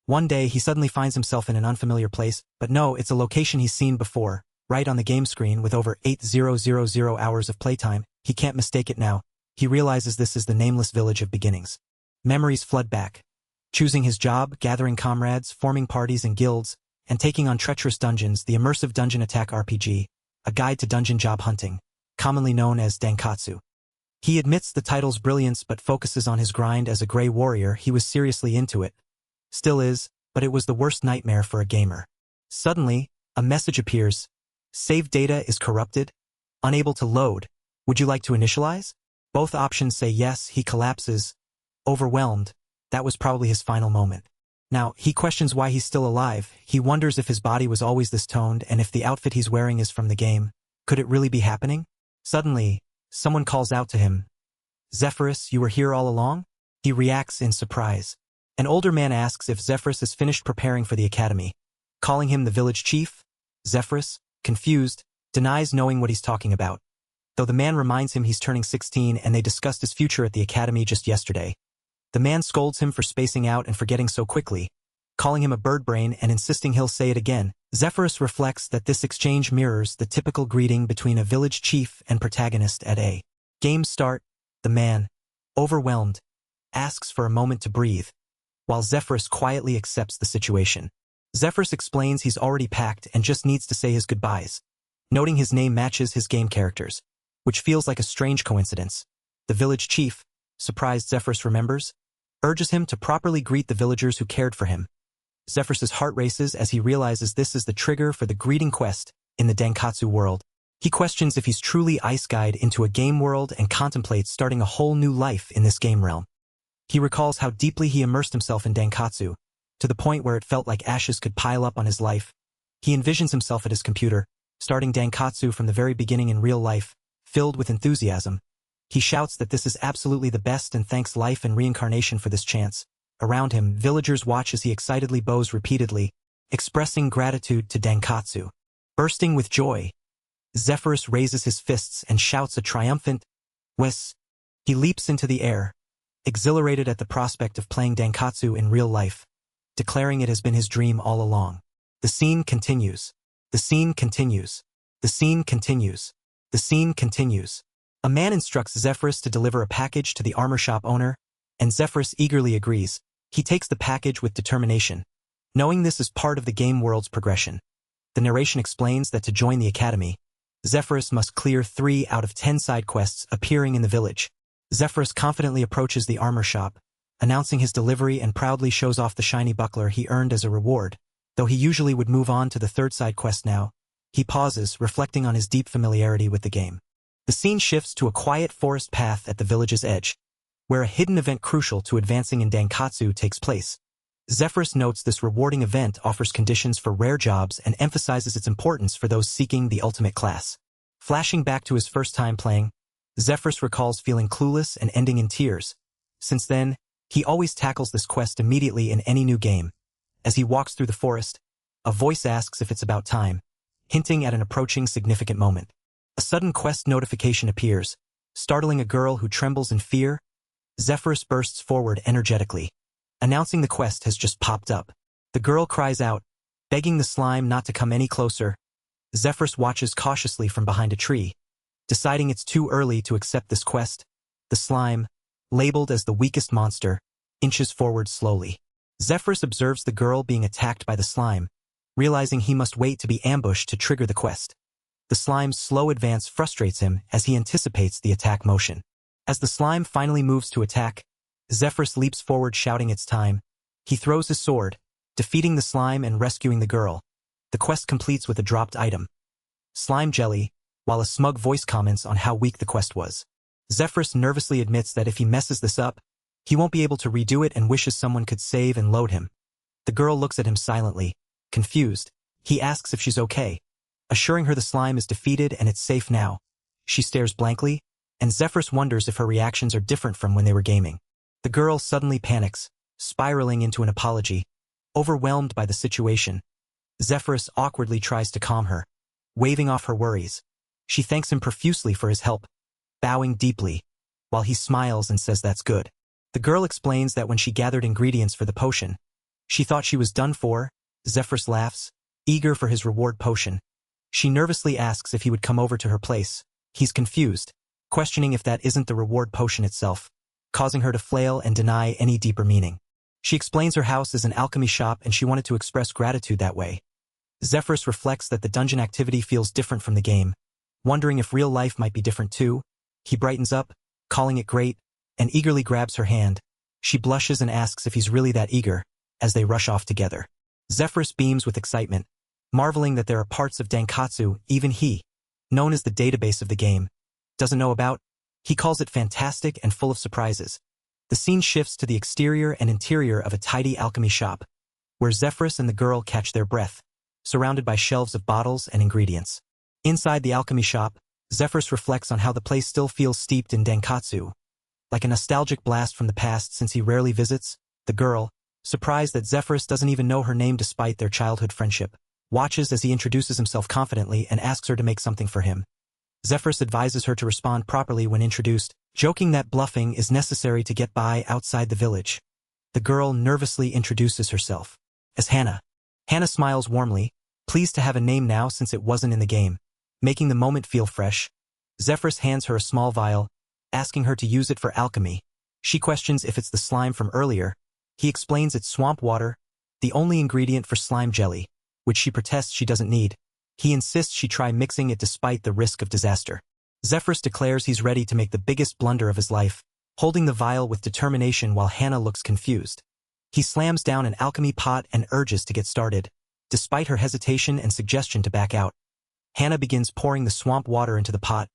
One day, he suddenly finds himself in an unfamiliar place, but no, it's a location he's seen before, right on the game screen with over 8,000 hours of playtime. He can't mistake it now. He realizes this is the nameless village of beginnings. Memories flood back. Choosing his job, gathering comrades, forming parties and guilds, and taking on treacherous dungeons, the immersive dungeon attack RPG, a guide to dungeon job hunting, commonly known as Dankatsu. He admits the title's brilliance but focuses on his grind as a gray warrior. He was seriously into it. Still is, but it was the worst nightmare for a gamer. Suddenly, a message appears. Save data is corrupted. Unable to load. Would you like to initialize? Both options say yes. He collapses. Overwhelmed. That was probably his final moment. Now, he questions why he's still alive. He wonders if his body was always this toned and if the outfit he's wearing is from the game. Could it really be happening? Suddenly, someone calls out to him. Zephyrus, you were here all along? He reacts in surprise. An older man asks if Zephyrus has finished preparing for the academy. Calling him the village chief, Zephyrus, confused, denies knowing what he's talking about. Though the man reminds him he's turning 16 and they discussed his future at the academy just yesterday. The man scolds him for spacing out and forgetting so quickly, calling him a bird brain and insisting he'll say it again. Zephyrus reflects that this exchange mirrors the typical greeting between a village chief and protagonist at a game start. The man, overwhelmed, asks for a moment to breathe, while Zephyrus quietly accepts the situation. Zephyrus explains he's already packed and just needs to say his goodbyes, noting his name matches his game character's, which feels like a strange coincidence. The village chief, surprised Zephyrus remembers, urges him to properly greet the villagers who cared for him. Zephyrus's heart races as he realizes this is the trigger for the greeting quest in the Dankatsu world. He questions if he's truly ice guide into a game world and contemplates starting a whole new life in this game realm. He recalls how deeply he immersed himself in Dankatsu, to the point where it felt like ashes could pile up on his life. He envisions himself at his computer, starting Dankatsu from the very beginning in real life, filled with enthusiasm. He shouts that this is absolutely the best and thanks life and reincarnation for this chance. Around him, villagers watch as he excitedly bows repeatedly, expressing gratitude to Dankatsu. Bursting with joy, Zephyrus raises his fists and shouts a triumphant "Wes!" He leaps into the air, exhilarated at the prospect of playing Dankatsu in real life, declaring it has been his dream all along. The scene continues. The scene continues. The scene continues. The scene continues. A man instructs Zephyrus to deliver a package to the armor shop owner, and Zephyrus eagerly agrees. He takes the package with determination, knowing this is part of the game world's progression. The narration explains that to join the academy, Zephyrus must clear 3 out of 10 side quests appearing in the village. Zephyrus confidently approaches the armor shop, announcing his delivery and proudly shows off the shiny buckler he earned as a reward. Though he usually would move on to the 3rd side quest now, he pauses, reflecting on his deep familiarity with the game. The scene shifts to a quiet forest path at the village's edge, where a hidden event crucial to advancing in Dankatsu takes place. Zephyrus notes this rewarding event offers conditions for rare jobs and emphasizes its importance for those seeking the ultimate class. Flashing back to his first time playing, Zephyrus recalls feeling clueless and ending in tears. Since then, he always tackles this quest immediately in any new game. As he walks through the forest, a voice asks if it's about time, hinting at an approaching significant moment. A sudden quest notification appears, startling a girl who trembles in fear. Zephyrus bursts forward energetically, announcing the quest has just popped up. The girl cries out, begging the slime not to come any closer. Zephyrus watches cautiously from behind a tree, deciding it's too early to accept this quest. The slime, labeled as the weakest monster, inches forward slowly. Zephyrus observes the girl being attacked by the slime, realizing he must wait to be ambushed to trigger the quest. The slime's slow advance frustrates him as he anticipates the attack motion. As the slime finally moves to attack, Zephyrus leaps forward shouting it's time. He throws his sword, defeating the slime and rescuing the girl. The quest completes with a dropped item, slime jelly, while a smug voice comments on how weak the quest was. Zephyrus nervously admits that if he messes this up, he won't be able to redo it and wishes someone could save and load him. The girl looks at him silently, confused. He asks if she's okay, assuring her the slime is defeated and it's safe now. She stares blankly, and Zephyrus wonders if her reactions are different from when they were gaming. The girl suddenly panics, spiraling into an apology. Overwhelmed by the situation, Zephyrus awkwardly tries to calm her, waving off her worries. She thanks him profusely for his help, bowing deeply, while he smiles and says that's good. The girl explains that when she gathered ingredients for the potion, She thought she was done for. Zephyrus laughs, eager for his reward potion. She nervously asks if he would come over to her place. He's confused, questioning if that isn't the reward potion itself, causing her to flail and deny any deeper meaning. She explains her house is an alchemy shop and she wanted to express gratitude that way. Zephyrus reflects that the dungeon activity feels different from the game, wondering if real life might be different too. He brightens up, calling it great, and eagerly grabs her hand. She blushes and asks if he's really that eager, as they rush off together. Zephyrus beams with excitement, marveling that there are parts of Dankatsu even he, known as the database of the game, doesn't know about. He calls it fantastic and full of surprises. The scene shifts to the exterior and interior of a tidy alchemy shop, where Zephyrus and the girl catch their breath, surrounded by shelves of bottles and ingredients. Inside the alchemy shop, Zephyrus reflects on how the place still feels steeped in Dankatsu, like a nostalgic blast from the past since he rarely visits. The girl, surprised that Zephyrus doesn't even know her name despite their childhood friendship, watches as he introduces himself confidently and asks her to make something for him. Zephyrus advises her to respond properly when introduced, joking that bluffing is necessary to get by outside the village. The girl nervously introduces herself as Hannah. Hannah smiles warmly, pleased to have a name now since it wasn't in the game, making the moment feel fresh. Zephyrus hands her a small vial, asking her to use it for alchemy. She questions if it's the slime from earlier. He explains it's swamp water, the only ingredient for slime jelly, which she protests she doesn't need. He insists she try mixing it despite the risk of disaster. Zephyrus declares he's ready to make the biggest blunder of his life, holding the vial with determination while Hannah looks confused. He slams down an alchemy pot and urges to get started, despite her hesitation and suggestion to back out. Hannah begins pouring the swamp water into the pot,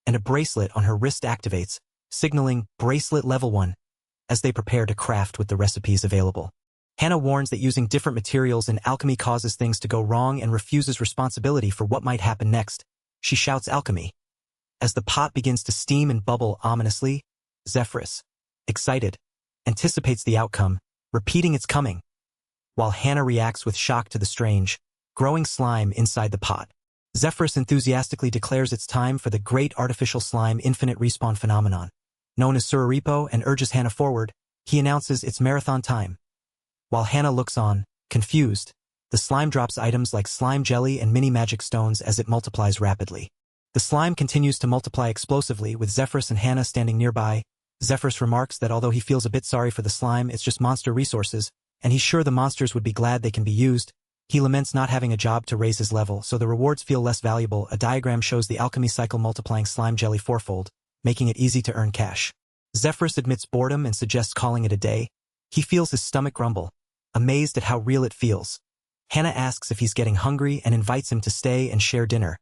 and a bracelet on her wrist activates, signaling Bracelet Level 1, as they prepare to craft with the recipes available. Hannah warns that using different materials in alchemy causes things to go wrong and refuses responsibility for what might happen next. She shouts alchemy. As the pot begins to steam and bubble ominously, Zephyrus, excited, anticipates the outcome, repeating its coming, while Hannah reacts with shock to the strange, growing slime inside the pot. Zephyrus enthusiastically declares it's time for the great artificial slime infinite respawn phenomenon, known as Surarepo, and urges Hannah forward. He announces it's marathon time. While Hannah looks on, confused, the slime drops items like slime jelly and mini magic stones as it multiplies rapidly. The slime continues to multiply explosively with Zephyrus and Hannah standing nearby. Zephyrus remarks that although he feels a bit sorry for the slime, it's just monster resources, and he's sure the monsters would be glad they can be used. He laments not having a job to raise his level, so the rewards feel less valuable. A diagram shows the alchemy cycle multiplying slime jelly fourfold, making it easy to earn cash. Zephyrus admits boredom and suggests calling it a day. He feels his stomach rumble, amazed at how real it feels. Hannah asks if he's getting hungry and invites him to stay and share dinner.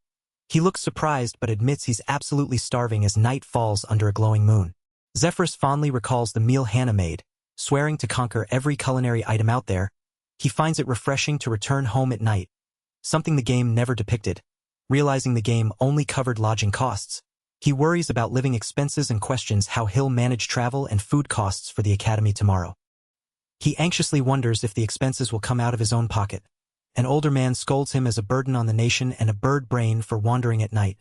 He looks surprised but admits he's absolutely starving as night falls under a glowing moon. Zephyrus fondly recalls the meal Hannah made, swearing to conquer every culinary item out there. He finds it refreshing to return home at night, something the game never depicted. Realizing the game only covered lodging costs, he worries about living expenses and questions how he'll manage travel and food costs for the academy tomorrow. He anxiously wonders if the expenses will come out of his own pocket. An older man scolds him as a burden on the nation and a bird brain for wandering at night.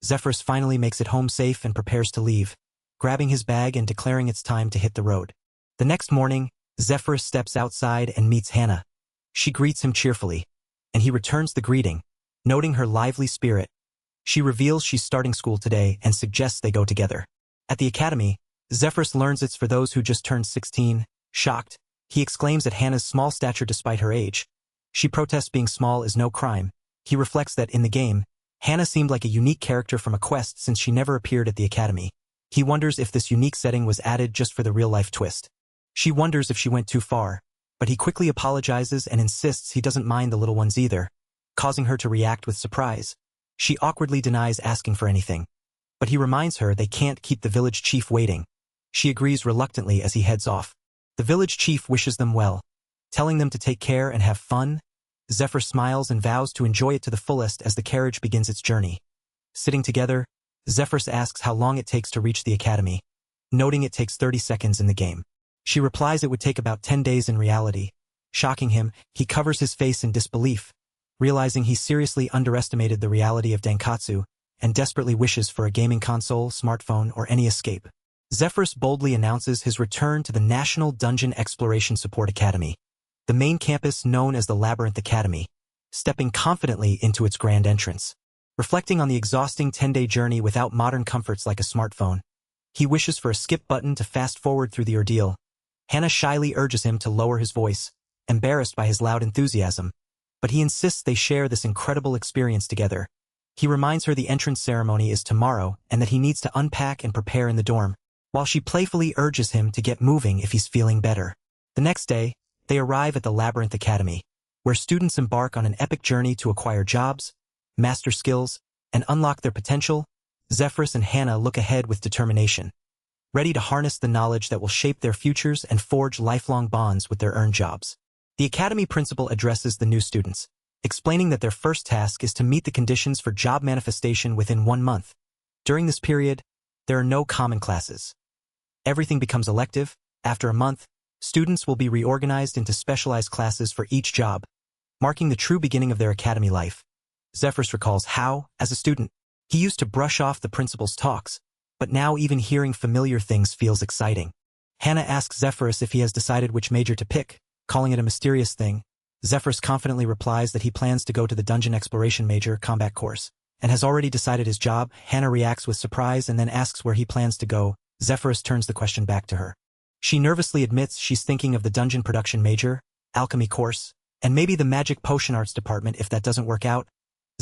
Zephyrus finally makes it home safe and prepares to leave, grabbing his bag and declaring it's time to hit the road. The next morning, Zephyrus steps outside and meets Hannah. She greets him cheerfully, and he returns the greeting, noting her lively spirit. She reveals she's starting school today and suggests they go together. At the academy, Zephyrus learns it's for those who just turned 16. Shocked, he exclaims at Hannah's small stature despite her age. She protests being small is no crime. He reflects that in the game, Hannah seemed like a unique character from a quest since she never appeared at the academy. He wonders if this unique setting was added just for the real-life twist. She wonders if she went too far, but he quickly apologizes and insists he doesn't mind the little ones either, causing her to react with surprise. She awkwardly denies asking for anything, but he reminds her they can't keep the village chief waiting. She agrees reluctantly as he heads off. The village chief wishes them well, telling them to take care and have fun. Zephyr smiles and vows to enjoy it to the fullest as the carriage begins its journey. Sitting together, Zephyrus asks how long it takes to reach the academy, noting it takes 30 seconds in the game. She replies it would take about 10 days in reality. Shocking him, he covers his face in disbelief, realizing he seriously underestimated the reality of Dankatsu and desperately wishes for a gaming console, smartphone, or any escape. Zephyrus boldly announces his return to the National Dungeon Exploration Support Academy. the main campus known as the Labyrinth Academy, stepping confidently into its grand entrance. Reflecting on the exhausting 10-day journey without modern comforts like a smartphone, he wishes for a skip button to fast-forward through the ordeal. Hana shyly urges him to lower his voice, embarrassed by his loud enthusiasm, but he insists they share this incredible experience together. He reminds her the entrance ceremony is tomorrow and that he needs to unpack and prepare in the dorm, while she playfully urges him to get moving if he's feeling better. The next day, they arrive at the Labyrinth Academy, where students embark on an epic journey to acquire jobs, master skills, and unlock their potential. Zephyrus and Hana look ahead with determination, ready to harness the knowledge that will shape their futures and forge lifelong bonds with their earned jobs. The Academy principal addresses the new students, explaining that their first task is to meet the conditions for job manifestation within 1 month. During this period, there are no common classes. Everything becomes elective. After a month, students will be reorganized into specialized classes for each job, marking the true beginning of their academy life. Zephyrus recalls how, as a student, he used to brush off the principal's talks, but now even hearing familiar things feels exciting. Hana asks Zephyrus if he has decided which major to pick, calling it a mysterious thing. Zephyrus confidently replies that he plans to go to the Dungeon Exploration Major combat course, and has already decided his job. Hana reacts with surprise and then asks where he plans to go. Zephyrus turns the question back to her. She nervously admits she's thinking of the Dungeon Production Major, Alchemy course, and maybe the Magic Potion Arts department if that doesn't work out.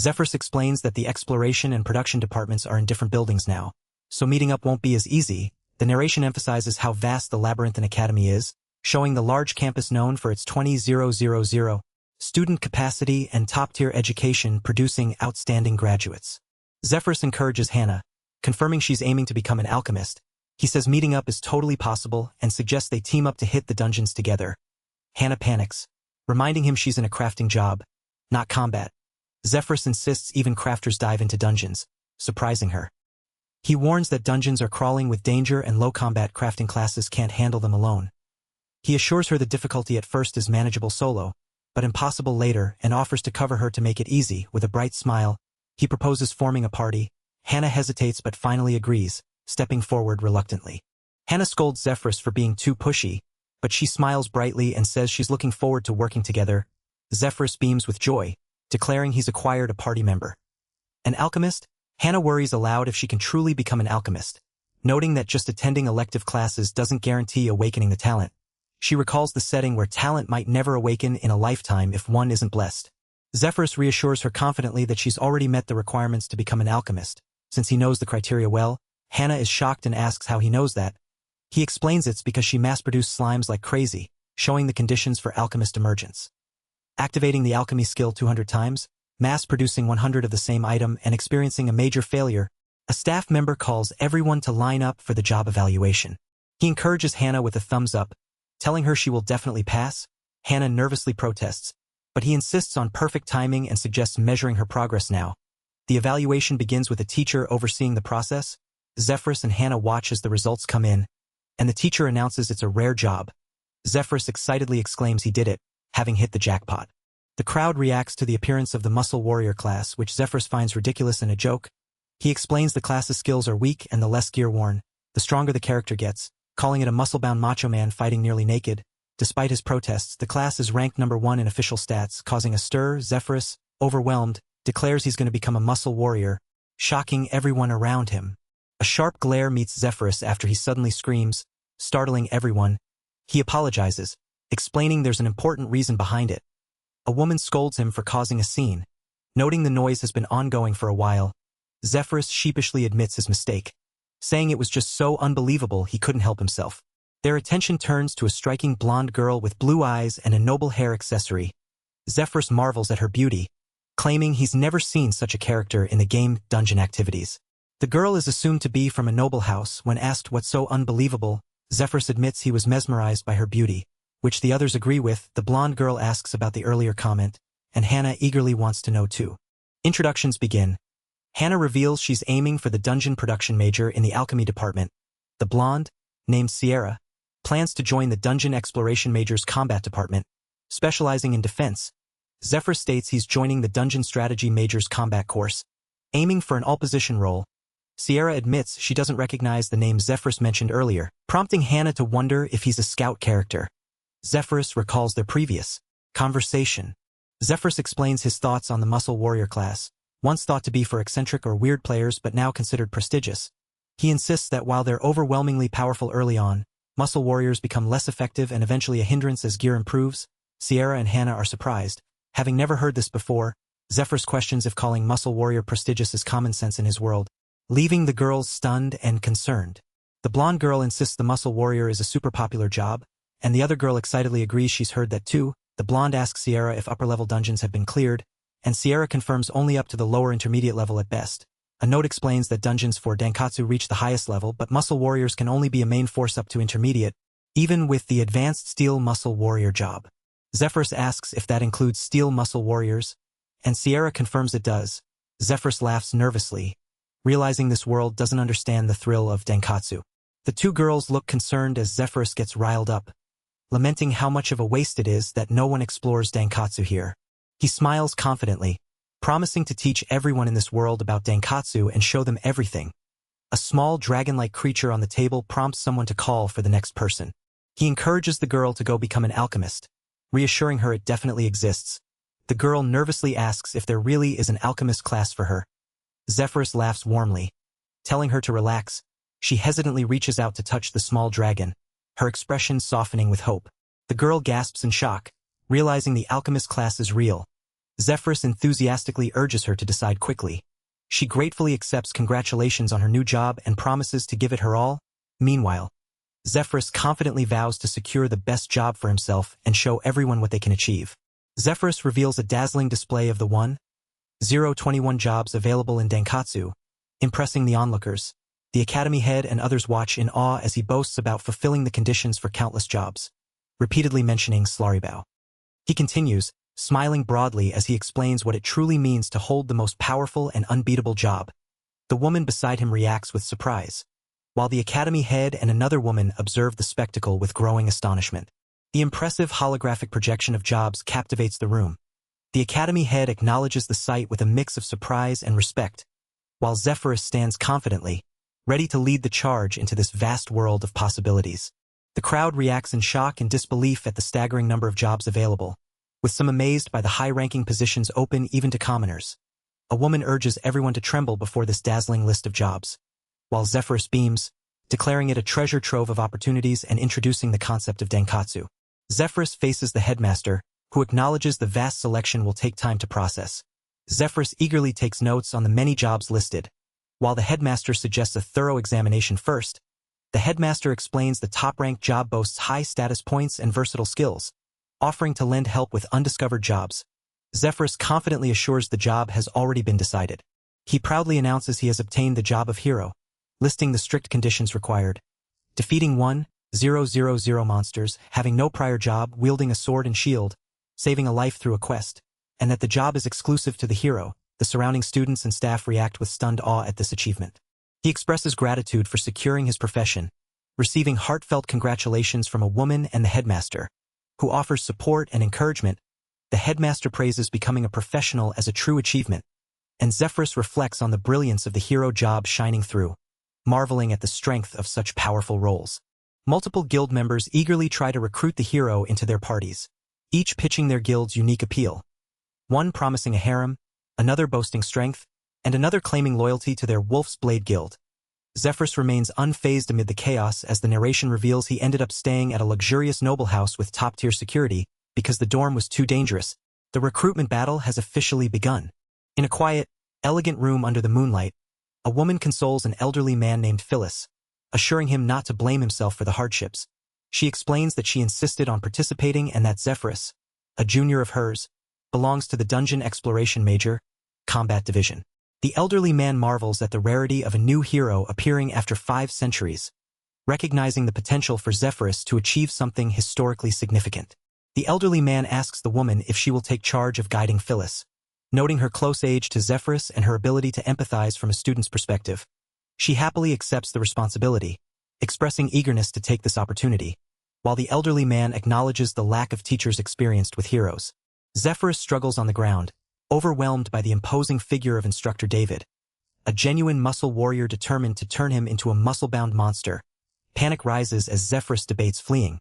Zephyrus explains that the Exploration and Production departments are in different buildings now, so meeting up won't be as easy. The narration emphasizes how vast the Labyrinth Academy is, showing the large campus known for its 20,000 student capacity and top-tier education producing outstanding graduates. Zephyrus encourages Hana, confirming she's aiming to become an alchemist. He says meeting up is totally possible and suggests they team up to hit the dungeons together. Hana panics, reminding him she's in a crafting job, not combat. Zephyrus insists even crafters dive into dungeons, surprising her. He warns that dungeons are crawling with danger and low-combat crafting classes can't handle them alone. He assures her the difficulty at first is manageable solo, but impossible later, and offers to cover her to make it easy. With a bright smile, he proposes forming a party. Hana hesitates but finally agrees, stepping forward reluctantly. Hana scolds Zephyrus for being too pushy, but she smiles brightly and says she's looking forward to working together. Zephyrus beams with joy, declaring he's acquired a party member. An alchemist? Hana worries aloud if she can truly become an alchemist, noting that just attending elective classes doesn't guarantee awakening the talent. She recalls the setting where talent might never awaken in a lifetime if one isn't blessed. Zephyrus reassures her confidently that she's already met the requirements to become an alchemist. Since he knows the criteria well, Hana is shocked and asks how he knows that. He explains it's because she mass-produced slimes like crazy, showing the conditions for alchemist emergence. Activating the alchemy skill 200 times, mass-producing 100 of the same item and experiencing a major failure, a staff member calls everyone to line up for the job evaluation. He encourages Hana with a thumbs up, telling her she will definitely pass. Hana nervously protests, but he insists on perfect timing and suggests measuring her progress now. The evaluation begins with a teacher overseeing the process. Zephyrus and Hana watch as the results come in, and the teacher announces it's a rare job. Zephyrus excitedly exclaims he did it, having hit the jackpot. The crowd reacts to the appearance of the Muscle Warrior class, which Zephyrus finds ridiculous and a joke. He explains the class's skills are weak and the less gear worn, the stronger the character gets, calling it a muscle-bound macho man fighting nearly naked. Despite his protests, the class is ranked number 1 in official stats, causing a stir. Zephyrus, overwhelmed, declares he's going to become a muscle warrior, shocking everyone around him. A sharp glare meets Zephyrus after he suddenly screams, startling everyone. He apologizes, explaining there's an important reason behind it. A woman scolds him for causing a scene. Noting the noise has been ongoing for a while, Zephyrus sheepishly admits his mistake, saying it was just so unbelievable he couldn't help himself. Their attention turns to a striking blonde girl with blue eyes and a noble hair accessory. Zephyrus marvels at her beauty, claiming he's never seen such a character in the game Dungeon Activities. The girl is assumed to be from a noble house. When asked what's so unbelievable, Zephyrus admits he was mesmerized by her beauty, which the others agree with. The blonde girl asks about the earlier comment, and Hana eagerly wants to know too. Introductions begin. Hana reveals she's aiming for the Dungeon Production Major in the Alchemy Department. The blonde, named Sierra, plans to join the Dungeon Exploration Major's Combat Department, specializing in defense. Zephyrus states he's joining the Dungeon Strategy Major's Combat course, aiming for an all-position role. Sierra admits she doesn't recognize the name Zephyrus mentioned earlier, prompting Hana to wonder if he's a scout character. Zephyrus recalls their previous conversation. Zephyrus explains his thoughts on the muscle warrior class, once thought to be for eccentric or weird players but now considered prestigious. He insists that while they're overwhelmingly powerful early on, muscle warriors become less effective and eventually a hindrance as gear improves. Sierra and Hannah are surprised. Having never heard this before, Zephyrus questions if calling muscle warrior prestigious is common sense in his world, leaving the girls stunned and concerned. The blonde girl insists the muscle warrior is a super popular job, and the other girl excitedly agrees she's heard that too. The blonde asks Sierra if upper-level dungeons have been cleared, and Sierra confirms only up to the lower intermediate level at best. A note explains that dungeons for Dankatsu reach the highest level, but muscle warriors can only be a main force up to intermediate, even with the advanced steel muscle warrior job. Zephyrus asks if that includes steel muscle warriors, and Sierra confirms it does. Zephyrus laughs nervously, realizing this world doesn't understand the thrill of Dankatsu. The two girls look concerned as Zephyrus gets riled up, lamenting how much of a waste it is that no one explores Dankatsu here. He smiles confidently, promising to teach everyone in this world about Dankatsu and show them everything. A small dragon-like creature on the table prompts someone to call for the next person. He encourages the girl to go become an alchemist, reassuring her it definitely exists. The girl nervously asks if there really is an alchemist class for her. Zephyrus laughs warmly, telling her to relax. She hesitantly reaches out to touch the small dragon, her expression softening with hope. The girl gasps in shock, realizing the alchemist class is real. Zephyrus enthusiastically urges her to decide quickly. She gratefully accepts congratulations on her new job and promises to give it her all. Meanwhile, Zephyrus confidently vows to secure the best job for himself and show everyone what they can achieve. Zephyrus reveals a dazzling display of the 1,021 jobs available in Dankatsu, impressing the onlookers. The academy head and others watch in awe as he boasts about fulfilling the conditions for countless jobs, repeatedly mentioning Slaribao. He continues, smiling broadly as he explains what it truly means to hold the most powerful and unbeatable job. The woman beside him reacts with surprise, while the academy head and another woman observe the spectacle with growing astonishment. The impressive holographic projection of jobs captivates the room. The academy head acknowledges the sight with a mix of surprise and respect, while Zephyrus stands confidently, ready to lead the charge into this vast world of possibilities. The crowd reacts in shock and disbelief at the staggering number of jobs available, with some amazed by the high-ranking positions open even to commoners. A woman urges everyone to tremble before this dazzling list of jobs, while Zephyrus beams, declaring it a treasure trove of opportunities and introducing the concept of Dankatsu. Zephyrus faces the headmaster, who acknowledges the vast selection will take time to process. Zephyrus eagerly takes notes on the many jobs listed. While the headmaster suggests a thorough examination first, the headmaster explains the top-ranked job boasts high status points and versatile skills, offering to lend help with undiscovered jobs. Zephyrus confidently assures the job has already been decided. He proudly announces he has obtained the job of hero, listing the strict conditions required. Defeating 1,000 monsters, having no prior job, wielding a sword and shield, saving a life through a quest, and that the job is exclusive to the hero. The surrounding students and staff react with stunned awe at this achievement. He expresses gratitude for securing his profession, receiving heartfelt congratulations from a woman and the headmaster, who offers support and encouragement. The headmaster praises becoming a professional as a true achievement, and Zephyrus reflects on the brilliance of the hero job shining through, marveling at the strength of such powerful roles. Multiple guild members eagerly try to recruit the hero into their parties, each pitching their guild's unique appeal. One promising a harem, another boasting strength, and another claiming loyalty to their Wolf's Blade Guild. Zephyrus remains unfazed amid the chaos as the narration reveals he ended up staying at a luxurious noble house with top-tier security because the dorm was too dangerous. The recruitment battle has officially begun. In a quiet, elegant room under the moonlight, a woman consoles an elderly man named Phyllis, assuring him not to blame himself for the hardships. She explains that she insisted on participating and that Zephyrus, a junior of hers, belongs to the Dungeon Exploration Major, Combat Division. The elderly man marvels at the rarity of a new hero appearing after 5 centuries, recognizing the potential for Zephyrus to achieve something historically significant. The elderly man asks the woman if she will take charge of guiding Phyllis, noting her close age to Zephyrus and her ability to empathize from a student's perspective. She happily accepts the responsibility, expressing eagerness to take this opportunity, while the elderly man acknowledges the lack of teachers experienced with heroes. Zephyrus struggles on the ground, overwhelmed by the imposing figure of Instructor David, a genuine muscle warrior determined to turn him into a muscle-bound monster. Panic rises as Zephyrus debates fleeing,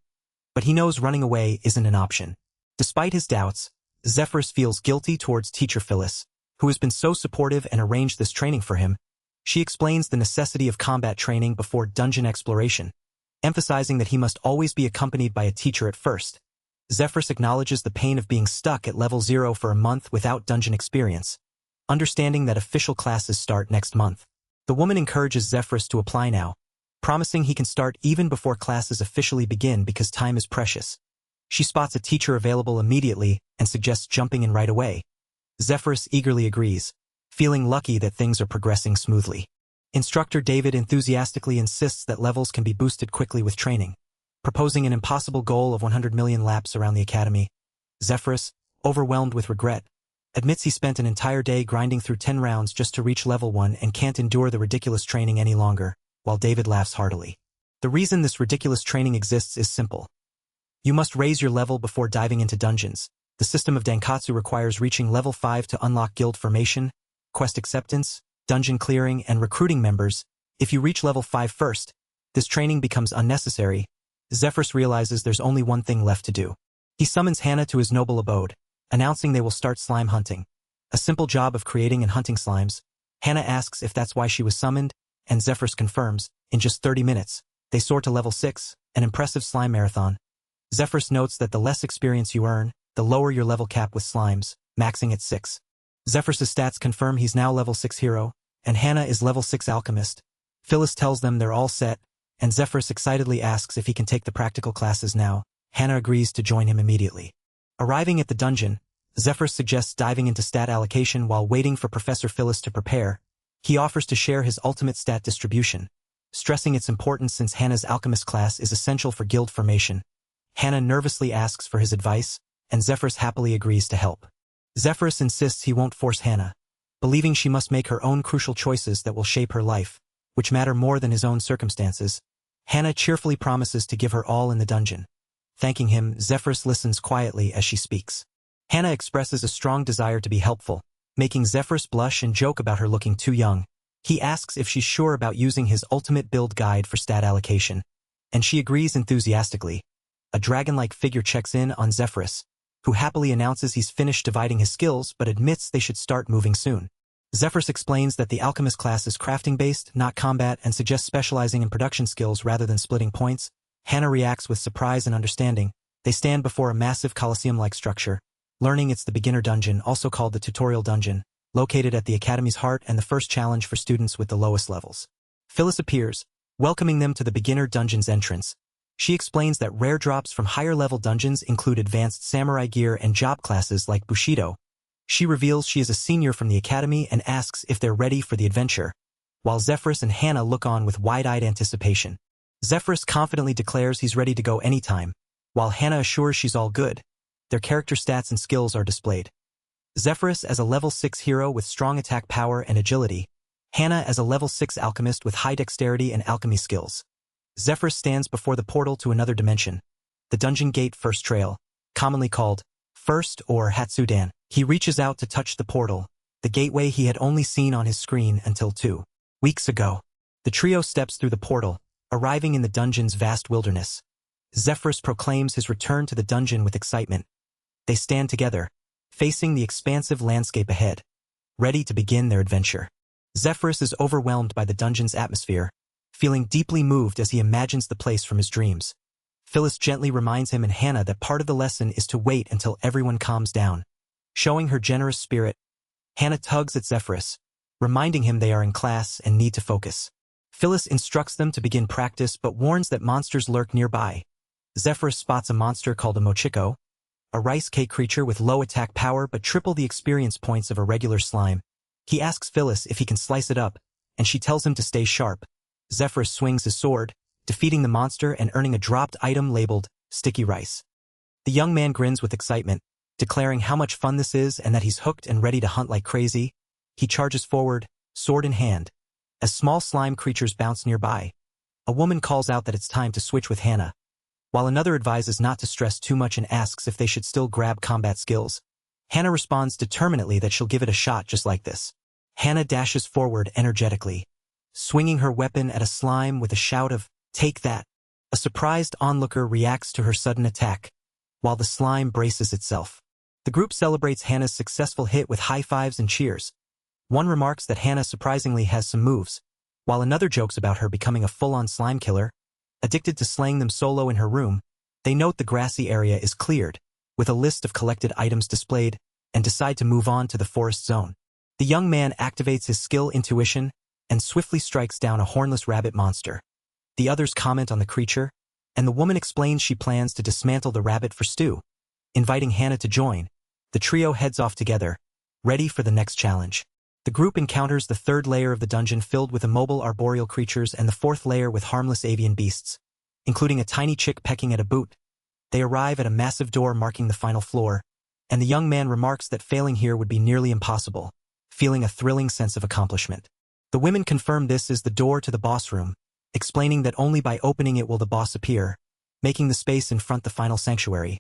but he knows running away isn't an option. Despite his doubts, Zephyrus feels guilty towards teacher Phyllis, who has been so supportive and arranged this training for him. She explains the necessity of combat training before dungeon exploration, emphasizing that he must always be accompanied by a teacher at first. Zephyrus acknowledges the pain of being stuck at level 0 for a month without dungeon experience, understanding that official classes start next month. The woman encourages Zephyrus to apply now, promising he can start even before classes officially begin because time is precious. She spots a teacher available immediately and suggests jumping in right away. Zephyrus eagerly agrees, feeling lucky that things are progressing smoothly. Instructor David enthusiastically insists that levels can be boosted quickly with training, proposing an impossible goal of 100 million laps around the academy. Zephyrus, overwhelmed with regret, admits he spent an entire day grinding through 10 rounds just to reach level 1 and can't endure the ridiculous training any longer, while David laughs heartily. The reason this ridiculous training exists is simple. You must raise your level before diving into dungeons. The system of Dankatsu requires reaching level 5 to unlock guild formation, quest acceptance, dungeon clearing, and recruiting members. If you reach level 5 first, this training becomes unnecessary. Zephyrus realizes there's only one thing left to do. He summons Hannah to his noble abode, announcing they will start slime hunting. A simple job of creating and hunting slimes. Hannah asks if that's why she was summoned, and Zephyrus confirms, in just 30 minutes, they soar to level 6, an impressive slime marathon. Zephyrus notes that the less experience you earn, the lower your level cap with slimes, maxing at 6. Zephyrus' stats confirm he's now level 6 hero, and Hannah is level 6 alchemist. Phyllis tells them they're all set, and Zephyrus excitedly asks if he can take the practical classes now. Hannah agrees to join him immediately. Arriving at the dungeon, Zephyrus suggests diving into stat allocation while waiting for Professor Phyllis to prepare. He offers to share his ultimate stat distribution, stressing its importance since Hannah's alchemist class is essential for guild formation. Hannah nervously asks for his advice, and Zephyrus happily agrees to help. Zephyrus insists he won't force Hannah, believing she must make her own crucial choices that will shape her life, which matter more than his own circumstances. Hannah cheerfully promises to give her all in the dungeon. Thanking him, Zephyrus listens quietly as she speaks. Hannah expresses a strong desire to be helpful, making Zephyrus blush and joke about her looking too young. He asks if she's sure about using his ultimate build guide for stat allocation, and she agrees enthusiastically. A dragon-like figure checks in on Zephyrus, who happily announces he's finished dividing his skills but admits they should start moving soon. Zephyrus explains that the alchemist class is crafting-based, not combat, and suggests specializing in production skills rather than splitting points. Hannah reacts with surprise and understanding. They stand before a massive Colosseum-like structure, learning it's the beginner dungeon, also called the tutorial dungeon, located at the academy's heart and the first challenge for students with the lowest levels. Phyllis appears, welcoming them to the beginner dungeon's entrance. She explains that rare drops from higher-level dungeons include advanced samurai gear and job classes like Bushido. She reveals she is a senior from the academy and asks if they're ready for the adventure, while Zephyrus and Hannah look on with wide-eyed anticipation. Zephyrus confidently declares he's ready to go anytime, while Hannah assures she's all good. Their character stats and skills are displayed. Zephyrus as a level 6 hero with strong attack power and agility, Hannah as a level 6 alchemist with high dexterity and alchemy skills. Zephyrus stands before the portal to another dimension, the dungeon gate first trail, commonly called First or Hatsudan. He reaches out to touch the portal, the gateway he had only seen on his screen until 2 weeks ago. The trio steps through the portal, arriving in the dungeon's vast wilderness. Zephyrus proclaims his return to the dungeon with excitement. They stand together, facing the expansive landscape ahead, ready to begin their adventure. Zephyrus is overwhelmed by the dungeon's atmosphere, feeling deeply moved as he imagines the place from his dreams. Phyllis gently reminds him and Hannah that part of the lesson is to wait until everyone calms down. Showing her generous spirit, Hannah tugs at Zephyrus, reminding him they are in class and need to focus. Phyllis instructs them to begin practice but warns that monsters lurk nearby. Zephyrus spots a monster called a mochiko, a rice cake creature with low attack power but triple the experience points of a regular slime. He asks Phyllis if he can slice it up, and she tells him to stay sharp. Zephyrus swings his sword, defeating the monster and earning a dropped item labeled sticky rice. The young man grins with excitement, declaring how much fun this is and that he's hooked and ready to hunt like crazy. He charges forward, sword in hand, as small slime creatures bounce nearby. A woman calls out that it's time to switch with Hannah, while another advises not to stress too much and asks if they should still grab combat skills. Hannah responds determinedly that she'll give it a shot just like this. Hannah dashes forward energetically, swinging her weapon at a slime with a shout of, "Take that!" A surprised onlooker reacts to her sudden attack, while the slime braces itself. The group celebrates Hannah's successful hit with high fives and cheers. One remarks that Hannah surprisingly has some moves, while another jokes about her becoming a full-on slime killer. Addicted to slaying them solo in her room, they note the grassy area is cleared, with a list of collected items displayed, and decide to move on to the forest zone. The young man activates his skill intuition and swiftly strikes down a hornless rabbit monster. The others comment on the creature, and the woman explains she plans to dismantle the rabbit for stew. Inviting Hannah to join, the trio heads off together, ready for the next challenge. The group encounters the third layer of the dungeon filled with immobile arboreal creatures and the fourth layer with harmless avian beasts, including a tiny chick pecking at a boot. They arrive at a massive door marking the final floor, and the young man remarks that failing here would be nearly impossible, feeling a thrilling sense of accomplishment. The women confirm this is the door to the boss room, explaining that only by opening it will the boss appear, making the space in front the final sanctuary.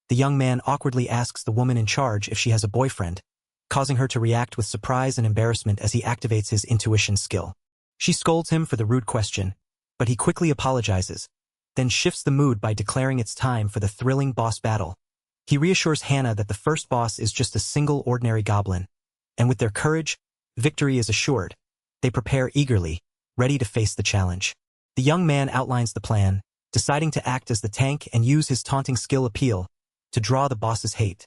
The young man awkwardly asks the woman in charge if she has a boyfriend, causing her to react with surprise and embarrassment as he activates his intuition skill. She scolds him for the rude question, but he quickly apologizes, then shifts the mood by declaring it's time for the thrilling boss battle. He reassures Hannah that the first boss is just a single ordinary goblin, and with their courage, victory is assured. They prepare eagerly, ready to face the challenge. The young man outlines the plan, deciding to act as the tank and use his taunting skill appeal to draw the boss's hate.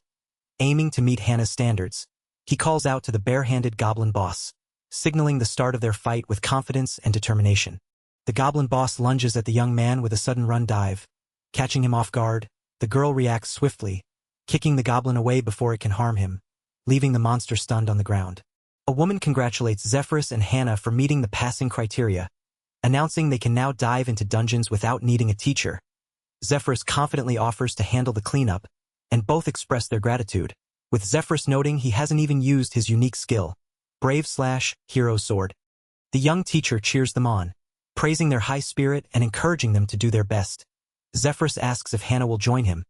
Aiming to meet Hannah's standards, he calls out to the bare-handed goblin boss, signaling the start of their fight with confidence and determination. The goblin boss lunges at the young man with a sudden run dive. Catching him off guard, the girl reacts swiftly, kicking the goblin away before it can harm him, leaving the monster stunned on the ground. A woman congratulates Zephyrus and Hannah for meeting the passing criteria, announcing they can now dive into dungeons without needing a teacher. Zephyrus confidently offers to handle the cleanup, and both express their gratitude, with Zephyrus noting he hasn't even used his unique skill, Brave/Hero Sword. The young teacher cheers them on, praising their high spirit and encouraging them to do their best. Zephyrus asks if Hannah will join him,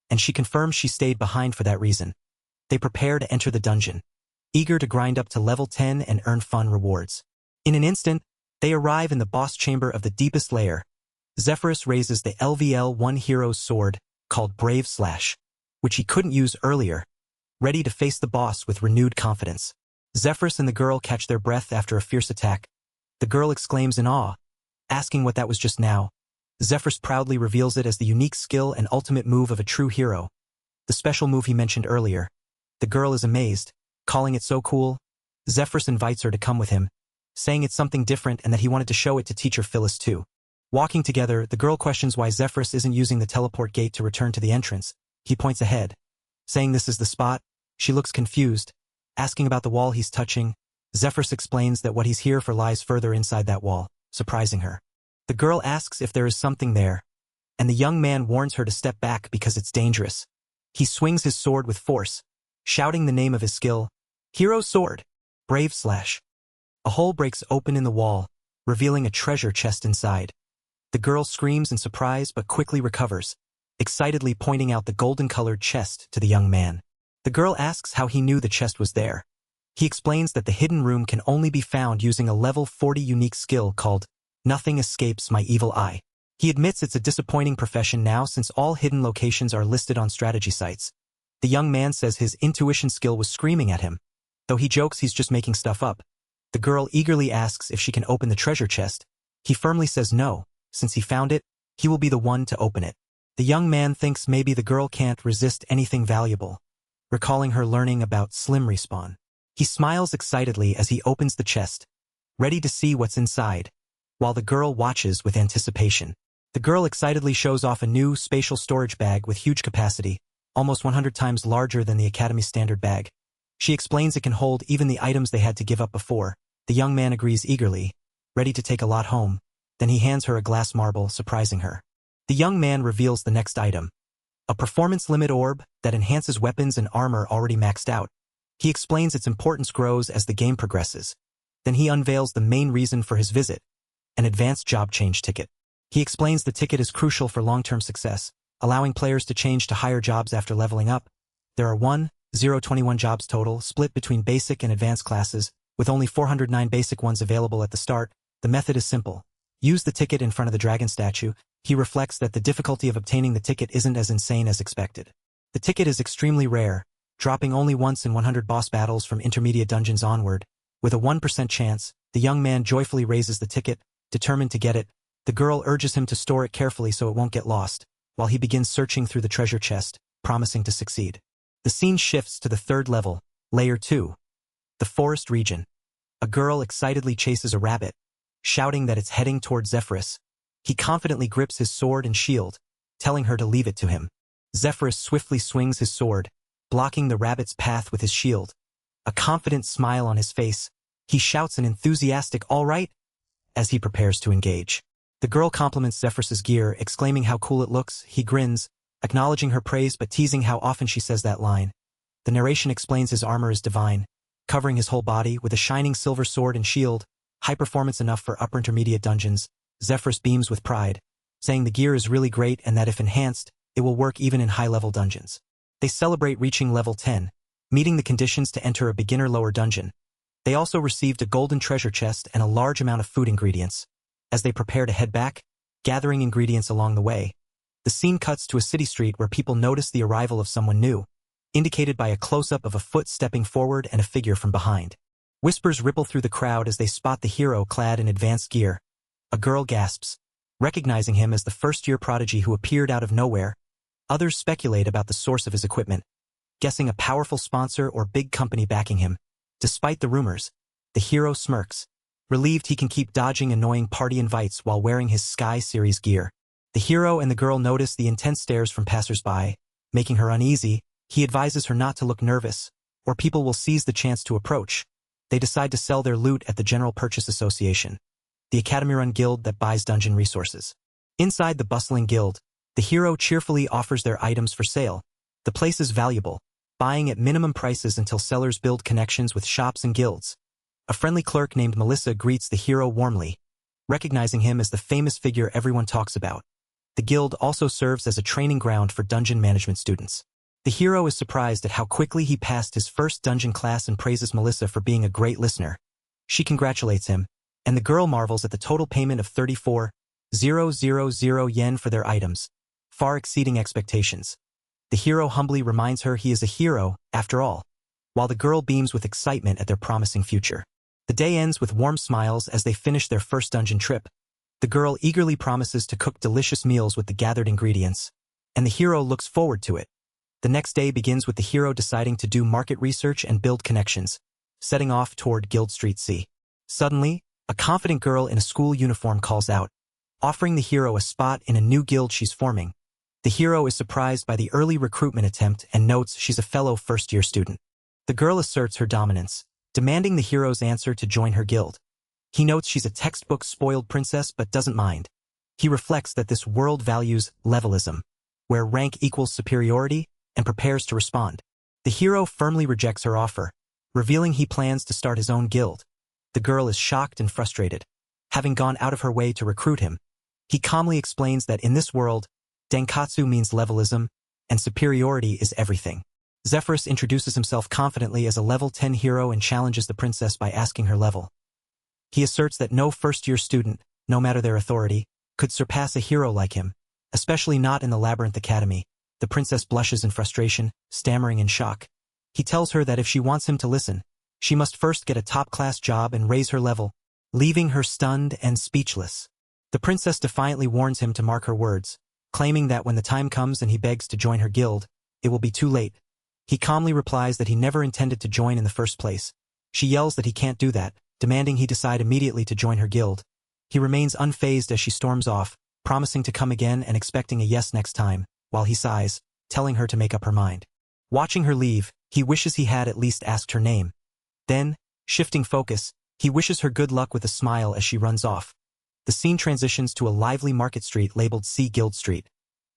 and she confirms she stayed behind for that reason. They prepare to enter the dungeon, eager to grind up to level 10 and earn fun rewards. In an instant, they arrive in the boss chamber of the deepest layer. Zephyrus raises the LVL-1 Hero's sword, called Brave Slash, which he couldn't use earlier, ready to face the boss with renewed confidence. Zephyrus and the girl catch their breath after a fierce attack. The girl exclaims in awe, asking what that was just now. Zephyrus proudly reveals it as the unique skill and ultimate move of a true hero, the special move he mentioned earlier. The girl is amazed, calling it so cool. Zephyrus invites her to come with him, saying it's something different and that he wanted to show it to teacher Phyllis too. Walking together, the girl questions why Zephyrus isn't using the teleport gate to return to the entrance. He points ahead, saying this is the spot. She looks confused, asking about the wall he's touching. Zephyrus explains that what he's here for lies further inside that wall, surprising her. The girl asks if there is something there, and the young man warns her to step back because it's dangerous. He swings his sword with force, shouting the name of his skill, Hero Sword, Brave Slash. A hole breaks open in the wall, revealing a treasure chest inside. The girl screams in surprise but quickly recovers, excitedly pointing out the golden-colored chest to the young man. The girl asks how he knew the chest was there. He explains that the hidden room can only be found using a level 40 unique skill called Nothing Escapes My Evil Eye. He admits it's a disappointing profession now since all hidden locations are listed on strategy sites. The young man says his intuition skill was screaming at him, though he jokes he's just making stuff up. The girl eagerly asks if she can open the treasure chest. He firmly says no, since he found it, he will be the one to open it. The young man thinks maybe the girl can't resist anything valuable, recalling her learning about Slim Respawn. He smiles excitedly as he opens the chest, ready to see what's inside, while the girl watches with anticipation. The girl excitedly shows off a new spatial storage bag with huge capacity, almost 100 times larger than the Academy standard bag. She explains it can hold even the items they had to give up before. The young man agrees eagerly, ready to take a lot home. Then he hands her a glass marble, surprising her. The young man reveals the next item, a performance limit orb that enhances weapons and armor already maxed out. He explains its importance grows as the game progresses. Then he unveils the main reason for his visit, an advanced job change ticket. He explains the ticket is crucial for long-term success, allowing players to change to higher jobs after leveling up. There are 1,021 jobs total, split between basic and advanced classes, with only 409 basic ones available at the start. The method is simple. Use the ticket in front of the dragon statue, He reflects that the difficulty of obtaining the ticket isn't as insane as expected. The ticket is extremely rare, dropping only once in 100 boss battles from intermediate dungeons onward. With a 1% chance, the young man joyfully raises the ticket, determined to get it. The girl urges him to store it carefully so it won't get lost, while he begins searching through the treasure chest, promising to succeed. The scene shifts to the third level, Layer 2. The forest region. A girl excitedly chases a rabbit, shouting that it's heading toward Zephyrus. He confidently grips his sword and shield, telling her to leave it to him. Zephyrus swiftly swings his sword, blocking the rabbit's path with his shield. A confident smile on his face, he shouts an enthusiastic "all right" as he prepares to engage. The girl compliments Zephyrus's gear, exclaiming how cool it looks. He grins, acknowledging her praise but teasing how often she says that line. The narration explains his armor is divine, covering his whole body with a shining silver sword and shield, high performance enough for upper intermediate dungeons. Zephyrus beams with pride, saying the gear is really great and that if enhanced, it will work even in high-level dungeons. They celebrate reaching level 10, meeting the conditions to enter a beginner lower dungeon. They also received a golden treasure chest and a large amount of food ingredients. As they prepare to head back, gathering ingredients along the way, the scene cuts to a city street where people notice the arrival of someone new, indicated by a close-up of a foot stepping forward and a figure from behind. Whispers ripple through the crowd as they spot the hero clad in advanced gear. A girl gasps, recognizing him as the first-year prodigy who appeared out of nowhere. Others speculate about the source of his equipment, guessing a powerful sponsor or big company backing him. Despite the rumors, the hero smirks, relieved he can keep dodging annoying party invites while wearing his Sky Series gear. The hero and the girl notice the intense stares from passers-by, making her uneasy. He advises her not to look nervous, or people will seize the chance to approach. They decide to sell their loot at the General Purchase Association, the Academy-run guild that buys dungeon resources. Inside the bustling guild, the hero cheerfully offers their items for sale. The place is valuable, buying at minimum prices until sellers build connections with shops and guilds. A friendly clerk named Melissa greets the hero warmly, recognizing him as the famous figure everyone talks about. The guild also serves as a training ground for dungeon management students. The hero is surprised at how quickly he passed his first dungeon class and praises Melissa for being a great listener. She congratulates him, and the girl marvels at the total payment of 34,000 yen for their items, far exceeding expectations. The hero humbly reminds her he is a hero, after all, while the girl beams with excitement at their promising future. The day ends with warm smiles as they finish their first dungeon trip. The girl eagerly promises to cook delicious meals with the gathered ingredients, and the hero looks forward to it. The next day begins with the hero deciding to do market research and build connections, setting off toward Guild Street C. Suddenly, a confident girl in a school uniform calls out, offering the hero a spot in a new guild she's forming. The hero is surprised by the early recruitment attempt and notes she's a fellow first-year student. The girl asserts her dominance, demanding the hero's answer to join her guild. He notes she's a textbook-spoiled princess but doesn't mind. He reflects that this world values levelism, where rank equals superiority, and prepares to respond. The hero firmly rejects her offer, revealing he plans to start his own guild. The girl is shocked and frustrated, having gone out of her way to recruit him. He calmly explains that in this world, Denkatsu means levelism, and superiority is everything. Zephyrus introduces himself confidently as a level 10 hero and challenges the princess by asking her level. He asserts that no first-year student, no matter their authority, could surpass a hero like him, especially not in the Labyrinth Academy. The princess blushes in frustration, stammering in shock. He tells her that if she wants him to listen, she must first get a top-class job and raise her level, leaving her stunned and speechless. The princess defiantly warns him to mark her words, claiming that when the time comes and he begs to join her guild, it will be too late. He calmly replies that he never intended to join in the first place. She yells that he can't do that, demanding he decide immediately to join her guild. He remains unfazed as she storms off, promising to come again and expecting a yes next time, while he sighs, telling her to make up her mind. Watching her leave, he wishes he had at least asked her name. Then, shifting focus, he wishes her good luck with a smile as she runs off. The scene transitions to a lively market street labeled C Guild Street,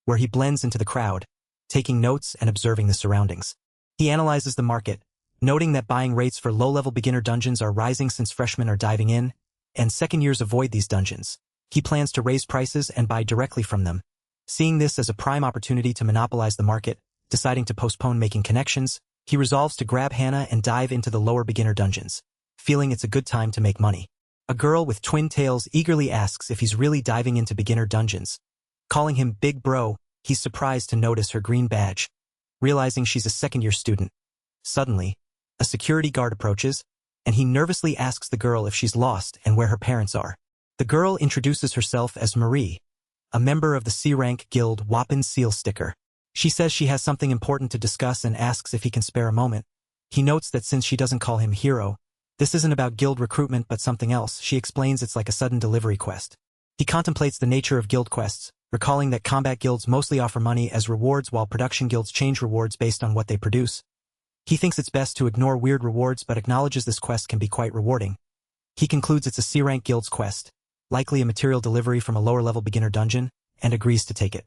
where he blends into the crowd, taking notes and observing the surroundings. He analyzes the market, noting that buying rates for low-level beginner dungeons are rising since freshmen are diving in, and second years avoid these dungeons. He plans to raise prices and buy directly from them. Seeing this as a prime opportunity to monopolize the market, deciding to postpone making connections, he resolves to grab Hannah and dive into the lower beginner dungeons, feeling it's a good time to make money. A girl with twin tails eagerly asks if he's really diving into beginner dungeons. Calling him Big Bro, he's surprised to notice her green badge, realizing she's a second-year student. Suddenly, a security guard approaches, and he nervously asks the girl if she's lost and where her parents are. The girl introduces herself as Marie, a member of the C-rank guild Wappen Seal Sticker. She says she has something important to discuss and asks if he can spare a moment. He notes that since she doesn't call him Hero, this isn't about guild recruitment but something else. She explains it's like a sudden delivery quest. He contemplates the nature of guild quests, recalling that combat guilds mostly offer money as rewards while production guilds change rewards based on what they produce. He thinks it's best to ignore weird rewards but acknowledges this quest can be quite rewarding. He concludes it's a C-rank guild's quest, likely a material delivery from a lower-level beginner dungeon, and agrees to take it.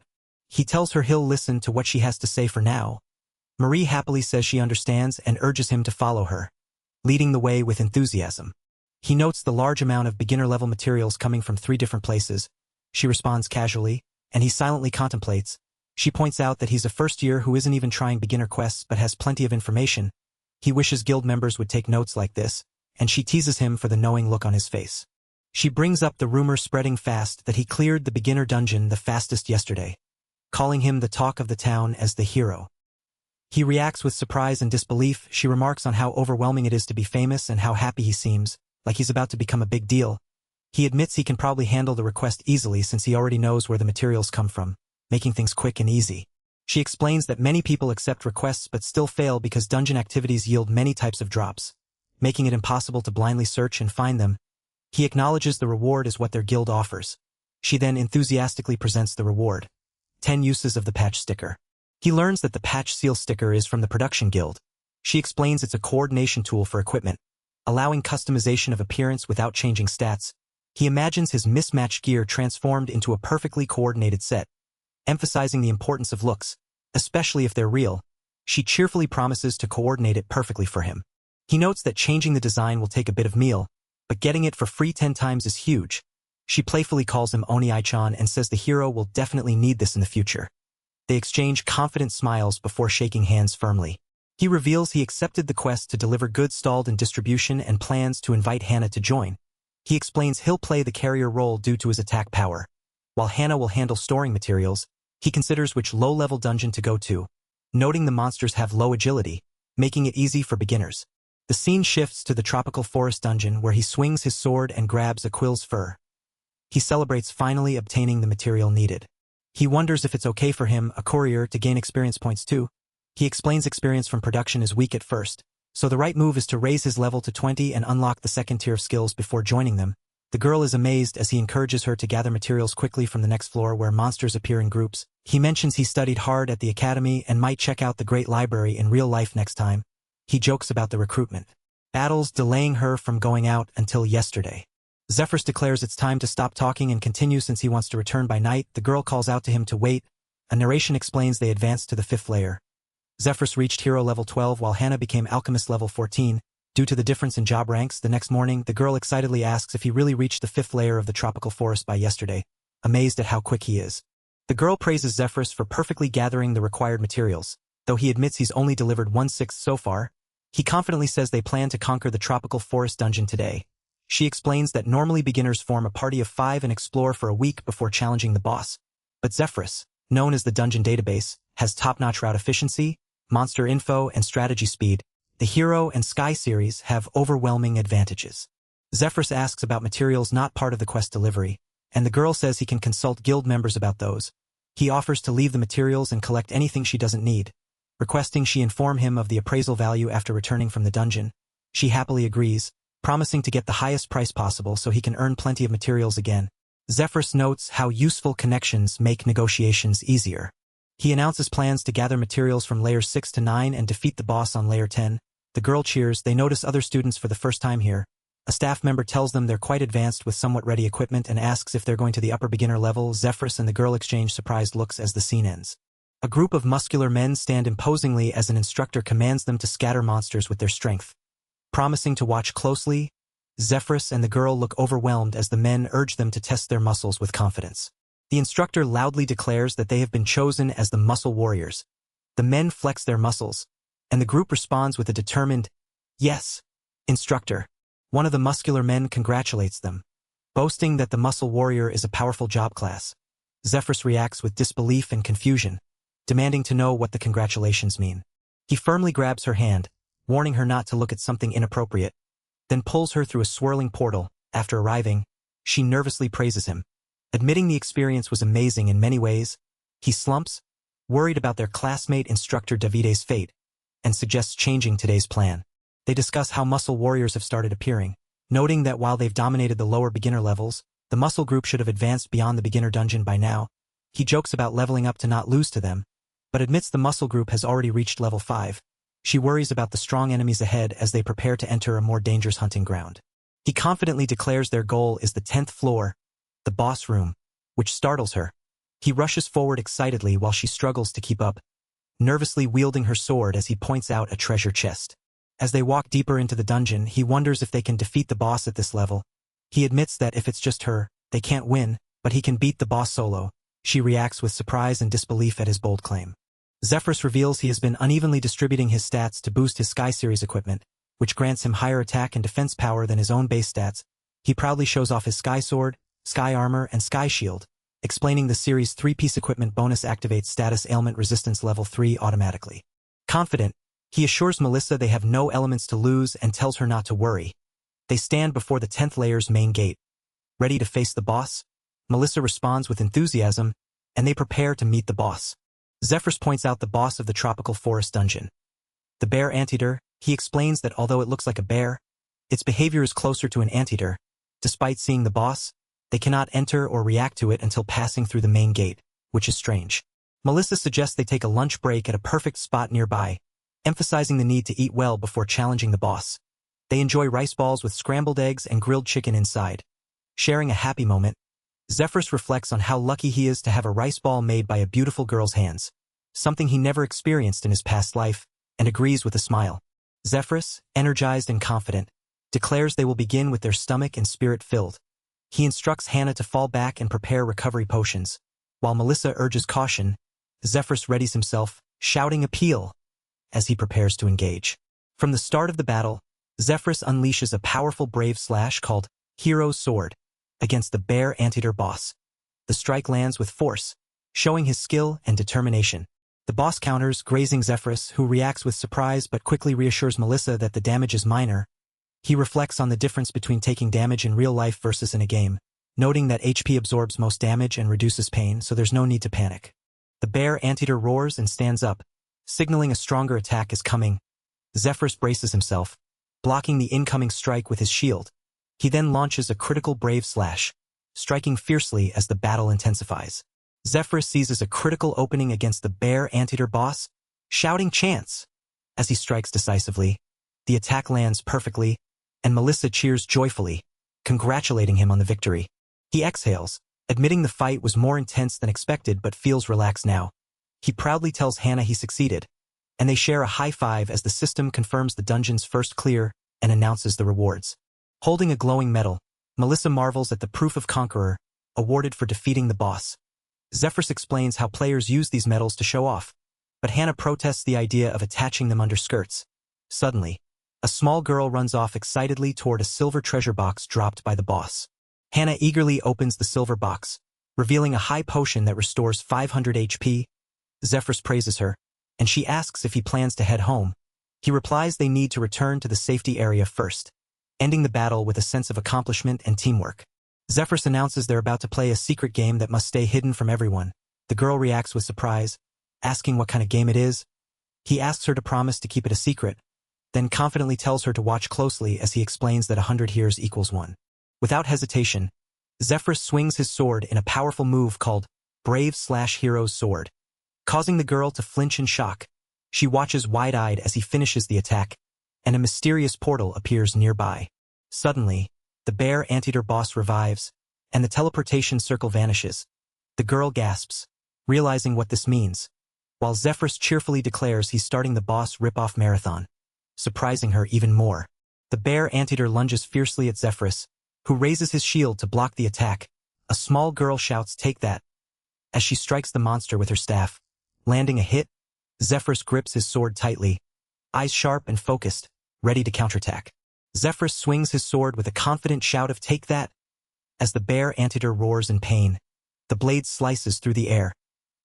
He tells her he'll listen to what she has to say for now. Marie happily says she understands and urges him to follow her, leading the way with enthusiasm. He notes the large amount of beginner-level materials coming from 3 different places. She responds casually, and he silently contemplates. She points out that he's a first-year who isn't even trying beginner quests but has plenty of information. He wishes guild members would take notes like this, and she teases him for the knowing look on his face. She brings up the rumor spreading fast that he cleared the beginner dungeon the fastest yesterday, calling him the talk of the town as the hero. He reacts with surprise and disbelief. She remarks on how overwhelming it is to be famous and how happy he seems, like he's about to become a big deal. He admits he can probably handle the request easily since he already knows where the materials come from, making things quick and easy. She explains that many people accept requests but still fail because dungeon activities yield many types of drops, making it impossible to blindly search and find them. He acknowledges the reward is what their guild offers. She then enthusiastically presents the reward: 10 uses of the patch sticker. He learns that the patch seal sticker is from the production guild. She explains it's a coordination tool for equipment, allowing customization of appearance without changing stats. He imagines his mismatched gear transformed into a perfectly coordinated set, emphasizing the importance of looks, especially if they're real. She cheerfully promises to coordinate it perfectly for him. He notes that changing the design will take a bit of meal, but getting it for free 10 times is huge. She playfully calls him Oni-chan and says the hero will definitely need this in the future. They exchange confident smiles before shaking hands firmly. He reveals he accepted the quest to deliver goods stalled in distribution and plans to invite Hannah to join. He explains he'll play the carrier role due to his attack power. While Hannah will handle storing materials, he considers which low-level dungeon to go to, noting the monsters have low agility, making it easy for beginners. The scene shifts to the tropical forest dungeon where he swings his sword and grabs a quill's fur. He celebrates finally obtaining the material needed. He wonders if it's okay for him, a courier, to gain experience points too. He explains experience from production is weak at first, so the right move is to raise his level to 20 and unlock the second tier of skills before joining them. The girl is amazed as he encourages her to gather materials quickly from the next floor where monsters appear in groups. He mentions he studied hard at the academy and might check out the great library in real life next time. He jokes about the recruitment battles delaying her from going out until yesterday. Zephyrus declares it's time to stop talking and continue since he wants to return by night. The girl calls out to him to wait. A narration explains they advanced to the 5th layer. Zephyrus reached hero level 12 while Hannah became alchemist level 14. Due to the difference in job ranks, the next morning, the girl excitedly asks if he really reached the 5th layer of the tropical forest by yesterday, amazed at how quick he is. The girl praises Zephyrus for perfectly gathering the required materials, though he admits he's only delivered 1/6 so far. He confidently says they plan to conquer the tropical forest dungeon today. She explains that normally beginners form a party of 5 and explore for a week before challenging the boss. But Zephyrus, known as the dungeon database, has top-notch route efficiency, monster info, and strategy speed. The Hero and Sky series have overwhelming advantages. Zephyrus asks about materials not part of the quest delivery, and the girl says he can consult guild members about those. He offers to leave the materials and collect anything she doesn't need, requesting she inform him of the appraisal value after returning from the dungeon. She happily agrees, promising to get the highest price possible so he can earn plenty of materials again. Zephyrus notes how useful connections make negotiations easier. He announces plans to gather materials from layers 6 to 9 and defeat the boss on layer 10. The girl cheers. They notice other students for the first time here. A staff member tells them they're quite advanced with somewhat ready equipment and asks if they're going to the upper beginner level. Zephyrus and the girl exchange surprised looks as the scene ends. A group of muscular men stand imposingly as an instructor commands them to scatter monsters with their strength. Promising to watch closely, Zephyrus and the girl look overwhelmed as the men urge them to test their muscles with confidence. The instructor loudly declares that they have been chosen as the muscle warriors. The men flex their muscles, and the group responds with a determined, "Yes, instructor." One of the muscular men congratulates them, boasting that the muscle warrior is a powerful job class. Zephyrus reacts with disbelief and confusion, demanding to know what the congratulations mean. He firmly grabs her hand, warning her not to look at something inappropriate, then pulls her through a swirling portal. After arriving, she nervously praises him. Admitting the experience was amazing in many ways, he slumps, worried about their classmate instructor Davide's fate, and suggests changing today's plan. They discuss how muscle warriors have started appearing, noting that while they've dominated the lower beginner levels, the muscle group should have advanced beyond the beginner dungeon by now. He jokes about leveling up to not lose to them, but admits the muscle group has already reached level 5. She worries about the strong enemies ahead as they prepare to enter a more dangerous hunting ground. He confidently declares their goal is the 10th floor, the boss room, which startles her. He rushes forward excitedly while she struggles to keep up, nervously wielding her sword as he points out a treasure chest. As they walk deeper into the dungeon, he wonders if they can defeat the boss at this level. He admits that if it's just her, they can't win, but he can beat the boss solo. She reacts with surprise and disbelief at his bold claim. Zephyrus reveals he has been unevenly distributing his stats to boost his Sky Series equipment, which grants him higher attack and defense power than his own base stats. He proudly shows off his Sky Sword, Sky Armor, and Sky Shield, explaining the series' 3-piece equipment bonus activates status ailment resistance level 3 automatically. Confident, he assures Melissa they have no elements to lose and tells her not to worry. They stand before the 10th layer's main gate. Ready to face the boss? Melissa responds with enthusiasm, and they prepare to meet the boss. Zephyrus points out the boss of the tropical forest dungeon. The bear anteater. He explains that although it looks like a bear, its behavior is closer to an anteater. Despite seeing the boss, they cannot enter or react to it until passing through the main gate, which is strange. Melissa suggests they take a lunch break at a perfect spot nearby, emphasizing the need to eat well before challenging the boss. They enjoy rice balls with scrambled eggs and grilled chicken inside. Sharing a happy moment, Zephyrus reflects on how lucky he is to have a rice ball made by a beautiful girl's hands, something he never experienced in his past life, and agrees with a smile. Zephyrus, energized and confident, declares they will begin with their stomach and spirit filled. He instructs Hannah to fall back and prepare recovery potions. While Melissa urges caution, Zephyrus readies himself, shouting appeal, as he prepares to engage. From the start of the battle, Zephyrus unleashes a powerful brave slash called Hero's Sword against the bear anteater boss. The strike lands with force, showing his skill and determination. The boss counters, grazing Zephyrus, who reacts with surprise but quickly reassures Melissa that the damage is minor. He reflects on the difference between taking damage in real life versus in a game, noting that HP absorbs most damage and reduces pain, so there's no need to panic. The bear anteater roars and stands up, signaling a stronger attack is coming. Zephyrus braces himself, blocking the incoming strike with his shield. He then launches a critical brave slash, striking fiercely as the battle intensifies. Zephyrus seizes a critical opening against the bear anteater boss, shouting chance. As he strikes decisively, the attack lands perfectly, and Melissa cheers joyfully, congratulating him on the victory. He exhales, admitting the fight was more intense than expected but feels relaxed now. He proudly tells Hannah he succeeded, and they share a high five as the system confirms the dungeon's first clear and announces the rewards. Holding a glowing medal, Melissa marvels at the proof of conqueror, awarded for defeating the boss. Zephyrus explains how players use these medals to show off, but Hannah protests the idea of attaching them under skirts. Suddenly, a small girl runs off excitedly toward a silver treasure box dropped by the boss. Hannah eagerly opens the silver box, revealing a high potion that restores 500 HP. Zephyrus praises her, and she asks if he plans to head home. He replies they need to return to the safety area first, ending the battle with a sense of accomplishment and teamwork. Zephyrus announces they're about to play a secret game that must stay hidden from everyone. The girl reacts with surprise, asking what kind of game it is. He asks her to promise to keep it a secret, then confidently tells her to watch closely as he explains that 100 hears equals 1. Without hesitation, Zephyrus swings his sword in a powerful move called Brave/Hero's Sword, causing the girl to flinch in shock. She watches wide-eyed as he finishes the attack, and a mysterious portal appears nearby. Suddenly, the bear anteater boss revives, and the teleportation circle vanishes. The girl gasps, realizing what this means, while Zephyrus cheerfully declares he's starting the boss rip-off marathon, surprising her even more. The bear anteater lunges fiercely at Zephyrus, who raises his shield to block the attack. A small girl shouts, "Take that!" as she strikes the monster with her staff. Landing a hit, Zephyrus grips his sword tightly, eyes sharp and focused, ready to counterattack. Zephyrus swings his sword with a confident shout of "Take that!" as the bear anteater roars in pain, The blade slices through the air,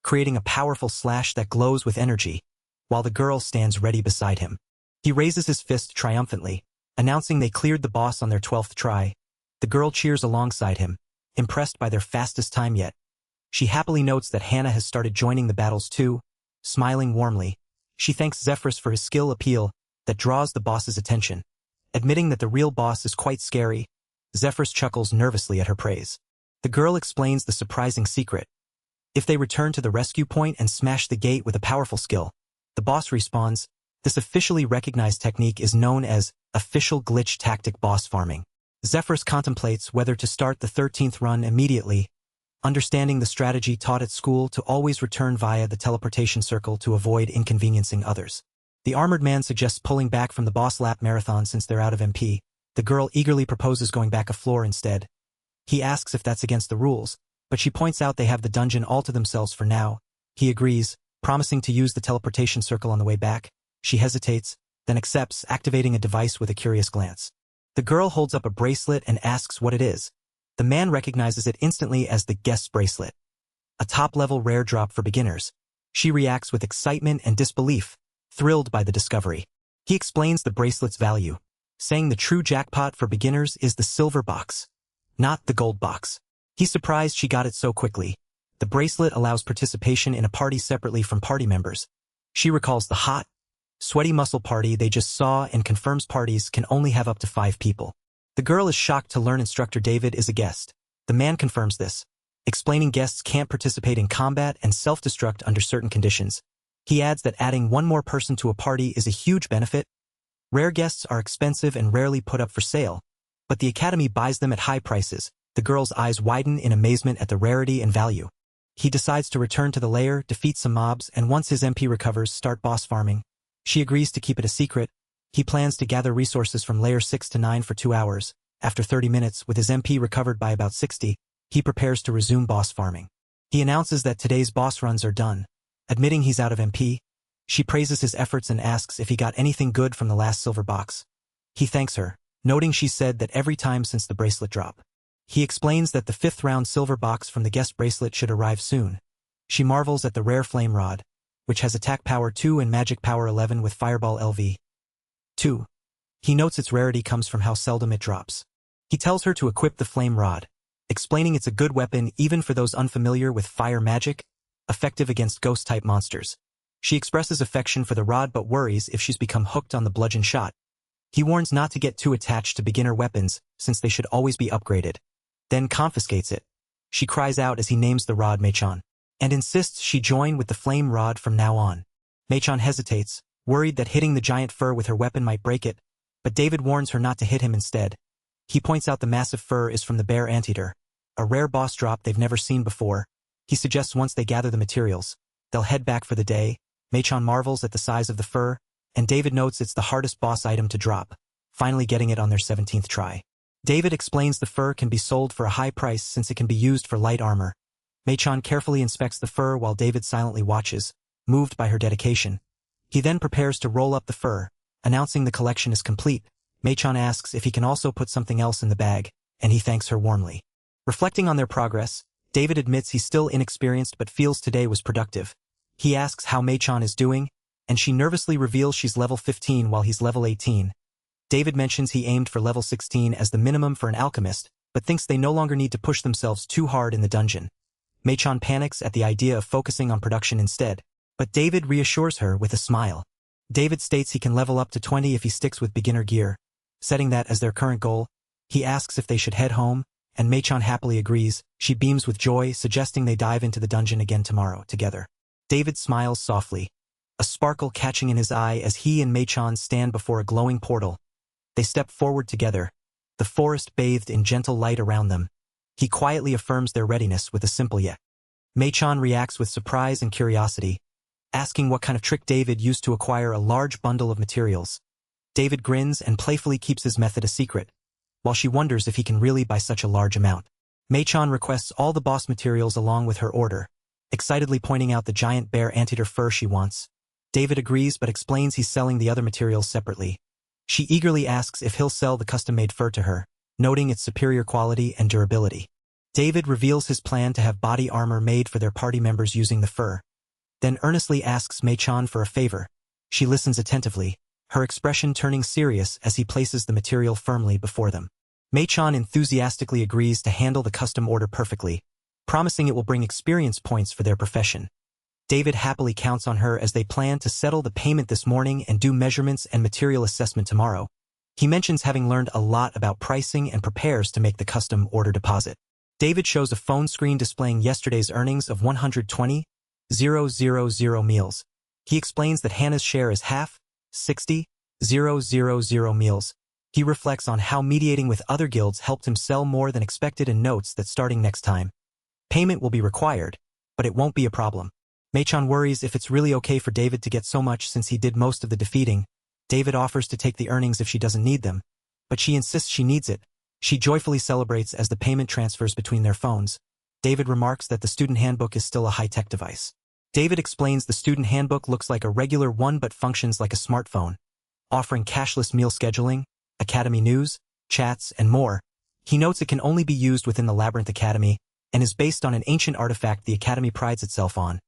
creating a powerful slash that glows with energy, while the girl stands ready beside him. He raises his fist triumphantly, announcing they cleared the boss on their 12th try. The girl cheers alongside him, impressed by their fastest time yet. She happily notes that Hannah has started joining the battles too, smiling warmly. She thanks Zephyrus for his skill appeal that draws the boss's attention. Admitting that the real boss is quite scary, Zephyrus chuckles nervously at her praise. The girl explains the surprising secret. If they return to the rescue point and smash the gate with a powerful skill, the boss respawns. This officially recognized technique is known as official glitch tactic boss farming. Zephyrus contemplates whether to start the 13th run immediately, understanding the strategy taught at school to always return via the teleportation circle to avoid inconveniencing others. The armored man suggests pulling back from the boss lap marathon since they're out of MP. The girl eagerly proposes going back a floor instead. He asks if that's against the rules, but she points out they have the dungeon all to themselves for now. He agrees, promising to use the teleportation circle on the way back. She hesitates, then accepts, activating a device with a curious glance. The girl holds up a bracelet and asks what it is. The man recognizes it instantly as the guest bracelet, a top-level rare drop for beginners. She reacts with excitement and disbelief, thrilled by the discovery. He explains the bracelet's value, saying the true jackpot for beginners is the silver box, not the gold box. He's surprised she got it so quickly. The bracelet allows participation in a party separately from party members. She recalls the hot, sweaty muscle party they just saw and confirms parties can only have up to 5 people. The girl is shocked to learn instructor David is a guest. The man confirms this, explaining guests can't participate in combat and self-destruct under certain conditions. He adds that adding one more person to a party is a huge benefit. Rare guests are expensive and rarely put up for sale, but the Academy buys them at high prices. The girl's eyes widen in amazement at the rarity and value. He decides to return to the lair, defeat some mobs, and once his MP recovers, start boss farming. She agrees to keep it a secret. He plans to gather resources from layer 6 to 9 for 2 hours. After 30 minutes, with his MP recovered by about 60, he prepares to resume boss farming. He announces that today's boss runs are done. Admitting he's out of MP, she praises his efforts and asks if he got anything good from the last silver box. He thanks her, noting she said that every time since the bracelet drop. He explains that the 5th round silver box from the guest bracelet should arrive soon. She marvels at the rare flame rod, which has attack power 2 and magic power 11 with fireball LV. 2. He notes its rarity comes from how seldom it drops. He tells her to equip the flame rod, explaining it's a good weapon even for those unfamiliar with fire magic, effective against ghost-type monsters. She expresses affection for the rod but worries if she's become hooked on the bludgeon shot. He warns not to get too attached to beginner weapons since they should always be upgraded, then confiscates it. She cries out as he names the rod Mei-chan, and insists she join with the flame rod from now on. Mei-chan hesitates, worried that hitting the giant fur with her weapon might break it, but David warns her not to hit him instead. He points out the massive fur is from the bear anteater, a rare boss drop they've never seen before. He suggests once they gather the materials, they'll head back for the day. Mei-chan marvels at the size of the fur, and David notes it's the hardest boss item to drop, finally getting it on their 17th try. David explains the fur can be sold for a high price since it can be used for light armor. Mei-chan carefully inspects the fur while David silently watches, moved by her dedication. He then prepares to roll up the fur, announcing the collection is complete. Mei-chan asks if he can also put something else in the bag, and he thanks her warmly. Reflecting on their progress, David admits he's still inexperienced but feels today was productive. He asks how Mei-chan is doing, and she nervously reveals she's level 15 while he's level 18. David mentions he aimed for level 16 as the minimum for an alchemist, but thinks they no longer need to push themselves too hard in the dungeon. Mei-chan panics at the idea of focusing on production instead, but David reassures her with a smile. David states he can level up to 20 if he sticks with beginner gear, setting that as their current goal. He asks if they should head home, and Mei-chan happily agrees. She beams with joy, suggesting they dive into the dungeon again tomorrow, together. David smiles softly, a sparkle catching in his eye as he and Mei-chan stand before a glowing portal. They step forward together, the forest bathed in gentle light around them. He quietly affirms their readiness with a simple yes. Mei-chan reacts with surprise and curiosity, asking what kind of trick David used to acquire a large bundle of materials. David grins and playfully keeps his method a secret, while she wonders if he can really buy such a large amount. Mei-chan requests all the boss materials along with her order, excitedly pointing out the giant bear anteater fur she wants. David agrees but explains he's selling the other materials separately. She eagerly asks if he'll sell the custom-made fur to her, noting its superior quality and durability. David reveals his plan to have body armor made for their party members using the fur, then earnestly asks Mei-chan for a favor. She listens attentively, her expression turning serious as he places the material firmly before them. Mei-chan enthusiastically agrees to handle the custom order perfectly, promising it will bring experience points for their profession. David happily counts on her as they plan to settle the payment this morning and do measurements and material assessment tomorrow. He mentions having learned a lot about pricing and prepares to make the custom order deposit. David shows a phone screen displaying yesterday's earnings of 120,000 meals. He explains that Hannah's share is half, 60,000 meals. He reflects on how mediating with other guilds helped him sell more than expected and notes that starting next time, payment will be required, but it won't be a problem. Mei-chan worries if it's really okay for David to get so much since he did most of the defeating. David offers to take the earnings if she doesn't need them, but she insists she needs it. She joyfully celebrates as the payment transfers between their phones. David remarks that the student handbook is still a high-tech device. David explains the student handbook looks like a regular one but functions like a smartphone, offering cashless meal scheduling, academy news, chats, and more. He notes it can only be used within the Labyrinth Academy and is based on an ancient artifact the academy prides itself on.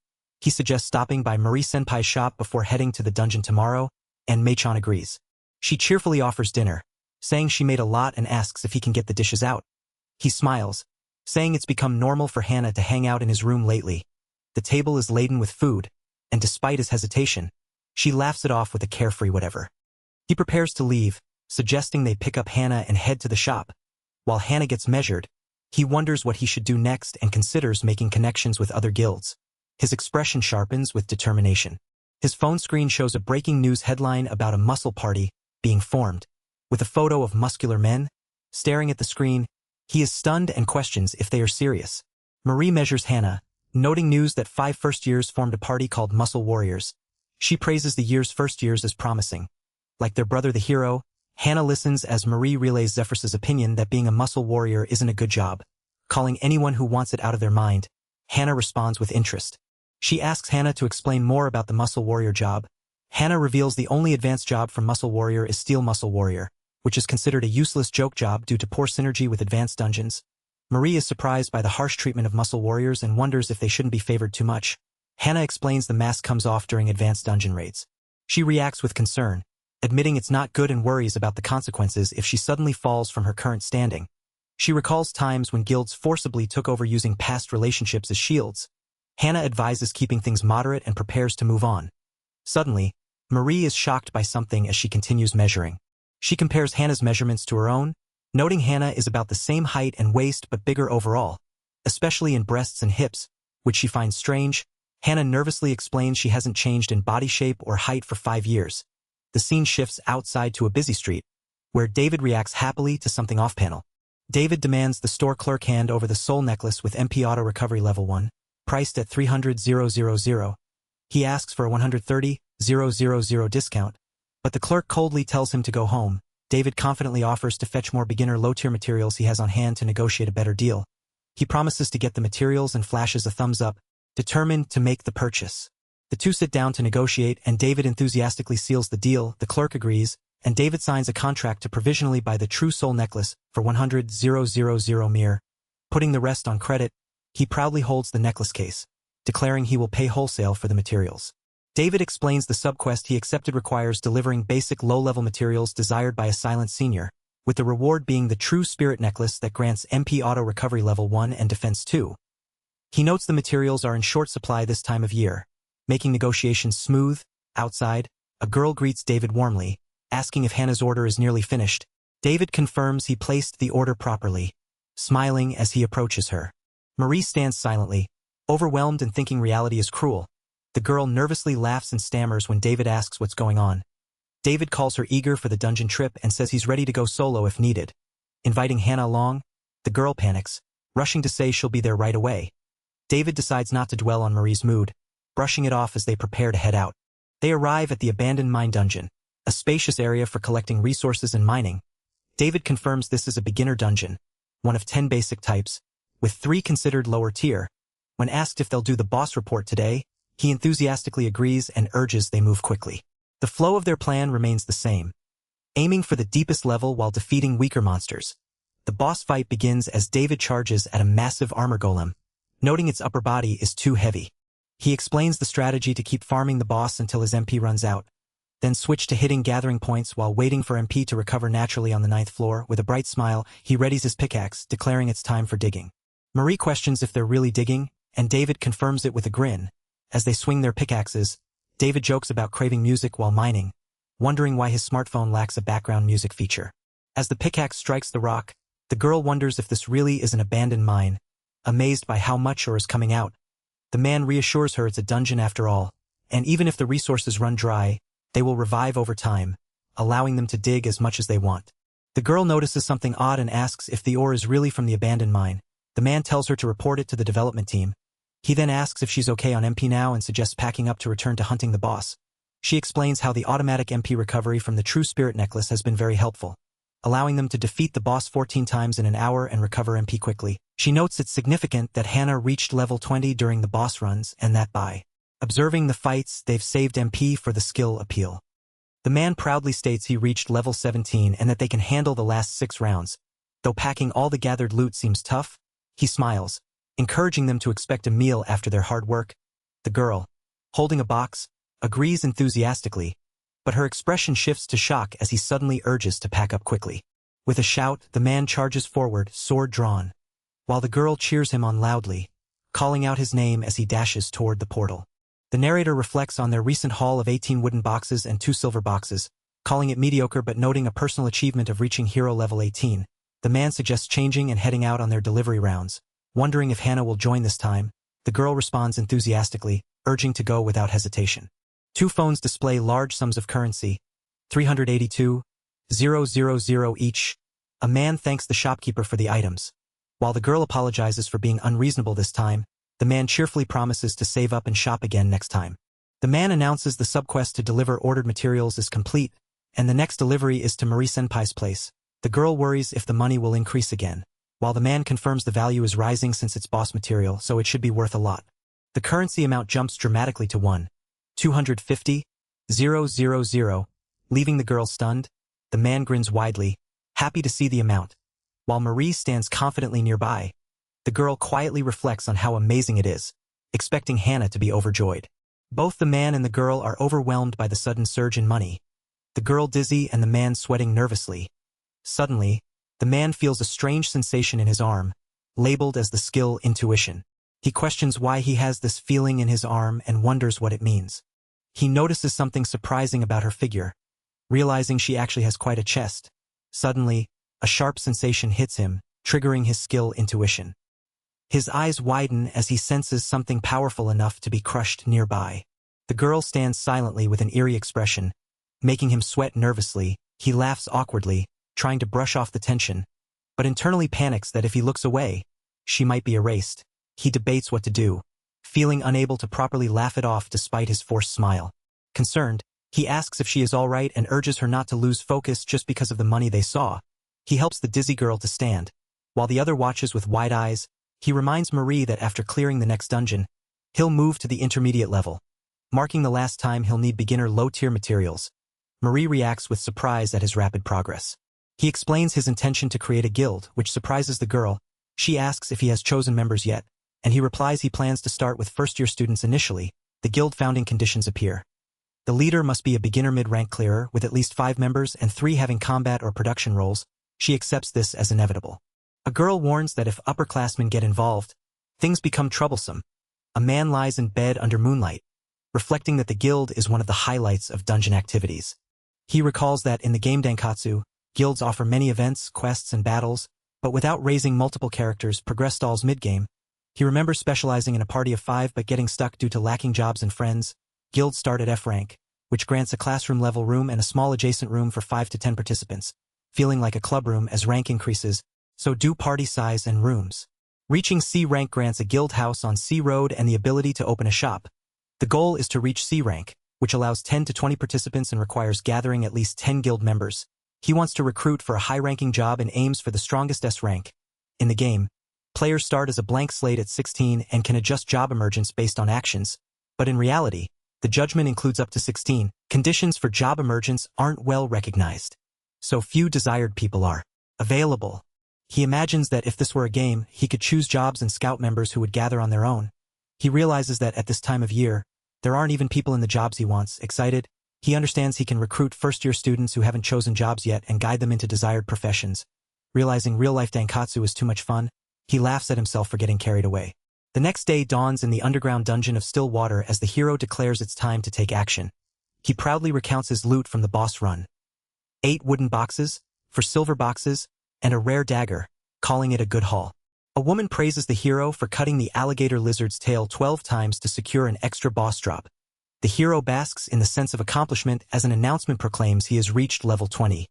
He suggests stopping by Marie-senpai's shop before heading to the dungeon tomorrow, and Mei-chan agrees. She cheerfully offers dinner, saying she made a lot and asks if he can get the dishes out. He smiles, saying it's become normal for Hannah to hang out in his room lately. The table is laden with food, and despite his hesitation, she laughs it off with a carefree whatever. He prepares to leave, suggesting they pick up Hannah and head to the shop. While Hannah gets measured, he wonders what he should do next and considers making connections with other guilds. His expression sharpens with determination. His phone screen shows a breaking news headline about a muscle party being formed. With a photo of muscular men staring at the screen, he is stunned and questions if they are serious. Marie measures Hannah, noting news that 5 first-years formed a party called Muscle Warriors. She praises the year's first years as promising. Like their brother the hero, Hannah listens as Marie relays Zephyrus's opinion that being a muscle warrior isn't a good job. Calling anyone who wants it out of their mind, Hannah responds with interest. She asks Hannah to explain more about the muscle warrior job. Hannah reveals the only advanced job from muscle warrior is steel muscle warrior, which is considered a useless joke job due to poor synergy with advanced dungeons. Marie is surprised by the harsh treatment of muscle warriors and wonders if they shouldn't be favored too much. Hannah explains the mask comes off during advanced dungeon raids. She reacts with concern, admitting it's not good and worries about the consequences if she suddenly falls from her current standing. She recalls times when guilds forcibly took over using past relationships as shields. Hannah advises keeping things moderate and prepares to move on. Suddenly, Marie is shocked by something as she continues measuring. She compares Hannah's measurements to her own, noting Hannah is about the same height and waist but bigger overall, especially in breasts and hips, which she finds strange. Hannah nervously explains she hasn't changed in body shape or height for 5 years. The scene shifts outside to a busy street, where David reacts happily to something off-panel. David demands the store clerk hand over the soul necklace with MP Auto Recovery Level 1, priced at 300,000. He asks for a 130,000 discount, but the clerk coldly tells him to go home. David confidently offers to fetch more beginner low-tier materials he has on hand to negotiate a better deal. He promises to get the materials and flashes a thumbs up, determined to make the purchase. The two sit down to negotiate and David enthusiastically seals the deal. The clerk agrees, and David signs a contract to provisionally buy the true soul necklace for 100,000 mir. Putting the rest on credit, he proudly holds the necklace case, declaring he will pay wholesale for the materials. David explains the subquest he accepted requires delivering basic low-level materials desired by a silent senior, with the reward being the true spirit necklace that grants MP Auto Recovery Level 1 and Defense 2. He notes the materials are in short supply this time of year, making negotiations smooth. Outside, a girl greets David warmly, asking if Hannah's order is nearly finished. David confirms he placed the order properly, smiling as he approaches her. Marie stands silently, overwhelmed and thinking reality is cruel. The girl nervously laughs and stammers when David asks what's going on. David calls her eager for the dungeon trip and says he's ready to go solo if needed. Inviting Hannah along, the girl panics, rushing to say she'll be there right away. David decides not to dwell on Marie's mood, brushing it off as they prepare to head out. They arrive at the abandoned mine dungeon, a spacious area for collecting resources and mining. David confirms this is a beginner dungeon, one of 10 basic types, with 3 considered lower tier. When asked if they'll do the boss report today, he enthusiastically agrees and urges they move quickly. The flow of their plan remains the same, aiming for the deepest level while defeating weaker monsters. The boss fight begins as David charges at a massive armor golem, noting its upper body is too heavy. He explains the strategy to keep farming the boss until his MP runs out, then switch to hitting gathering points while waiting for MP to recover naturally on the 9th floor. With a bright smile, he readies his pickaxe, declaring it's time for digging. Marie questions if they're really digging, and David confirms it with a grin. As they swing their pickaxes, David jokes about craving music while mining, wondering why his smartphone lacks a background music feature. As the pickaxe strikes the rock, the girl wonders if this really is an abandoned mine, amazed by how much ore is coming out. The man reassures her it's a dungeon after all, and even if the resources run dry, they will revive over time, allowing them to dig as much as they want. The girl notices something odd and asks if the ore is really from the abandoned mine. The man tells her to report it to the development team. He then asks if she's okay on MP now and suggests packing up to return to hunting the boss. She explains how the automatic MP recovery from the True Spirit necklace has been very helpful, allowing them to defeat the boss 14 times in an hour and recover MP quickly. She notes it's significant that Hannah reached level 20 during the boss runs and that by observing the fights, they've saved MP for the skill appeal. The man proudly states he reached level 17 and that they can handle the last 6 rounds. Though packing all the gathered loot seems tough, he smiles, encouraging them to expect a meal after their hard work. The girl, holding a box, agrees enthusiastically, but her expression shifts to shock as he suddenly urges to pack up quickly. With a shout, the man charges forward, sword drawn, while the girl cheers him on loudly, calling out his name as he dashes toward the portal. The narrator reflects on their recent haul of 18 wooden boxes and 2 silver boxes, calling it mediocre but noting a personal achievement of reaching hero level 18. The man suggests changing and heading out on their delivery rounds. Wondering if Hannah will join this time, the girl responds enthusiastically, urging to go without hesitation. 2 phones display large sums of currency, 382,000 each. A man thanks the shopkeeper for the items. While the girl apologizes for being unreasonable this time, the man cheerfully promises to save up and shop again next time. The man announces the subquest to deliver ordered materials is complete, and the next delivery is to Marie-senpai's place. The girl worries if the money will increase again, while the man confirms the value is rising since it's boss material, so it should be worth a lot. The currency amount jumps dramatically to 1,250,000, leaving the girl stunned. The man grins widely, happy to see the amount. While Marie stands confidently nearby, the girl quietly reflects on how amazing it is, expecting Hannah to be overjoyed. Both the man and the girl are overwhelmed by the sudden surge in money, the girl dizzy and the man sweating nervously. Suddenly, the man feels a strange sensation in his arm, labeled as the skill intuition. He questions why he has this feeling in his arm and wonders what it means. He notices something surprising about her figure, realizing she actually has quite a chest. Suddenly, a sharp sensation hits him, triggering his skill intuition. His eyes widen as he senses something powerful enough to be crushed nearby. The girl stands silently with an eerie expression, making him sweat nervously. He laughs awkwardly, trying to brush off the tension, but internally panics that if he looks away, she might be erased. He debates what to do, feeling unable to properly laugh it off despite his forced smile. Concerned, he asks if she is all right and urges her not to lose focus just because of the money they saw. He helps the dizzy girl to stand, while the other watches with wide eyes. He reminds Marie that after clearing the next dungeon, he'll move to the intermediate level, marking the last time he'll need beginner low-tier materials. Marie reacts with surprise at his rapid progress. He explains his intention to create a guild, which surprises the girl. She asks if he has chosen members yet, and he replies he plans to start with first-year students initially. The guild founding conditions appear. The leader must be a beginner mid-rank clearer with at least 5 members and 3 having combat or production roles. She accepts this as inevitable. A girl warns that if upperclassmen get involved, things become troublesome. A man lies in bed under moonlight, reflecting that the guild is one of the highlights of dungeon activities. He recalls that in the game Dankatsu, guilds offer many events, quests, and battles, but without raising multiple characters, progress stalls mid-game. He remembers specializing in a party of 5 but getting stuck due to lacking jobs and friends. Guilds start at F rank, which grants a classroom-level room and a small adjacent room for 5 to 10 participants. Feeling like a club room as rank increases, so do party size and rooms. Reaching C rank grants a guild house on C Road and the ability to open a shop. The goal is to reach C rank, which allows 10 to 20 participants and requires gathering at least 10 guild members. He wants to recruit for a high-ranking job and aims for the strongest S rank. In the game, players start as a blank slate at 16 and can adjust job emergence based on actions, but in reality, the judgment includes up to 16. Conditions for job emergence aren't well recognized, so few desired people are available. He imagines that if this were a game, he could choose jobs and scout members who would gather on their own. He realizes that at this time of year, there aren't even people in the jobs he wants. Excited, he understands he can recruit first-year students who haven't chosen jobs yet and guide them into desired professions. Realizing real-life dankatsu is too much fun, he laughs at himself for getting carried away. The next day dawns in the underground dungeon of still water as the hero declares it's time to take action. He proudly recounts his loot from the boss run. 8 wooden boxes, 4 silver boxes, and a rare dagger, calling it a good haul. A woman praises the hero for cutting the alligator lizard's tail 12 times to secure an extra boss drop. The hero basks in the sense of accomplishment as an announcement proclaims he has reached level 20.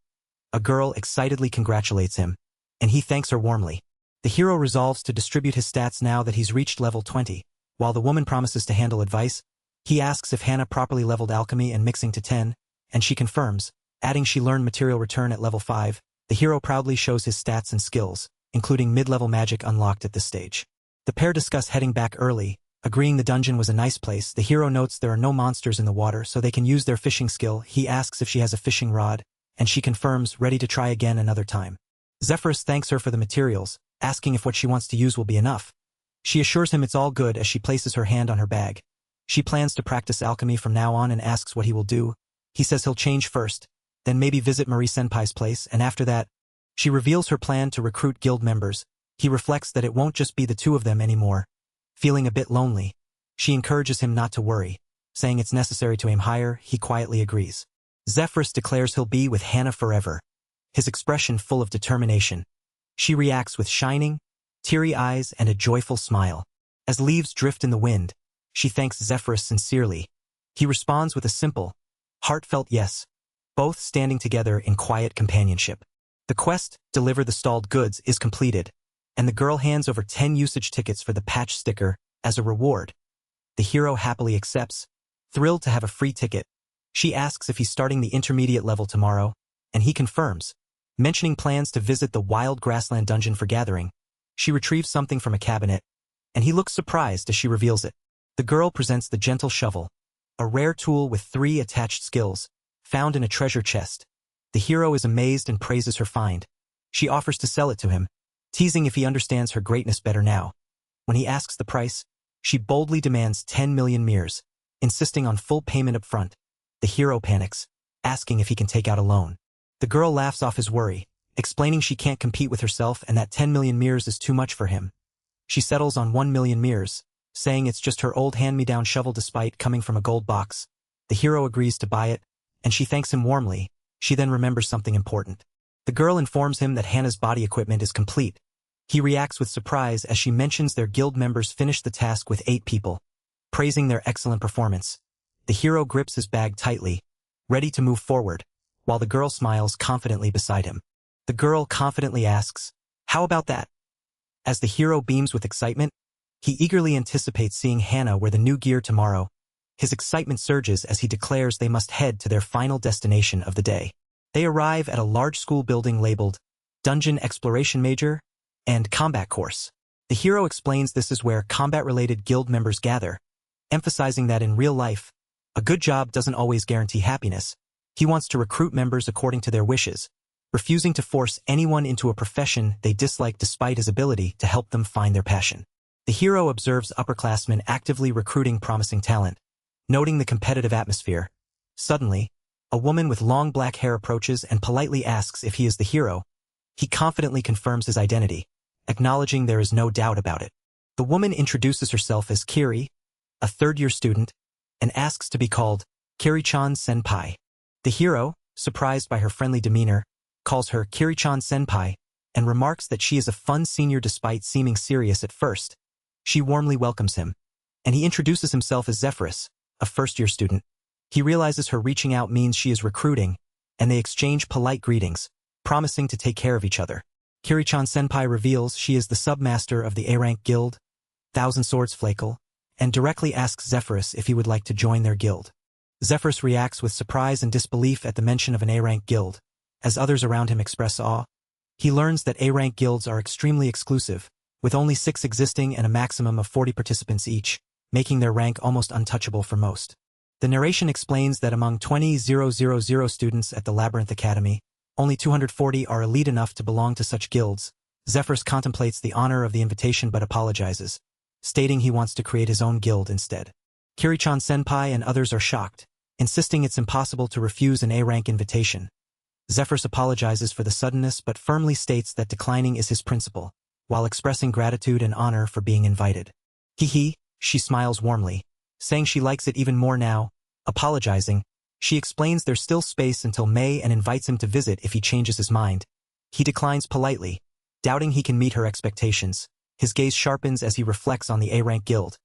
A girl excitedly congratulates him, and he thanks her warmly. The hero resolves to distribute his stats now that he's reached level 20. While the woman promises to handle advice, he asks if Hannah properly leveled alchemy and mixing to 10, and she confirms, adding she learned material return at level 5. The hero proudly shows his stats and skills, including mid-level magic unlocked at this stage. The pair discuss heading back early, agreeing the dungeon was a nice place. The hero notes there are no monsters in the water so they can use their fishing skill. He asks if she has a fishing rod, and she confirms, ready to try again another time. Zephyrus thanks her for the materials, asking if what she wants to use will be enough. She assures him it's all good as she places her hand on her bag. She plans to practice alchemy from now on and asks what he will do. He says he'll change first, then maybe visit Marie-senpai's place, and after that, she reveals her plan to recruit guild members. He reflects that it won't just be the two of them anymore. Feeling a bit lonely, she encourages him not to worry, saying it's necessary to aim higher. He quietly agrees. Zephyrus declares he'll be with Hannah forever, his expression full of determination. She reacts with shining, teary eyes and a joyful smile. As leaves drift in the wind, she thanks Zephyrus sincerely. He responds with a simple, heartfelt yes, both standing together in quiet companionship. The quest, deliver the stalled goods, is completed, and the girl hands over 10 usage tickets for the patch sticker as a reward. The hero happily accepts, thrilled to have a free ticket. She asks if he's starting the intermediate level tomorrow, and he confirms, mentioning plans to visit the wild grassland dungeon for gathering. She retrieves something from a cabinet, and he looks surprised as she reveals it. The girl presents the gentle shovel, a rare tool with 3 attached skills, found in a treasure chest. The hero is amazed and praises her find. She offers to sell it to him, teasing if he understands her greatness better now. When he asks the price, she boldly demands 10 million mirs, insisting on full payment up front. The hero panics, asking if he can take out a loan. The girl laughs off his worry, explaining she can't compete with herself and that 10 million mirs is too much for him. She settles on 1 million mirs, saying it's just her old hand-me-down shovel despite coming from a gold box. The hero agrees to buy it, and she thanks him warmly. She then remembers something important. The girl informs him that Hannah's body equipment is complete. He reacts with surprise as she mentions their guild members finished the task with 8 people, praising their excellent performance. The hero grips his bag tightly, ready to move forward, while the girl smiles confidently beside him. The girl confidently asks, "How about that?" As the hero beams with excitement, he eagerly anticipates seeing Hannah wear the new gear tomorrow. His excitement surges as he declares they must head to their final destination of the day. They arrive at a large school building labeled Dungeon Exploration Major and Combat Course. The hero explains this is where combat-related guild members gather, emphasizing that in real life, a good job doesn't always guarantee happiness. He wants to recruit members according to their wishes, refusing to force anyone into a profession they dislike despite his ability to help them find their passion. The hero observes upperclassmen actively recruiting promising talent, noting the competitive atmosphere. Suddenly, a woman with long black hair approaches and politely asks if he is the hero. He confidently confirms his identity, acknowledging there is no doubt about it. The woman introduces herself as Kiri, a third-year student, and asks to be called Kiri-chan Senpai. The hero, surprised by her friendly demeanor, calls her Kiri-chan Senpai and remarks that she is a fun senior despite seeming serious at first. She warmly welcomes him, and he introduces himself as Zephyrus, a first-year student. He realizes her reaching out means she is recruiting, and they exchange polite greetings, promising to take care of each other. Kiri-chan Senpai reveals she is the submaster of the A-rank guild, Thousand Swords Flakel, and directly asks Zephyrus if he would like to join their guild. Zephyrus reacts with surprise and disbelief at the mention of an A-rank guild, as others around him express awe. He learns that A-rank guilds are extremely exclusive, with only 6 existing and a maximum of 40 participants each, making their rank almost untouchable for most. The narration explains that among 20,000 students at the Labyrinth Academy, only 240 are elite enough to belong to such guilds, Zephyrus contemplates the honor of the invitation but apologizes, stating he wants to create his own guild instead. Kirichan Senpai and others are shocked, insisting it's impossible to refuse an A-rank invitation. Zephyrus apologizes for the suddenness but firmly states that declining is his principle, while expressing gratitude and honor for being invited. Hee, she smiles warmly, saying she likes it even more now. Apologizing, she explains there's still space until May and invites him to visit if he changes his mind. He declines politely, doubting he can meet her expectations. His gaze sharpens as he reflects on the A-rank guild,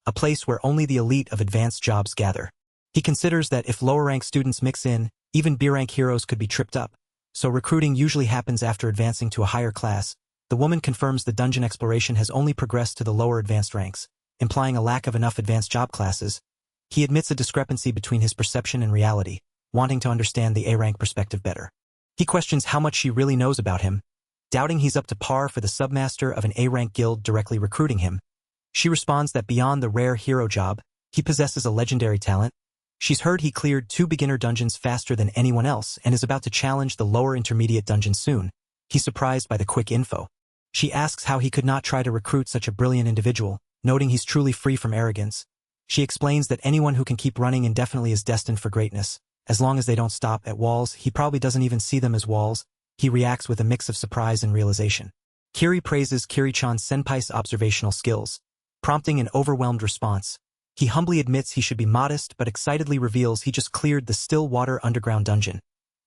a place where only the elite of advanced jobs gather. He considers that if lower-rank students mix in, even B-rank heroes could be tripped up, so recruiting usually happens after advancing to a higher class. The woman confirms the dungeon exploration has only progressed to the lower advanced ranks, implying a lack of enough advanced job classes. He admits a discrepancy between his perception and reality, wanting to understand the A-rank perspective better. He questions how much she really knows about him, doubting he's up to par for the submaster of an A-rank guild directly recruiting him. She responds that beyond the rare hero job, he possesses a legendary talent. She's heard he cleared 2 beginner dungeons faster than anyone else and is about to challenge the lower intermediate dungeon soon. He's surprised by the quick info. She asks how he could not try to recruit such a brilliant individual, noting he's truly free from arrogance. She explains that anyone who can keep running indefinitely is destined for greatness. As long as they don't stop at walls, he probably doesn't even see them as walls. He reacts with a mix of surprise and realization. Kiri praises Kirichan Senpai's observational skills, prompting an overwhelmed response. He humbly admits he should be modest but excitedly reveals he just cleared the Stillwater Underground dungeon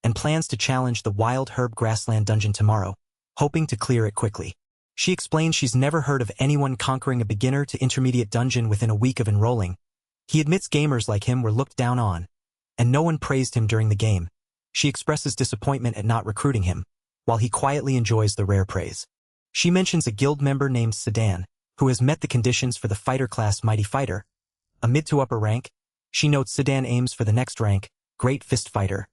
and plans to challenge the Wild Herb Grassland dungeon tomorrow, hoping to clear it quickly. She explains she's never heard of anyone conquering a beginner to intermediate dungeon within a week of enrolling. He admits gamers like him were looked down on, and no one praised him during the game. She expresses disappointment at not recruiting him, while he quietly enjoys the rare praise. She mentions a guild member named Sedan, who has met the conditions for the fighter class Mighty Fighter, a mid to upper rank. She notes Sedan aims for the next rank, Great Fist Fighter,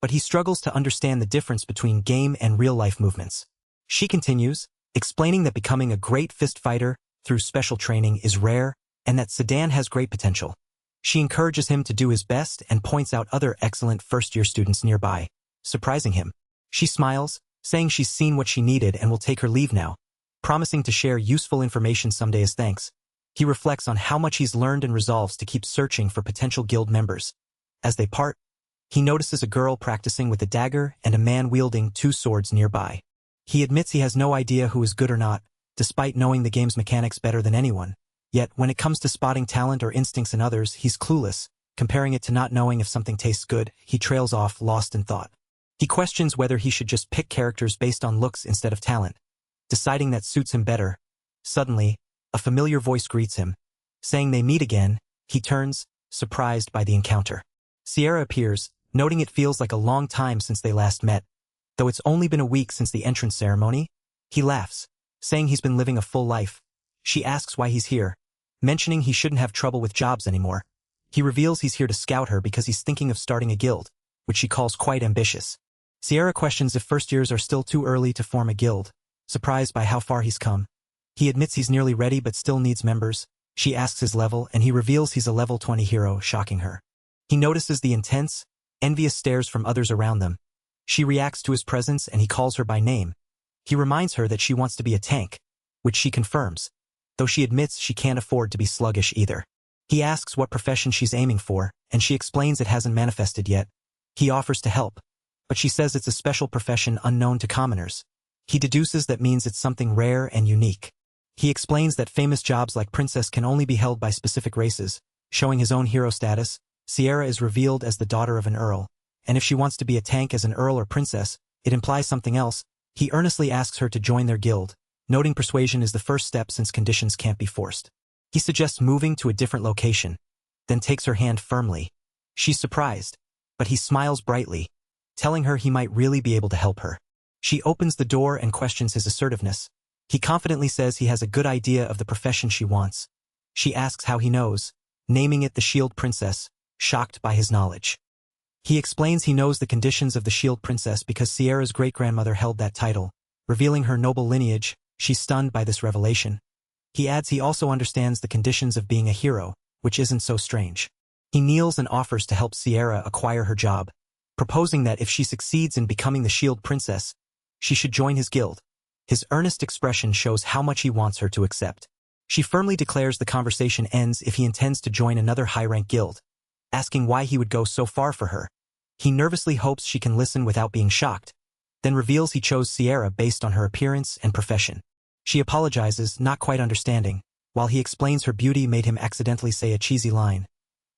but he struggles to understand the difference between game and real-life movements. She continues, explaining that becoming a Great Fist Fighter through special training is rare and that Sedan has great potential. She encourages him to do his best and points out other excellent first-year students nearby, surprising him. She smiles, saying she's seen what she needed and will take her leave now, promising to share useful information someday as thanks. He reflects on how much he's learned and resolves to keep searching for potential guild members. As they part, he notices a girl practicing with a dagger and a man wielding 2 swords nearby. He admits he has no idea who is good or not, despite knowing the game's mechanics better than anyone. Yet, when it comes to spotting talent or instincts in others, he's clueless. Comparing it to not knowing if something tastes good, he trails off, lost in thought. He questions whether he should just pick characters based on looks instead of talent, deciding that suits him better. Suddenly, a familiar voice greets him, saying they meet again. He turns, surprised by the encounter. Sierra appears, noting it feels like a long time since they last met. Though it's only been a week since the entrance ceremony, he laughs, saying he's been living a full life. She asks why he's here, mentioning he shouldn't have trouble with jobs anymore. He reveals he's here to scout her because he's thinking of starting a guild, which she calls quite ambitious. Sierra questions if first years are still too early to form a guild, surprised by how far he's come. He admits he's nearly ready but still needs members. She asks his level and he reveals he's a level 20 hero, shocking her. He notices the intense, envious stares from others around them. She reacts to his presence and he calls her by name. He reminds her that she wants to be a tank, which she confirms, though she admits she can't afford to be sluggish either. He asks what profession she's aiming for, and she explains it hasn't manifested yet. He offers to help, but she says it's a special profession unknown to commoners. He deduces that means it's something rare and unique. He explains that famous jobs like princess can only be held by specific races, showing his own hero status. Sierra is revealed as the daughter of an earl, and if she wants to be a tank as an earl or princess, it implies something else. He earnestly asks her to join their guild, noting persuasion is the first step since conditions can't be forced. He suggests moving to a different location, then takes her hand firmly. She's surprised, but he smiles brightly, telling her he might really be able to help her. She opens the door and questions his assertiveness. He confidently says he has a good idea of the profession she wants. She asks how he knows, naming it the Shield Princess, shocked by his knowledge. He explains he knows the conditions of the Shield Princess because Sierra's great-grandmother held that title, revealing her noble lineage. She's stunned by this revelation. He adds he also understands the conditions of being a hero, which isn't so strange. He kneels and offers to help Sierra acquire her job, proposing that if she succeeds in becoming the Shield Princess, she should join his guild. His earnest expression shows how much he wants her to accept. She firmly declares the conversation ends if he intends to join another high-rank guild, asking why he would go so far for her. He nervously hopes she can listen without being shocked, then reveals he chose Sierra based on her appearance and profession. She apologizes, not quite understanding, while he explains her beauty made him accidentally say a cheesy line.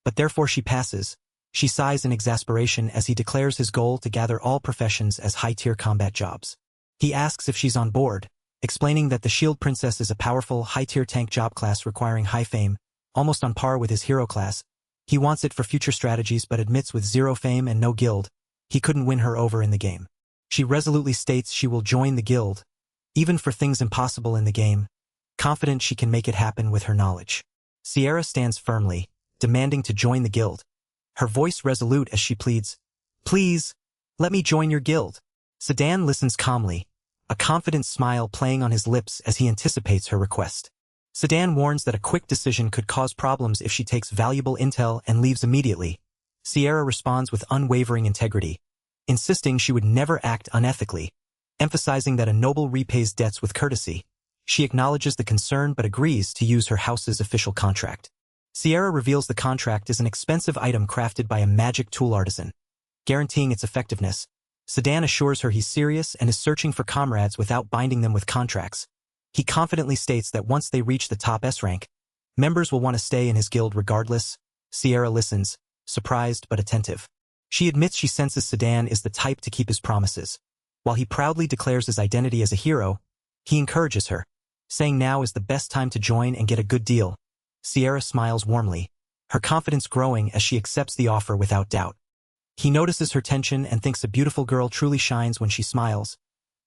But therefore she passes. She sighs in exasperation as he declares his goal to gather all professions as high-tier combat jobs. He asks if she's on board, explaining that the Shield Princess is a powerful, high-tier tank job class requiring high fame, almost on par with his hero class. He wants it for future strategies but admits with zero fame and no guild, he couldn't win her over in the game. She resolutely states she will join the guild, even for things impossible in the game, confident she can make it happen with her knowledge. Sierra stands firmly, demanding to join the guild. Her voice resolute as she pleads, "Please, let me join your guild." Sedan listens calmly, a confident smile playing on his lips as he anticipates her request. Sedan warns that a quick decision could cause problems if she takes valuable intel and leaves immediately. Sierra responds with unwavering integrity, insisting she would never act unethically, emphasizing that a noble repays debts with courtesy. She acknowledges the concern but agrees to use her house's official contract. Sierra reveals the contract is an expensive item crafted by a magic tool artisan, guaranteeing its effectiveness. Sedan assures her he's serious and is searching for comrades without binding them with contracts. He confidently states that once they reach the top S rank, members will want to stay in his guild regardless. Sierra listens, surprised but attentive. She admits she senses Sedan is the type to keep his promises. While he proudly declares his identity as a hero, he encourages her, saying now is the best time to join and get a good deal. Sierra smiles warmly, her confidence growing as she accepts the offer without doubt. He notices her tension and thinks a beautiful girl truly shines when she smiles.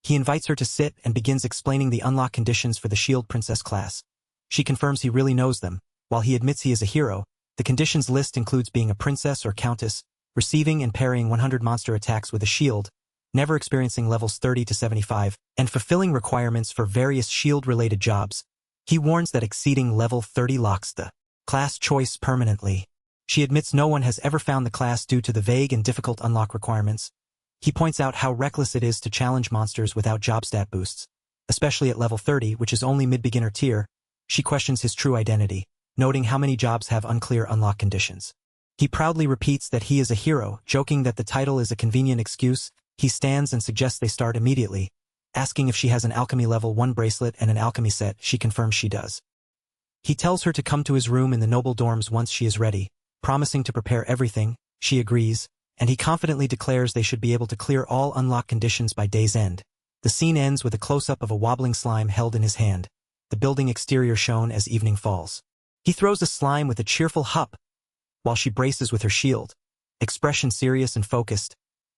He invites her to sit and begins explaining the unlock conditions for the Shield Princess class. She confirms he really knows them. While he admits he is a hero, the conditions list includes being a princess or countess, receiving and parrying 100 monster attacks with a shield, never experiencing levels 30 to 75, and fulfilling requirements for various shield-related jobs. He warns that exceeding level 30 locks the class choice permanently. She admits no one has ever found the class due to the vague and difficult unlock requirements. He points out how reckless it is to challenge monsters without job stat boosts, especially at level 30, which is only mid-beginner tier. She questions his true identity, noting how many jobs have unclear unlock conditions. He proudly repeats that he is a hero, joking that the title is a convenient excuse. He stands and suggests they start immediately, asking if she has an alchemy level 1 bracelet and an alchemy set. She confirms she does. He tells her to come to his room in the noble dorms once she is ready, promising to prepare everything. She agrees, and he confidently declares they should be able to clear all unlock conditions by day's end. The scene ends with a close-up of a wobbling slime held in his hand, the building exterior shown as evening falls. He throws the slime with a cheerful hup, while she braces with her shield, expression serious and focused.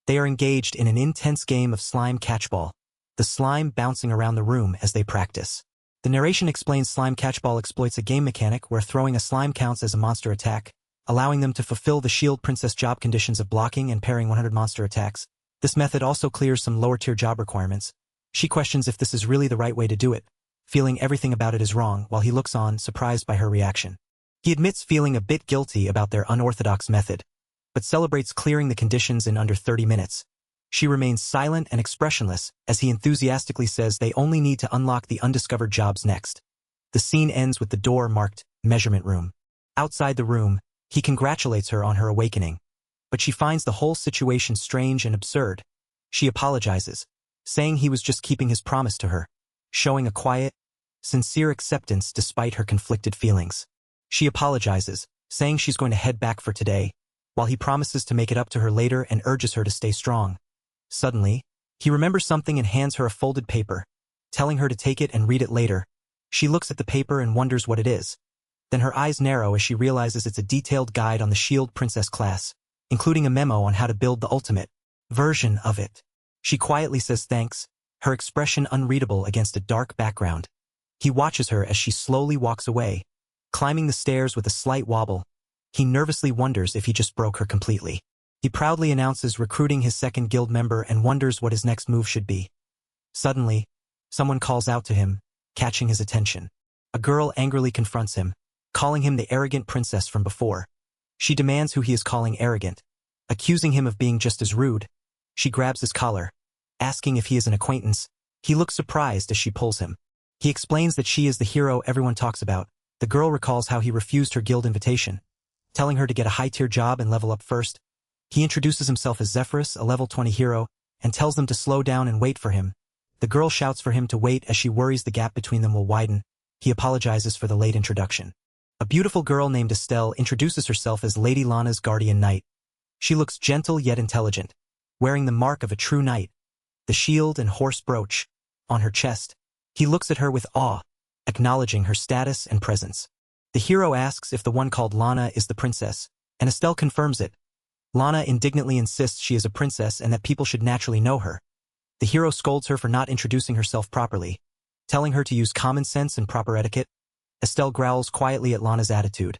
They are engaged in an intense game of slime catchball, the slime bouncing around the room as they practice. The narration explains slime catchball exploits a game mechanic where throwing a slime counts as a monster attack, allowing them to fulfill the Shield Princess job conditions of blocking and parrying 100 monster attacks. This method also clears some lower-tier job requirements. She questions if this is really the right way to do it, feeling everything about it is wrong while he looks on, surprised by her reaction. He admits feeling a bit guilty about their unorthodox method, but celebrates clearing the conditions in under 30 minutes. She remains silent and expressionless as he enthusiastically says they only need to unlock the undiscovered jobs next. The scene ends with the door marked Measurement Room. Outside the room, he congratulates her on her awakening, but she finds the whole situation strange and absurd. She apologizes, saying he was just keeping his promise to her, showing a quiet, sincere acceptance despite her conflicted feelings. She apologizes, saying she's going to head back for today, while he promises to make it up to her later and urges her to stay strong. Suddenly, he remembers something and hands her a folded paper, telling her to take it and read it later. She looks at the paper and wonders what it is. Then her eyes narrow as she realizes it's a detailed guide on the Shield Princess class, including a memo on how to build the ultimate version of it. She quietly says thanks, her expression unreadable against a dark background. He watches her as she slowly walks away, climbing the stairs with a slight wobble. He nervously wonders if he just broke her completely. He proudly announces recruiting his second guild member and wonders what his next move should be. Suddenly, someone calls out to him, catching his attention. A girl angrily confronts him, calling him the arrogant princess from before. She demands who he is calling arrogant, accusing him of being just as rude. She grabs his collar, asking if he is an acquaintance. He looks surprised as she pulls him. He explains that she is the hero everyone talks about. The girl recalls how he refused her guild invitation, telling her to get a high-tier job and level up first. He introduces himself as Zephyrus, a level 20 hero, and tells them to slow down and wait for him. The girl shouts for him to wait as she worries the gap between them will widen. He apologizes for the late introduction. A beautiful girl named Estelle introduces herself as Lady Lana's guardian knight. She looks gentle yet intelligent, wearing the mark of a true knight, the shield and horse brooch on her chest. He looks at her with awe, acknowledging her status and presence. The hero asks if the one called Lana is the princess, and Estelle confirms it. Lana indignantly insists she is a princess and that people should naturally know her. The hero scolds her for not introducing herself properly, telling her to use common sense and proper etiquette. Estelle growls quietly at Lana's attitude.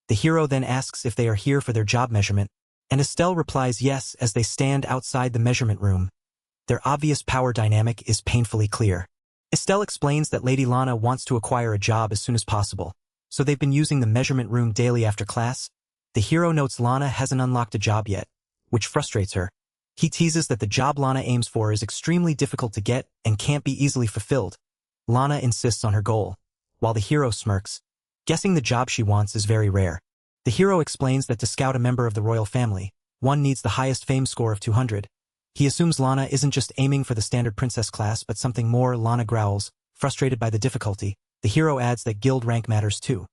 The hero then asks if they are here for their job measurement, and Estelle replies yes as they stand outside the measurement room. Their obvious power dynamic is painfully clear. Estelle explains that Lady Lana wants to acquire a job as soon as possible, so they've been using the measurement room daily after class. The hero notes Lana hasn't unlocked a job yet, which frustrates her. He teases that the job Lana aims for is extremely difficult to get and can't be easily fulfilled. Lana insists on her goal, while the hero smirks. Guessing the job she wants is very rare. The hero explains that to scout a member of the royal family, one needs the highest fame score of 200. He assumes Lana isn't just aiming for the standard princess class but something more. Lana growls, frustrated by the difficulty. The hero adds that guild rank matters too.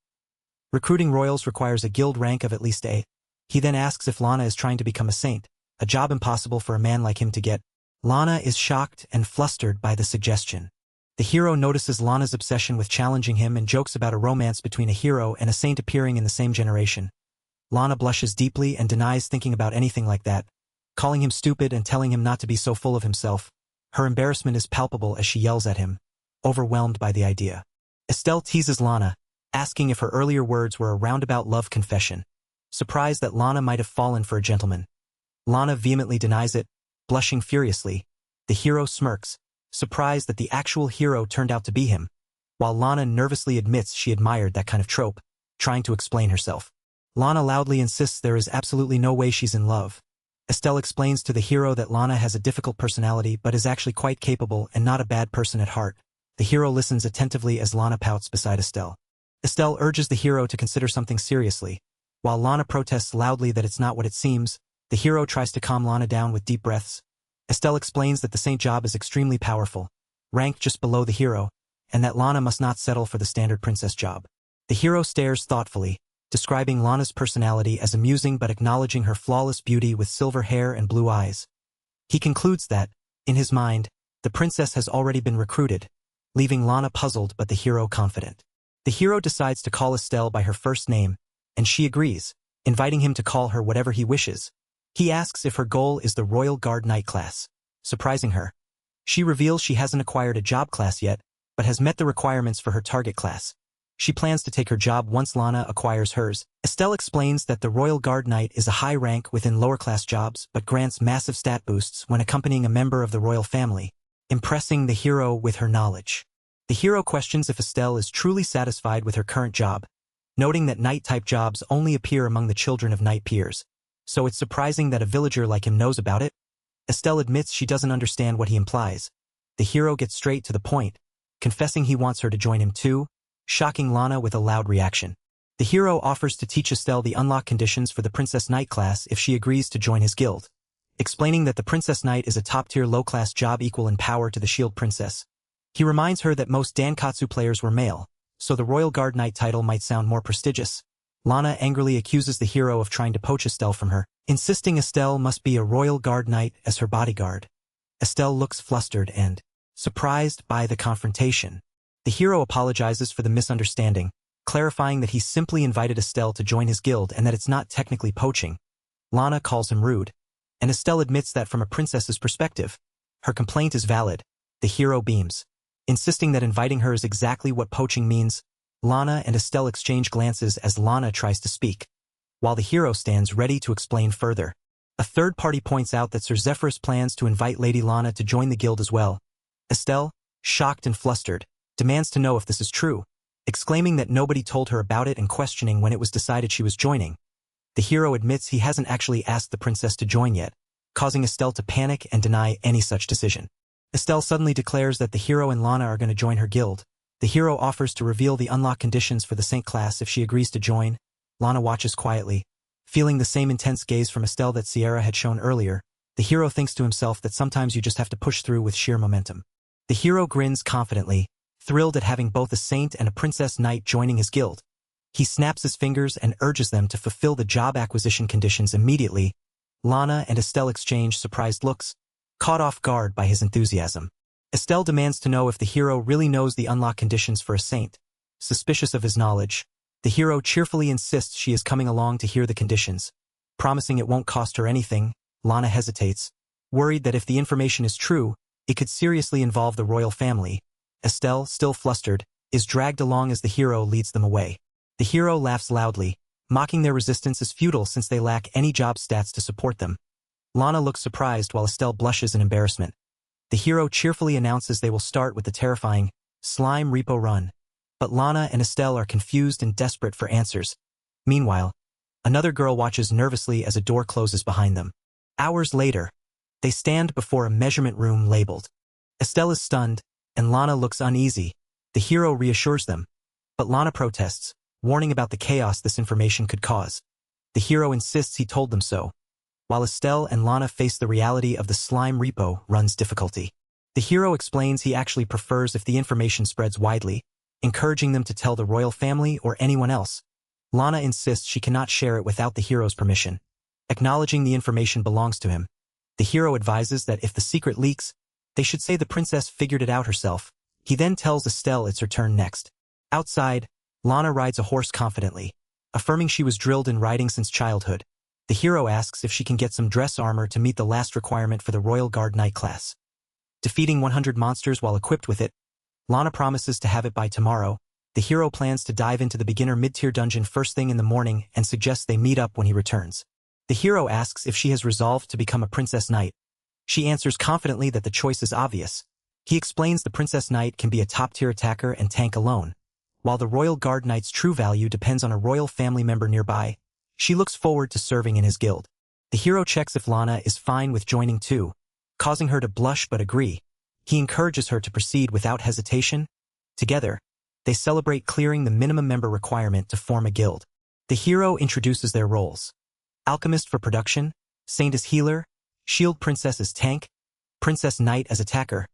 Recruiting royals requires a guild rank of at least A. He then asks if Lana is trying to become a saint, a job impossible for a man like him to get. Lana is shocked and flustered by the suggestion. The hero notices Lana's obsession with challenging him and jokes about a romance between a hero and a saint appearing in the same generation. Lana blushes deeply and denies thinking about anything like that, calling him stupid and telling him not to be so full of himself. Her embarrassment is palpable as she yells at him, overwhelmed by the idea. Estelle teases Lana, asking if her earlier words were a roundabout love confession, surprised that Lana might have fallen for a gentleman. Lana vehemently denies it, blushing furiously. The hero smirks, surprised that the actual hero turned out to be him, while Lana nervously admits she admired that kind of trope, trying to explain herself. Lana loudly insists there is absolutely no way she's in love. Estelle explains to the hero that Lana has a difficult personality but is actually quite capable and not a bad person at heart. The hero listens attentively as Lana pouts beside Estelle. Estelle urges the hero to consider something seriously. While Lana protests loudly that it's not what it seems, the hero tries to calm Lana down with deep breaths. Estelle explains that the saint job is extremely powerful, ranked just below the hero, and that Lana must not settle for the standard princess job. The hero stares thoughtfully, describing Lana's personality as amusing but acknowledging her flawless beauty with silver hair and blue eyes. He concludes that, in his mind, the princess has already been recruited, leaving Lana puzzled but the hero confident. The hero decides to call Estelle by her first name, and she agrees, inviting him to call her whatever he wishes. He asks if her goal is the Royal Guard Knight class, surprising her. She reveals she hasn't acquired a job class yet, but has met the requirements for her target class. She plans to take her job once Lana acquires hers. Estelle explains that the Royal Guard Knight is a high rank within lower-class jobs but grants massive stat boosts when accompanying a member of the royal family, impressing the hero with her knowledge. The hero questions if Estelle is truly satisfied with her current job, noting that knight-type jobs only appear among the children of knight peers, so it's surprising that a villager like him knows about it. Estelle admits she doesn't understand what he implies. The hero gets straight to the point, confessing he wants her to join him too, shocking Lana with a loud reaction. The hero offers to teach Estelle the unlock conditions for the Princess Knight class if she agrees to join his guild, explaining that the Princess Knight is a top-tier low-class job equal in power to the Shield Princess. He reminds her that most Dankatsu players were male, so the Royal Guard Knight title might sound more prestigious. Lana angrily accuses the hero of trying to poach Estelle from her, insisting Estelle must be a Royal Guard Knight as her bodyguard. Estelle looks flustered and surprised by the confrontation. The hero apologizes for the misunderstanding, clarifying that he simply invited Estelle to join his guild and that it's not technically poaching. Lana calls him rude, and Estelle admits that from a princess's perspective, her complaint is valid. The hero beams, insisting that inviting her is exactly what poaching means. Lana and Estelle exchange glances as Lana tries to speak, while the hero stands ready to explain further. A third party points out that Sir Zephyrus plans to invite Lady Lana to join the guild as well. Estelle, shocked and flustered, demands to know if this is true, exclaiming that nobody told her about it and questioning when it was decided she was joining. The hero admits he hasn't actually asked the princess to join yet, causing Estelle to panic and deny any such decision. Estelle suddenly declares that the hero and Lana are going to join her guild. The hero offers to reveal the unlock conditions for the Saint class if she agrees to join. Lana watches quietly. Feeling the same intense gaze from Estelle that Sierra had shown earlier, the hero thinks to himself that sometimes you just have to push through with sheer momentum. The hero grins confidently, thrilled at having both a saint and a princess knight joining his guild. He snaps his fingers and urges them to fulfill the job acquisition conditions immediately. Lana and Estelle exchange surprised looks, caught off guard by his enthusiasm. Estelle demands to know if the hero really knows the unlock conditions for a saint. Suspicious of his knowledge, the hero cheerfully insists she is coming along to hear the conditions. Promising it won't cost her anything, Lana hesitates, worried that if the information is true, it could seriously involve the royal family. Estelle, still flustered, is dragged along as the hero leads them away. The hero laughs loudly, mocking their resistance as futile since they lack any job stats to support them. Lana looks surprised while Estelle blushes in embarrassment. The hero cheerfully announces they will start with the terrifying Slime Repo Run. But Lana and Estelle are confused and desperate for answers. Meanwhile, another girl watches nervously as a door closes behind them. Hours later, they stand before a measurement room labeled. Estelle is stunned, and Lana looks uneasy. The hero reassures them, but Lana protests, warning about the chaos this information could cause. The hero insists he told them so, while Estelle and Lana face the reality of the Slime Repo Run's difficulty. The hero explains he actually prefers if the information spreads widely, encouraging them to tell the royal family or anyone else. Lana insists she cannot share it without the hero's permission. Acknowledging the information belongs to him, the hero advises that if the secret leaks, they should say the princess figured it out herself. He then tells Estelle it's her turn next. Outside, Lana rides a horse confidently, affirming she was drilled in riding since childhood. The hero asks if she can get some dress armor to meet the last requirement for the Royal Guard Knight class. Defeating 100 monsters while equipped with it, Lana promises to have it by tomorrow. The hero plans to dive into the beginner mid-tier dungeon first thing in the morning and suggests they meet up when he returns. The hero asks if she has resolved to become a princess knight. She answers confidently that the choice is obvious. He explains the princess knight can be a top-tier attacker and tank alone, while the Royal Guard Knight's true value depends on a royal family member nearby. She looks forward to serving in his guild. The hero checks if Lana is fine with joining too, causing her to blush but agree. He encourages her to proceed without hesitation. Together, they celebrate clearing the minimum member requirement to form a guild. The hero introduces their roles. Alchemist for production, Saint as healer, Shield Princess as tank, Princess Knight as attacker,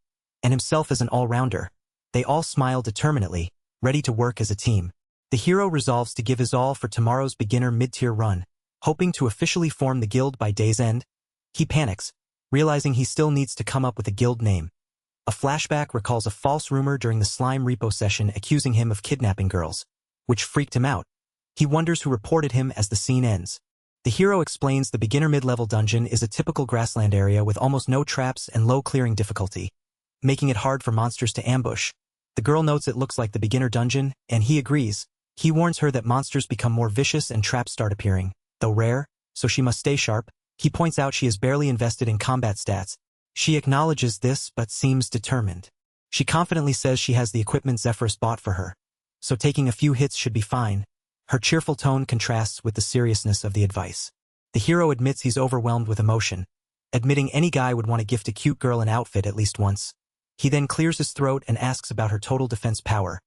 and himself as an all-rounder. They all smile determinedly, ready to work as a team. The hero resolves to give his all for tomorrow's beginner mid-tier run, hoping to officially form the guild by day's end. He panics, realizing he still needs to come up with a guild name. A flashback recalls a false rumor during the Slime Repo session accusing him of kidnapping girls, which freaked him out. He wonders who reported him as the scene ends. The hero explains the beginner mid-level dungeon is a typical grassland area with almost no traps and low clearing difficulty, making it hard for monsters to ambush. The girl notes it looks like the beginner dungeon, and he agrees. He warns her that monsters become more vicious and traps start appearing, though rare, so she must stay sharp. He points out she is barely invested in combat stats. She acknowledges this but seems determined. She confidently says she has the equipment Zephyrus bought for her, so taking a few hits should be fine. Her cheerful tone contrasts with the seriousness of the advice. The hero admits he's overwhelmed with emotion, admitting any guy would want to gift a cute girl an outfit at least once. He then clears his throat and asks about her total defense power,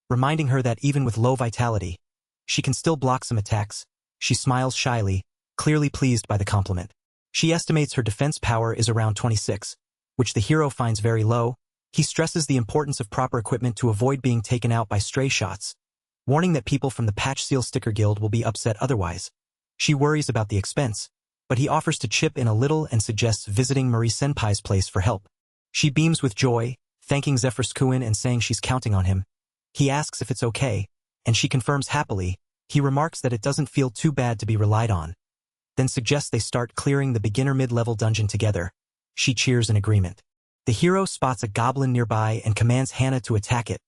reminding her that even with low vitality, she can still block some attacks. She smiles shyly, clearly pleased by the compliment. She estimates her defense power is around 26, which the hero finds very low. He stresses the importance of proper equipment to avoid being taken out by stray shots, warning that people from the Patch Seal Sticker Guild will be upset otherwise. She worries about the expense, but he offers to chip in a little and suggests visiting Marie-senpai's place for help. She beams with joy, thanking Zephyrus Kuin and saying she's counting on him. He asks if it's okay, and she confirms happily. He remarks that it doesn't feel too bad to be relied on, then suggests they start clearing the beginner mid-level dungeon together. She cheers in agreement. The hero spots a goblin nearby and commands Hannah to attack it.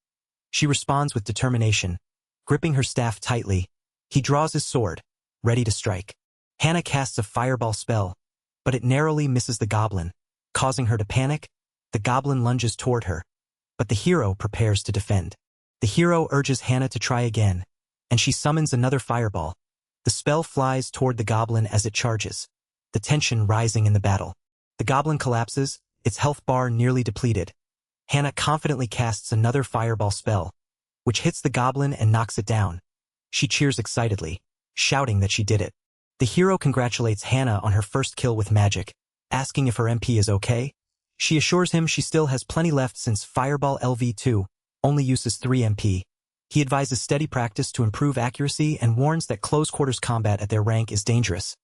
She responds with determination, gripping her staff tightly. He draws his sword, ready to strike. Hannah casts a fireball spell, but it narrowly misses the goblin, causing her to panic. The goblin lunges toward her, but the hero prepares to defend. The hero urges Hannah to try again, and she summons another fireball. The spell flies toward the goblin as it charges, the tension rising in the battle. The goblin collapses, its health bar nearly depleted. Hana confidently casts another fireball spell, which hits the goblin and knocks it down. She cheers excitedly, shouting that she did it. The hero congratulates Hana on her first kill with magic, asking if her MP is okay. She assures him she still has plenty left since Fireball LV2 only uses 3 MP. He advises steady practice to improve accuracy and warns that close-quarters combat at their rank is dangerous.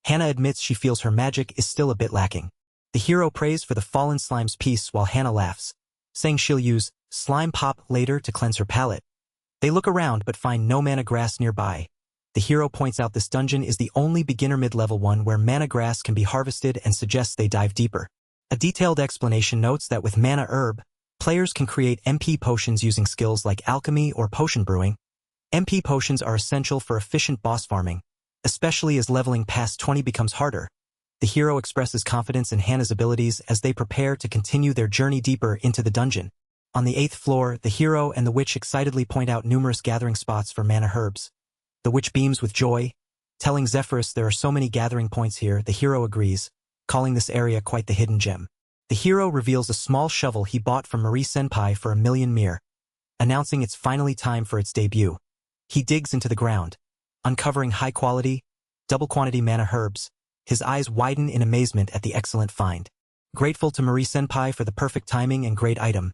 Hana admits she feels her magic is still a bit lacking. The hero prays for the fallen slime's peace while Hana laughs, saying she'll use slime pop later to cleanse her palate. They look around but find no mana grass nearby. The hero points out this dungeon is the only beginner mid-level one where mana grass can be harvested and suggests they dive deeper. A detailed explanation notes that with mana herb, players can create MP potions using skills like alchemy or potion brewing. MP potions are essential for efficient boss farming, especially as leveling past 20 becomes harder. The hero expresses confidence in Hana's abilities as they prepare to continue their journey deeper into the dungeon. On the 8th floor, the hero and the witch excitedly point out numerous gathering spots for mana herbs. The witch beams with joy, telling Zephyrus there are so many gathering points here. The hero agrees, calling this area quite the hidden gem. The hero reveals a small shovel he bought from Marie-senpai for 1,000,000 mire, announcing it's finally time for its debut. He digs into the ground, uncovering high-quality, double-quantity mana herbs. His eyes widen in amazement at the excellent find. Grateful to Marie-senpai for the perfect timing and great item,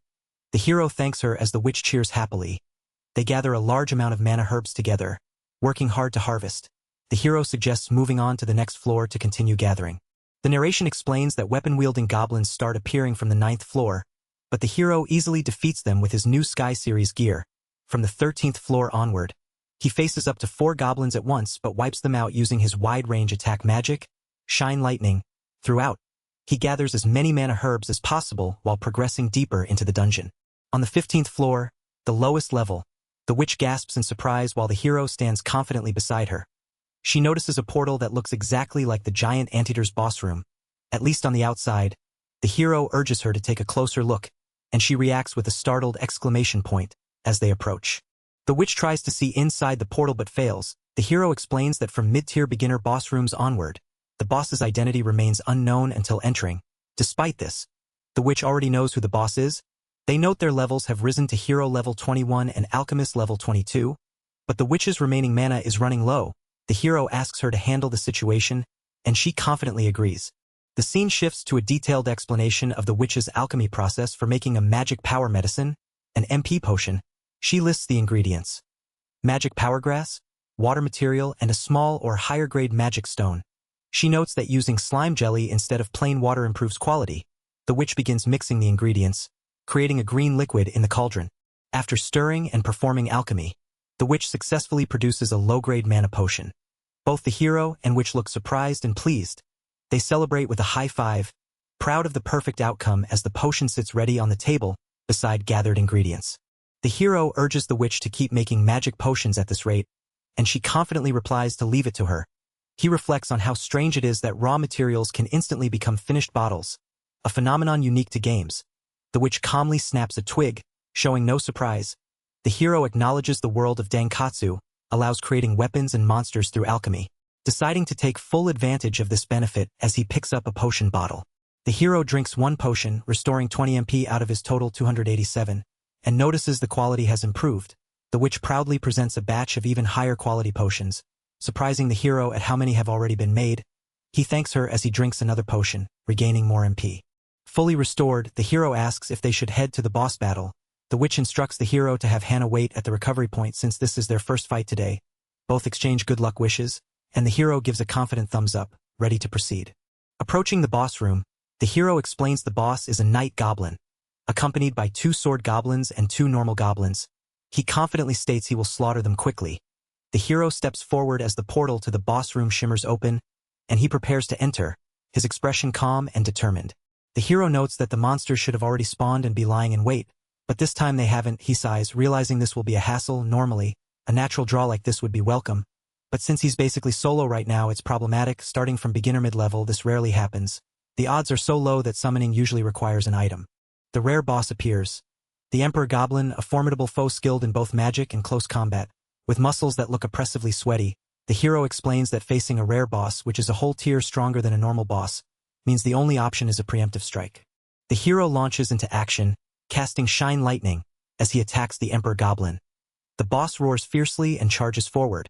the hero thanks her as the witch cheers happily. They gather a large amount of mana herbs together, working hard to harvest. The hero suggests moving on to the next floor to continue gathering. The narration explains that weapon-wielding goblins start appearing from the 9th floor, but the hero easily defeats them with his new Sky Series gear. From the 13th floor onward, he faces up to 4 goblins at once but wipes them out using his wide-range attack magic, Shine Lightning. Throughout, he gathers as many mana herbs as possible while progressing deeper into the dungeon. On the 15th floor, the lowest level, the witch gasps in surprise while the hero stands confidently beside her. She notices a portal that looks exactly like the giant anteater's boss room. At least on the outside, the hero urges her to take a closer look, and she reacts with a startled exclamation point as they approach. The witch tries to see inside the portal but fails. The hero explains that from mid-tier beginner boss rooms onward, the boss's identity remains unknown until entering. Despite this, the witch already knows who the boss is. They note their levels have risen to hero level 21 and alchemist level 22, but the witch's remaining mana is running low. The hero asks her to handle the situation, and she confidently agrees. The scene shifts to a detailed explanation of the witch's alchemy process for making a magic power medicine, an MP potion. She lists the ingredients: magic power grass, water material, and a small or higher-grade magic stone. She notes that using slime jelly instead of plain water improves quality. The witch begins mixing the ingredients, creating a green liquid in the cauldron. After stirring and performing alchemy, the witch successfully produces a low-grade mana potion. Both the hero and witch look surprised and pleased. They celebrate with a high five, proud of the perfect outcome as the potion sits ready on the table beside gathered ingredients. The hero urges the witch to keep making magic potions at this rate, and she confidently replies to leave it to her. He reflects on how strange it is that raw materials can instantly become finished bottles, a phenomenon unique to games. The witch calmly snaps a twig, showing no surprise. The hero acknowledges the world of Dankatsu allows creating weapons and monsters through alchemy, deciding to take full advantage of this benefit as he picks up a potion bottle. The hero drinks 1 potion, restoring 20 MP out of his total 287, and notices the quality has improved. The witch proudly presents a batch of even higher quality potions, surprising the hero at how many have already been made. He thanks her as he drinks another potion, regaining more MP. Fully restored, the hero asks if they should head to the boss battle. The witch instructs the hero to have Hana wait at the recovery point since this is their first fight today. Both exchange good luck wishes, and the hero gives a confident thumbs up, ready to proceed. Approaching the boss room, the hero explains the boss is a night goblin, accompanied by 2 sword goblins and 2 normal goblins. He confidently states he will slaughter them quickly. The hero steps forward as the portal to the boss room shimmers open, and he prepares to enter, his expression calm and determined. The hero notes that the monsters should have already spawned and be lying in wait, but this time they haven't. He sighs, realizing this will be a hassle. Normally, a natural draw like this would be welcome, but since he's basically solo right now, it's problematic. Starting from beginner mid-level, this rarely happens. The odds are so low that summoning usually requires an item. The rare boss appears. The Emperor Goblin, a formidable foe skilled in both magic and close combat, with muscles that look oppressively sweaty. The hero explains that facing a rare boss, which is a whole tier stronger than a normal boss, means the only option is a preemptive strike. The hero launches into action, casting Shine Lightning as he attacks the Emperor Goblin. The boss roars fiercely and charges forward,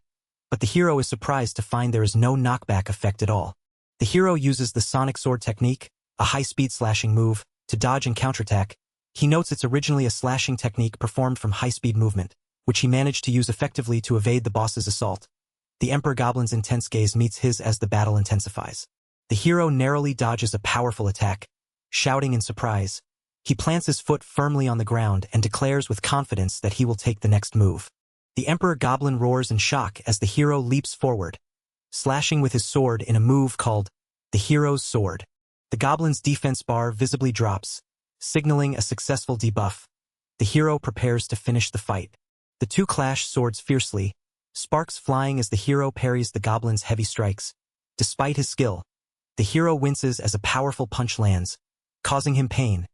but the hero is surprised to find there is no knockback effect at all. The hero uses the Sonic Sword technique, a high-speed slashing move, to dodge and counterattack. He notes it's originally a slashing technique performed from high-speed movement, which he managed to use effectively to evade the boss's assault. The Emperor Goblin's intense gaze meets his as the battle intensifies. The hero narrowly dodges a powerful attack, shouting in surprise. He plants his foot firmly on the ground and declares with confidence that he will take the next move. The Emperor Goblin roars in shock as the hero leaps forward, slashing with his sword in a move called the Hero's Sword. The Goblin's defense bar visibly drops, signaling a successful debuff. The hero prepares to finish the fight. The two clash swords fiercely, sparks flying as the hero parries the Goblin's heavy strikes. Despite his skill, the hero winces as a powerful punch lands, causing him pain.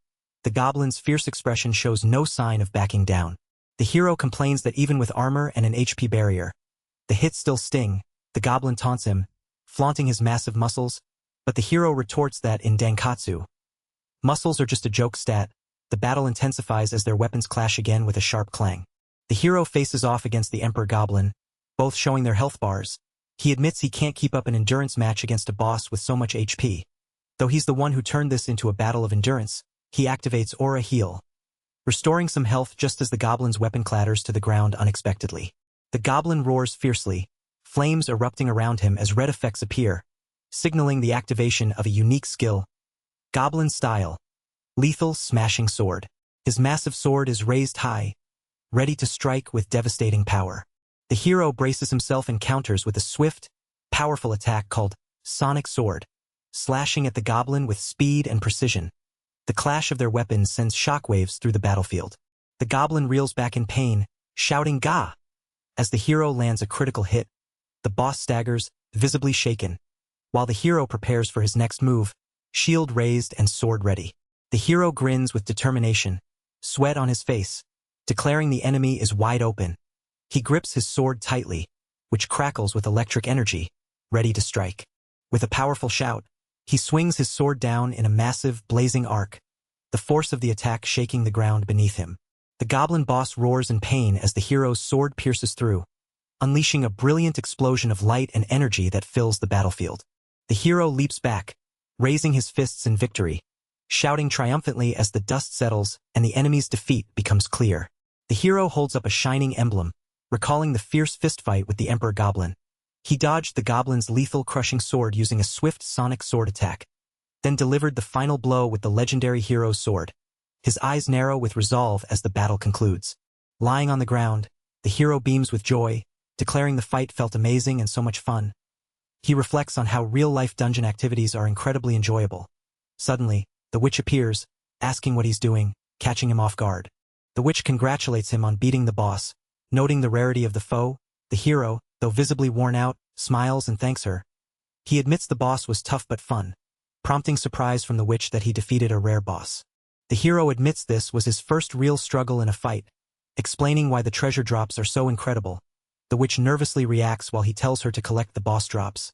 The Goblin's fierce expression shows no sign of backing down. The hero complains that even with armor and an HP barrier, the hits still sting. The Goblin taunts him, flaunting his massive muscles, but the hero retorts that in Dankatsu, muscles are just a joke stat. The battle intensifies as their weapons clash again with a sharp clang. The hero faces off against the Emperor Goblin, both showing their health bars. He admits he can't keep up an endurance match against a boss with so much HP. Though he's the one who turned this into a battle of endurance, he activates Aura Heal, restoring some health just as the Goblin's weapon clatters to the ground unexpectedly. The Goblin roars fiercely, flames erupting around him as red effects appear, signaling the activation of a unique skill. Goblin Style, Lethal Smashing Sword. His massive sword is raised high, ready to strike with devastating power. The hero braces himself and counters with a swift, powerful attack called Sonic Sword, slashing at the Goblin with speed and precision. The clash of their weapons sends shockwaves through the battlefield. The Goblin reels back in pain, shouting "Gah!" As the hero lands a critical hit. The boss staggers, visibly shaken, while the hero prepares for his next move, shield raised and sword ready. The hero grins with determination, sweat on his face, declaring the enemy is wide open. He grips his sword tightly, which crackles with electric energy, ready to strike. With a powerful shout, he swings his sword down in a massive, blazing arc, the force of the attack shaking the ground beneath him. The Goblin boss roars in pain as the hero's sword pierces through, unleashing a brilliant explosion of light and energy that fills the battlefield. The hero leaps back, raising his fists in victory, shouting triumphantly as the dust settles and the enemy's defeat becomes clear. The hero holds up a shining emblem, recalling the fierce fistfight with the Emperor Goblin. He dodged the Goblin's lethal crushing sword using a swift sonic sword attack, then delivered the final blow with the legendary hero's sword. His eyes narrow with resolve as the battle concludes. Lying on the ground, the hero beams with joy, declaring the fight felt amazing and so much fun. He reflects on how real-life dungeon activities are incredibly enjoyable. Suddenly, the witch appears, asking what he's doing, catching him off guard. The witch congratulates him on beating the boss, noting the rarity of the foe. The hero, though visibly worn out, smiles and thanks her. He admits the boss was tough but fun, prompting surprise from the witch that he defeated a rare boss. The hero admits this was his first real struggle in a fight, explaining why the treasure drops are so incredible. The witch nervously reacts while he tells her to collect the boss drops.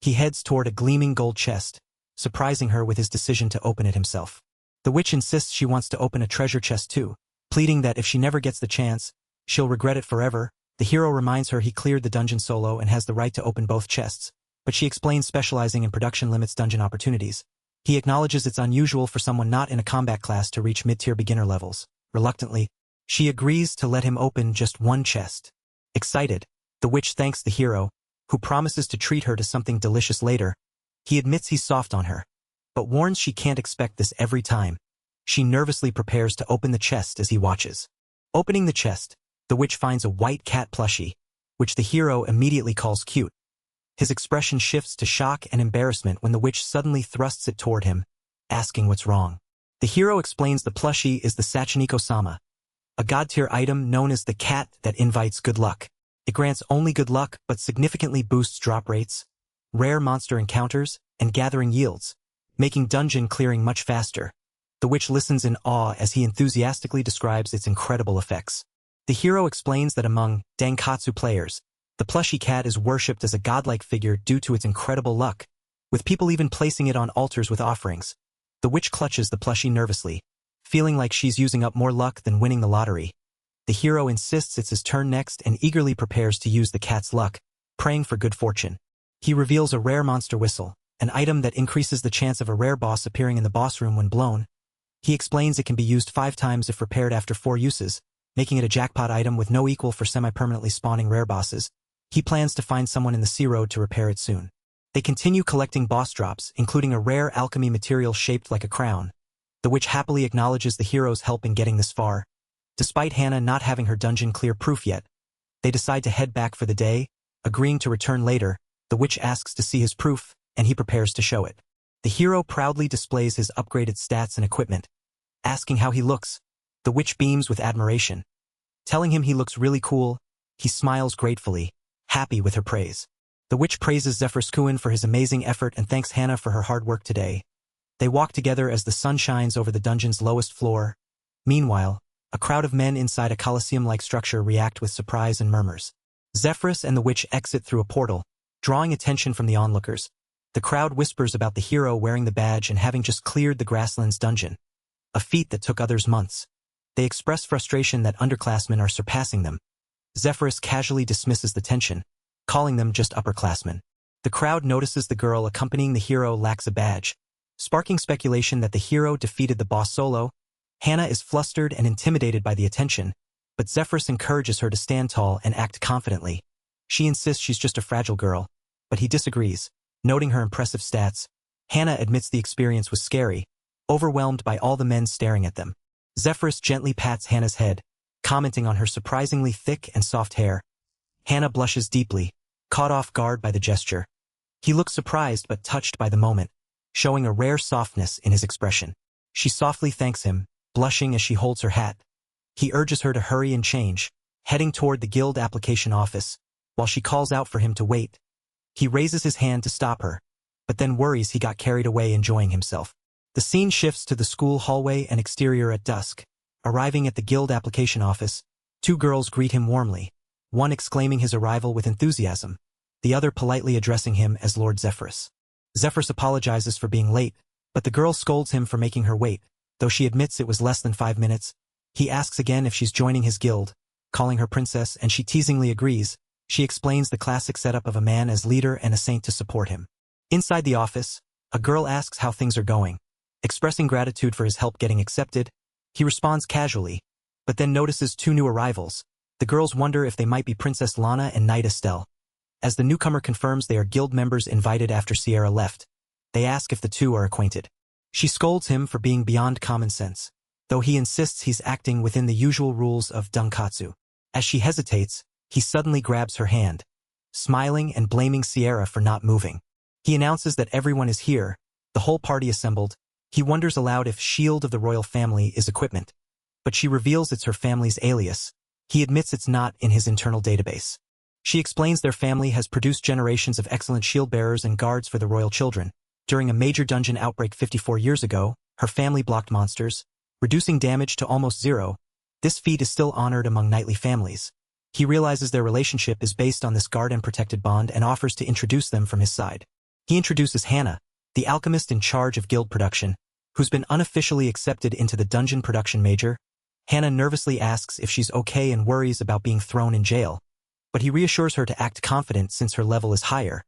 He heads toward a gleaming gold chest, surprising her with his decision to open it himself. The witch insists she wants to open a treasure chest too, pleading that if she never gets the chance, she'll regret it forever. The hero reminds her he cleared the dungeon solo and has the right to open both chests, but she explains specializing in production limits dungeon opportunities. He acknowledges it's unusual for someone not in a combat class to reach mid-tier beginner levels. Reluctantly, she agrees to let him open just one chest. Excited, the witch thanks the hero, who promises to treat her to something delicious later. He admits he's soft on her, but warns she can't expect this every time. She nervously prepares to open the chest as he watches. Opening the chest, the witch finds a white cat plushie, which the hero immediately calls cute. His expression shifts to shock and embarrassment when the witch suddenly thrusts it toward him, asking what's wrong. The hero explains the plushie is the Sachiniko-sama, a god-tier item known as the cat that invites good luck. It grants only good luck but significantly boosts drop rates, rare monster encounters, and gathering yields, making dungeon clearing much faster. The witch listens in awe as he enthusiastically describes its incredible effects. The hero explains that among Dankatsu players, the plushie cat is worshipped as a godlike figure due to its incredible luck, with people even placing it on altars with offerings. The witch clutches the plushie nervously, feeling like she's using up more luck than winning the lottery. The hero insists it's his turn next and eagerly prepares to use the cat's luck, praying for good fortune. He reveals a rare monster whistle, an item that increases the chance of a rare boss appearing in the boss room when blown. He explains it can be used 5 times if repaired after 4 uses, making it a jackpot item with no equal for semi-permanently spawning rare bosses. He plans to find someone in the Sea Road to repair it soon. They continue collecting boss drops, including a rare alchemy material shaped like a crown. The witch happily acknowledges the hero's help in getting this far. Despite Hannah not having her dungeon clear proof yet, they decide to head back for the day, agreeing to return later. The witch asks to see his proof, and he prepares to show it. The hero proudly displays his upgraded stats and equipment. Asking how he looks, the witch beams with admiration. Telling him he looks really cool, he smiles gratefully, happy with her praise. The witch praises Zephyrus for his amazing effort and thanks Hannah for her hard work today. They walk together as the sun shines over the dungeon's lowest floor. Meanwhile, a crowd of men inside a coliseum-like structure react with surprise and murmurs. Zephyrus and the witch exit through a portal, drawing attention from the onlookers. The crowd whispers about the hero wearing the badge and having just cleared the Grasslands dungeon, a feat that took others months. They express frustration that underclassmen are surpassing them. Zephyrus casually dismisses the tension, calling them just upperclassmen. The crowd notices the girl accompanying the hero lacks a badge, sparking speculation that the hero defeated the boss solo. Hannah is flustered and intimidated by the attention, but Zephyrus encourages her to stand tall and act confidently. She insists she's just a fragile girl, but he disagrees, noting her impressive stats. Hannah admits the experience was scary, overwhelmed by all the men staring at them. Zephyrus gently pats Hannah's head, commenting on her surprisingly thick and soft hair. Hannah blushes deeply, caught off guard by the gesture. He looks surprised but touched by the moment, showing a rare softness in his expression. She softly thanks him, blushing as she holds her hat. He urges her to hurry and change, heading toward the guild application office, while she calls out for him to wait. He raises his hand to stop her, but then worries he got carried away enjoying himself. The scene shifts to the school hallway and exterior at dusk. Arriving at the guild application office, 2 girls greet him warmly, one exclaiming his arrival with enthusiasm, the other politely addressing him as Lord Zephyrus. Zephyrus apologizes for being late, but the girl scolds him for making her wait. Though she admits it was less than 5 minutes, he asks again if she's joining his guild, calling her princess, and she teasingly agrees. She explains the classic setup of a man as leader and a saint to support him. Inside the office, a girl asks how things are going. Expressing gratitude for his help getting accepted, he responds casually, but then notices 2 new arrivals. The girls wonder if they might be Princess Lana and Knight Estelle. As the newcomer confirms they are guild members invited after Sierra left, they ask if the 2 are acquainted. She scolds him for being beyond common sense, though he insists he's acting within the usual rules of Dunkatsu. As she hesitates, he suddenly grabs her hand, smiling and blaming Sierra for not moving. He announces that everyone is here, the whole party assembled. He wonders aloud if Shield of the royal family is equipment, but she reveals it's her family's alias. He admits it's not in his internal database. She explains their family has produced generations of excellent shield bearers and guards for the royal children. During a major dungeon outbreak 54 years ago, her family blocked monsters, reducing damage to almost 0. This feat is still honored among knightly families. He realizes their relationship is based on this guard and protected bond and offers to introduce them from his side. He introduces Hannah, the alchemist in charge of guild production, who's been unofficially accepted into the dungeon production major. Hannah nervously asks if she's okay and worries about being thrown in jail, but he reassures her to act confident since her level is higher.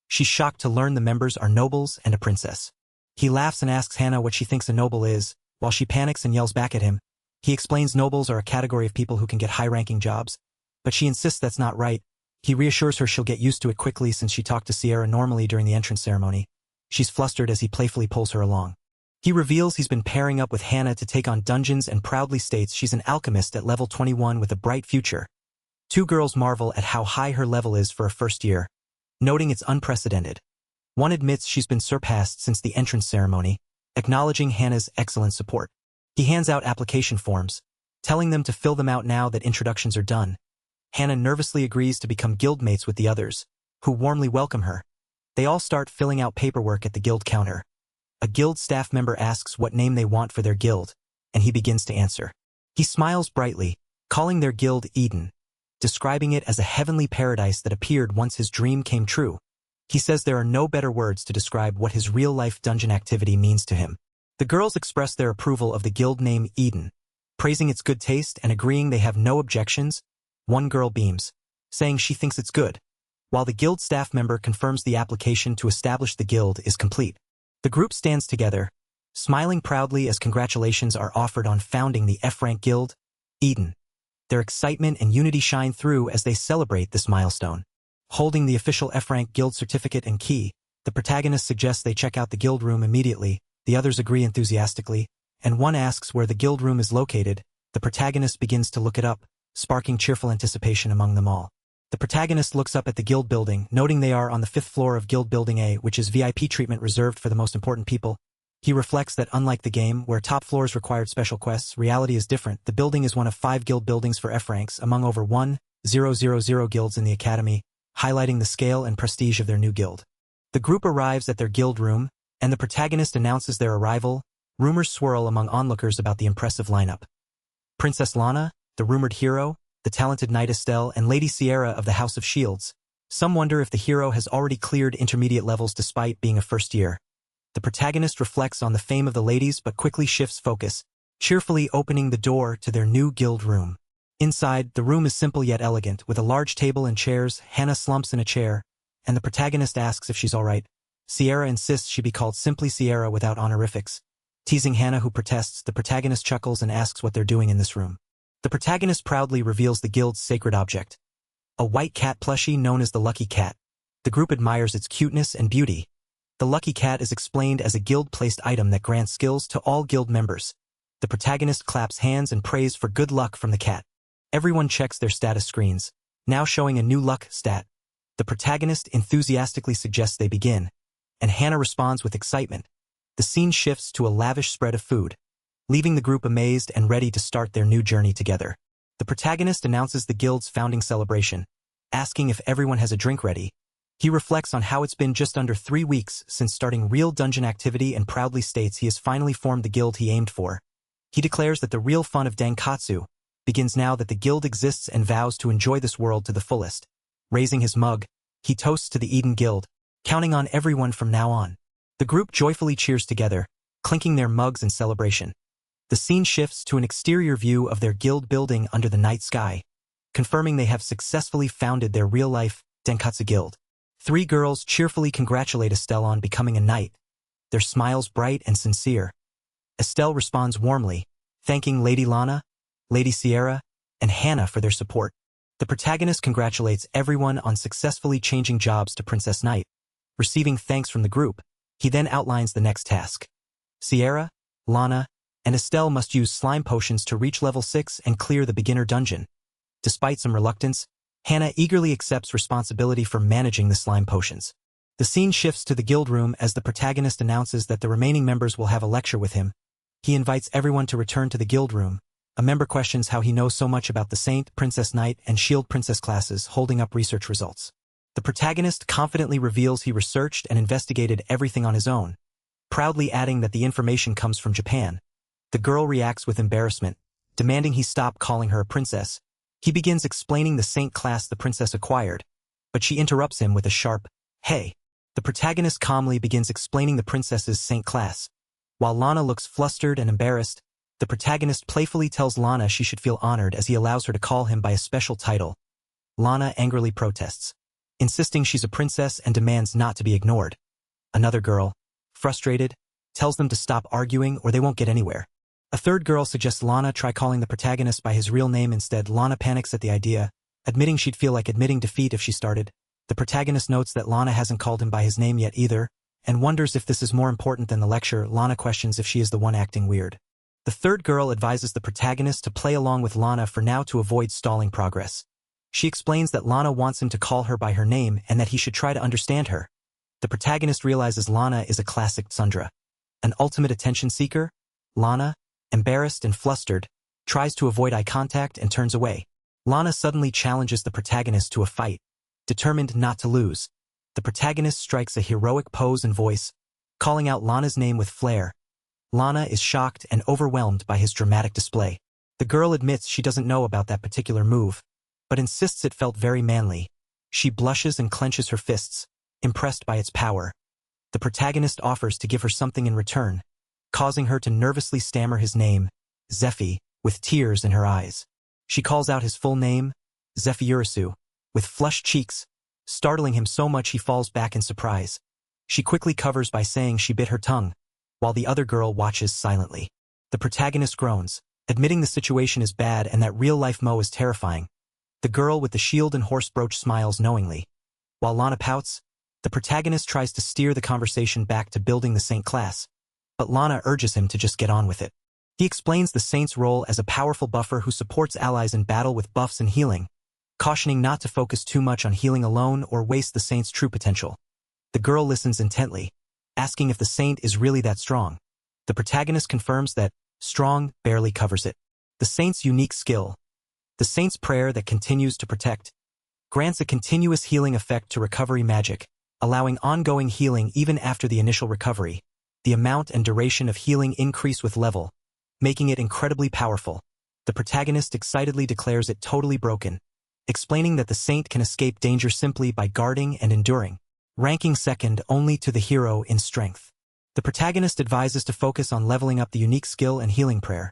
She's shocked to learn the members are nobles and a princess. He laughs and asks Hannah what she thinks a noble is, while she panics and yells back at him. He explains nobles are a category of people who can get high-ranking jobs, but she insists that's not right. He reassures her she'll get used to it quickly since she talked to Sierra normally during the entrance ceremony. She's flustered as he playfully pulls her along. He reveals he's been pairing up with Hannah to take on dungeons and proudly states she's an alchemist at level 21 with a bright future. 2 girls marvel at how high her level is for a first year, noting it's unprecedented. One admits she's been surpassed since the entrance ceremony, acknowledging Hannah's excellent support. He hands out application forms, telling them to fill them out now that introductions are done. Hannah nervously agrees to become guildmates with the others, who warmly welcome her. They all start filling out paperwork at the guild counter. A guild staff member asks what name they want for their guild, and he begins to answer. He smiles brightly, calling their guild Eden, describing it as a heavenly paradise that appeared once his dream came true. He says there are no better words to describe what his real-life dungeon activity means to him. The girls express their approval of the guild name Eden, praising its good taste and agreeing they have no objections. One girl beams, saying she thinks it's good, while the guild staff member confirms the application to establish the guild is complete. The group stands together, smiling proudly as congratulations are offered on founding the F-rank guild, Eden. Their excitement and unity shine through as they celebrate this milestone. Holding the official F-rank guild certificate and key, the protagonist suggests they check out the guild room immediately. The others agree enthusiastically, and one asks where the guild room is located. The protagonist begins to look it up, sparking cheerful anticipation among them all. The protagonist looks up at the guild building, noting they are on the 5th floor of guild building A, which is VIP treatment reserved for the most important people. He reflects that unlike the game, where top floors required special quests, reality is different. The building is one of 5 guild buildings for F-ranks among over 1,000 guilds in the academy, highlighting the scale and prestige of their new guild. The group arrives at their guild room, and the protagonist announces their arrival. Rumors swirl among onlookers about the impressive lineup. Princess Lana, the rumored hero, the talented Knight Estelle, and Lady Sierra of the House of Shields. Some wonder if the hero has already cleared intermediate levels despite being a first year. The protagonist reflects on the fame of the ladies but quickly shifts focus, cheerfully opening the door to their new guild room. Inside, the room is simple yet elegant, with a large table and chairs. Hannah slumps in a chair, and the protagonist asks if she's alright. Sierra insists she be called simply Sierra without honorifics. Teasing Hannah, who protests, the protagonist chuckles and asks what they're doing in this room. The protagonist proudly reveals the guild's sacred object, a white cat plushie known as the Lucky Cat. The group admires its cuteness and beauty. The Lucky Cat is explained as a guild-placed item that grants skills to all guild members. The protagonist claps hands and prays for good luck from the cat. Everyone checks their status screens, now showing a new luck stat. The protagonist enthusiastically suggests they begin, and Hannah responds with excitement. The scene shifts to a lavish spread of food, leaving the group amazed and ready to start their new journey together. The protagonist announces the guild's founding celebration, asking if everyone has a drink ready. He reflects on how it's been just under 3 weeks since starting real dungeon activity and proudly states he has finally formed the guild he aimed for. He declares that the real fun of Dankatsu begins now that the guild exists and vows to enjoy this world to the fullest. Raising his mug, he toasts to the Eden Guild, counting on everyone from now on. The group joyfully cheers together, clinking their mugs in celebration. The scene shifts to an exterior view of their guild building under the night sky, confirming they have successfully founded their real-life Dankatsu Guild. 3 girls cheerfully congratulate Estelle on becoming a knight, their smiles bright and sincere. Estelle responds warmly, thanking Lady Lana, Lady Sierra, and Hannah for their support. The protagonist congratulates everyone on successfully changing jobs to Princess Knight. Receiving thanks from the group, he then outlines the next task. Sierra, Lana, and Estelle must use slime potions to reach level 6 and clear the beginner dungeon. Despite some reluctance, Hannah eagerly accepts responsibility for managing the slime potions. The scene shifts to the guild room as the protagonist announces that the remaining members will have a lecture with him. He invites everyone to return to the guild room. A member questions how he knows so much about the Saint, Princess Knight, and Shield Princess classes, holding up research results. The protagonist confidently reveals he researched and investigated everything on his own, proudly adding that the information comes from Japan. The girl reacts with embarrassment, demanding he stop calling her a princess. He begins explaining the Saint class the princess acquired, but she interrupts him with a sharp, "Hey." The protagonist calmly begins explaining the princess's Saint class. While Lana looks flustered and embarrassed, the protagonist playfully tells Lana she should feel honored as he allows her to call him by a special title. Lana angrily protests, insisting she's a princess and demands not to be ignored. Another girl, frustrated, tells them to stop arguing or they won't get anywhere. A third girl suggests Lana try calling the protagonist by his real name instead. Lana panics at the idea, admitting she'd feel like admitting defeat if she started. The protagonist notes that Lana hasn't called him by his name yet either, and wonders if this is more important than the lecture. Lana questions if she is the one acting weird. The third girl advises the protagonist to play along with Lana for now to avoid stalling progress. She explains that Lana wants him to call her by her name and that he should try to understand her. The protagonist realizes Lana is a classic Tsundere, an ultimate attention seeker. Lana, embarrassed and flustered, tries to avoid eye contact and turns away. Lana suddenly challenges the protagonist to a fight, determined not to lose. The protagonist strikes a heroic pose and voice, calling out Lana's name with flair. Lana is shocked and overwhelmed by his dramatic display. The girl admits she doesn't know about that particular move, but insists it felt very manly. She blushes and clenches her fists, impressed by its power. The protagonist offers to give her something in return, causing her to nervously stammer his name, Zephy, with tears in her eyes. She calls out his full name, Zephyurisu, with flushed cheeks, startling him so much he falls back in surprise. She quickly covers by saying she bit her tongue, while the other girl watches silently. The protagonist groans, admitting the situation is bad and that real-life Mo is terrifying. The girl with the shield and horse brooch smiles knowingly. While Lana pouts, the protagonist tries to steer the conversation back to building the saint class, but Lana urges him to just get on with it. He explains the saint's role as a powerful buffer who supports allies in battle with buffs and healing, cautioning not to focus too much on healing alone or waste the saint's true potential. The girl listens intently, asking if the saint is really that strong. The protagonist confirms that strong barely covers it. The saint's unique skill, the saint's prayer that continues to protect, grants a continuous healing effect to recovery magic, allowing ongoing healing even after the initial recovery. The amount and duration of healing increase with level, making it incredibly powerful. The protagonist excitedly declares it totally broken, explaining that the saint can escape danger simply by guarding and enduring, ranking second only to the hero in strength. The protagonist advises to focus on leveling up the unique skill and healing prayer.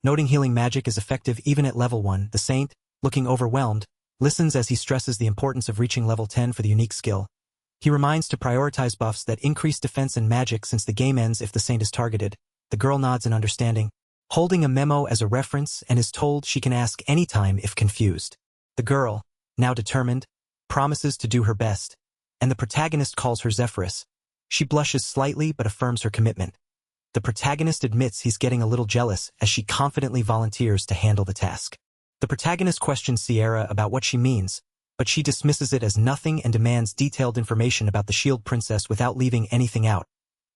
Noting healing magic is effective even at level 1, the saint, looking overwhelmed, listens as he stresses the importance of reaching level 10 for the unique skill. He reminds to prioritize buffs that increase defense and magic since the game ends if the saint is targeted. The girl nods in understanding, holding a memo as a reference and is told she can ask anytime if confused. The girl, now determined, promises to do her best, and the protagonist calls her Zephyrus. She blushes slightly but affirms her commitment. The protagonist admits he's getting a little jealous as she confidently volunteers to handle the task. The protagonist questions Sierra about what she means, but she dismisses it as nothing and demands detailed information about the Shield Princess without leaving anything out.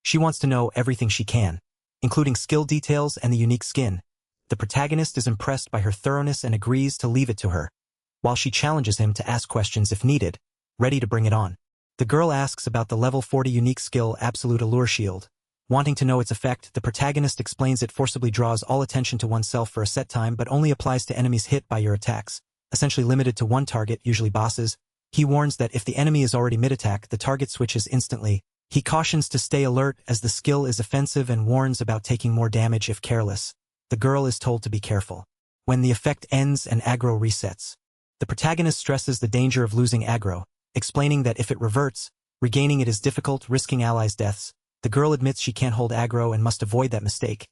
She wants to know everything she can, including skill details and the unique skin. The protagonist is impressed by her thoroughness and agrees to leave it to her, while she challenges him to ask questions if needed, ready to bring it on. The girl asks about the level 40 unique skill Absolute Allure Shield. Wanting to know its effect, the protagonist explains it forcibly draws all attention to oneself for a set time but only applies to enemies hit by your attacks, essentially limited to one target, usually bosses. He warns that if the enemy is already mid-attack, the target switches instantly. He cautions to stay alert as the skill is offensive and warns about taking more damage if careless. The girl is told to be careful. When the effect ends and aggro resets, the protagonist stresses the danger of losing aggro, explaining that if it reverts, regaining it is difficult, risking allies' deaths. The girl admits she can't hold aggro and must avoid that mistake.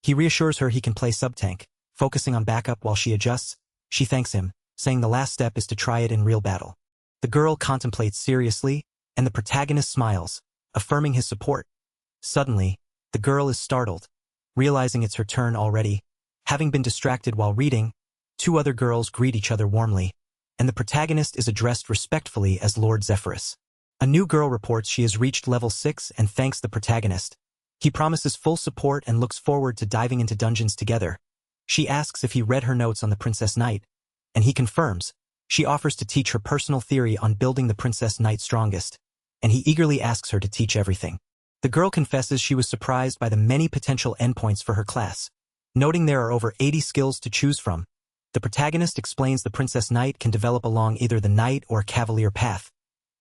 He reassures her he can play sub-tank, focusing on backup while she adjusts. She thanks him, saying the last step is to try it in real battle. The girl contemplates seriously, and the protagonist smiles, affirming his support. Suddenly, the girl is startled, realizing it's her turn already. Having been distracted while reading, two other girls greet each other warmly, and the protagonist is addressed respectfully as Lord Zephyrus. A new girl reports she has reached level 6 and thanks the protagonist. He promises full support and looks forward to diving into dungeons together. She asks if he read her notes on the Princess Knight, and he confirms. She offers to teach her personal theory on building the Princess Knight strongest, and he eagerly asks her to teach everything. The girl confesses she was surprised by the many potential endpoints for her class, noting there are over 80 skills to choose from. The protagonist explains the Princess Knight can develop along either the Knight or Cavalier path,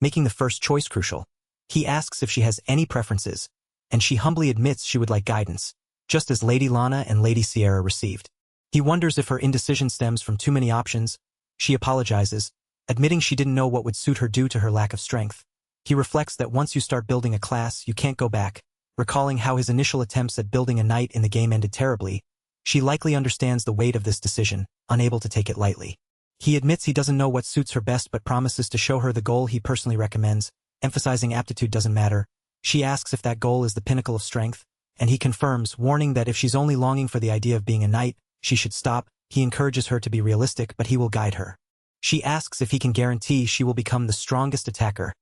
making the first choice crucial. He asks if she has any preferences, and she humbly admits she would like guidance, just as Lady Lana and Lady Sierra received. He wonders if her indecision stems from too many options. She apologizes, admitting she didn't know what would suit her due to her lack of strength. He reflects that once you start building a class, you can't go back, recalling how his initial attempts at building a knight in the game ended terribly. She likely understands the weight of this decision, unable to take it lightly. He admits he doesn't know what suits her best but promises to show her the goal he personally recommends, emphasizing aptitude doesn't matter. She asks if that goal is the pinnacle of strength, and he confirms, warning that if she's only longing for the idea of being a knight, she should stop. He encourages her to be realistic, but he will guide her. She asks if he can guarantee she will become the strongest attacker,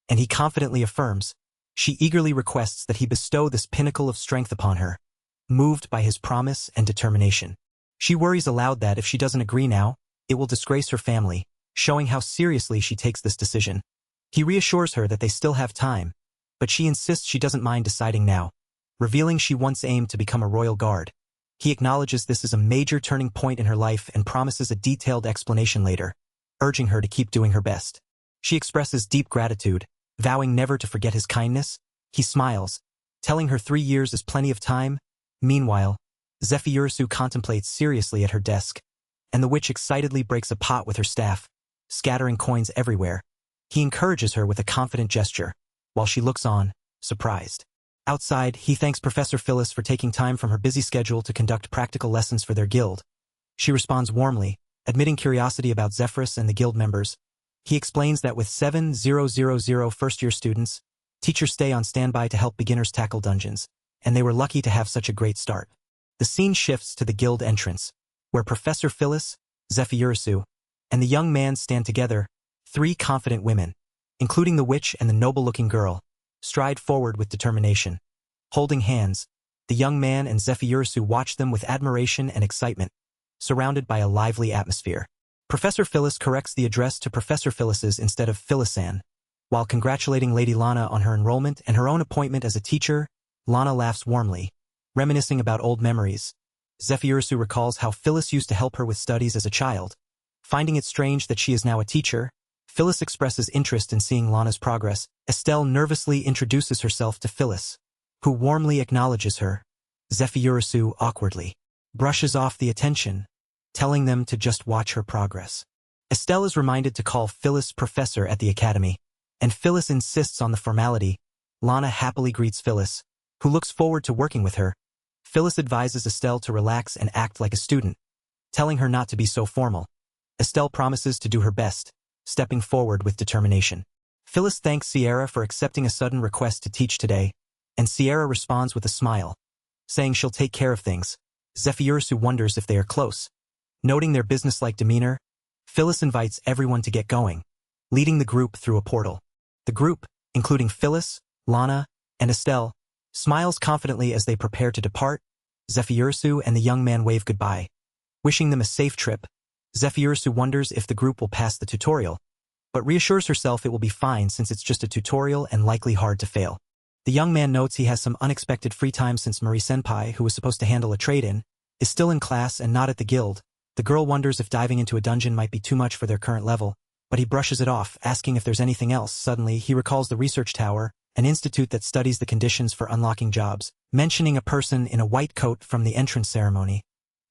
and he confidently affirms. She eagerly requests that he bestow this pinnacle of strength upon her, moved by his promise and determination. She worries aloud that if she doesn't agree now, it will disgrace her family, showing how seriously she takes this decision. He reassures her that they still have time, but she insists she doesn't mind deciding now, revealing she once aimed to become a royal guard. He acknowledges this is a major turning point in her life and promises a detailed explanation later, urging her to keep doing her best. She expresses deep gratitude, vowing never to forget his kindness. He smiles, telling her 3 years is plenty of time. Meanwhile, Zephyrusu contemplates seriously at her desk, and the witch excitedly breaks a pot with her staff, scattering coins everywhere. He encourages her with a confident gesture, while she looks on, surprised. Outside, he thanks Professor Phyllis for taking time from her busy schedule to conduct practical lessons for their guild. She responds warmly, admitting curiosity about Zephyrus and the guild members. He explains that with 7,000 first-year students, teachers stay on standby to help beginners tackle dungeons, and they were lucky to have such a great start. The scene shifts to the guild entrance, where Professor Phyllis, Zephyrusu, and the young man stand together. 3 confident women, including the witch and the noble-looking girl, stride forward with determination. Holding hands, the young man and Zephyrusu watch them with admiration and excitement, surrounded by a lively atmosphere. Professor Phyllis corrects the address to Professor Phyllis's instead of Phyllisan. While congratulating Lady Lana on her enrollment and her own appointment as a teacher, Lana laughs warmly, reminiscing about old memories. Zephyrusu recalls how Phyllis used to help her with studies as a child. Finding it strange that she is now a teacher, Phyllis expresses interest in seeing Lana's progress. Estelle nervously introduces herself to Phyllis, who warmly acknowledges her. Zephyrusu awkwardly brushes off the attention, telling them to just watch her progress. Estelle is reminded to call Phyllis professor at the academy, and Phyllis insists on the formality. Lana happily greets Phyllis, who looks forward to working with her. Phyllis advises Estelle to relax and act like a student, telling her not to be so formal. Estelle promises to do her best, stepping forward with determination. Phyllis thanks Sierra for accepting a sudden request to teach today, and Sierra responds with a smile, saying she'll take care of things. Zephyrusu wonders if they are close. Noting their businesslike demeanor, Phyllis invites everyone to get going, leading the group through a portal. The group, including Phyllis, Lana, and Estelle, smiles confidently as they prepare to depart. Zephyrusu and the young man wave goodbye, wishing them a safe trip. Zephyrusu wonders if the group will pass the tutorial, but reassures herself it will be fine since it's just a tutorial and likely hard to fail. The young man notes he has some unexpected free time since Marie-senpai, who was supposed to handle a trade-in, is still in class and not at the guild. The girl wonders if diving into a dungeon might be too much for their current level, but he brushes it off, asking if there's anything else. Suddenly, he recalls the research tower, an institute that studies the conditions for unlocking jobs, mentioning a person in a white coat from the entrance ceremony.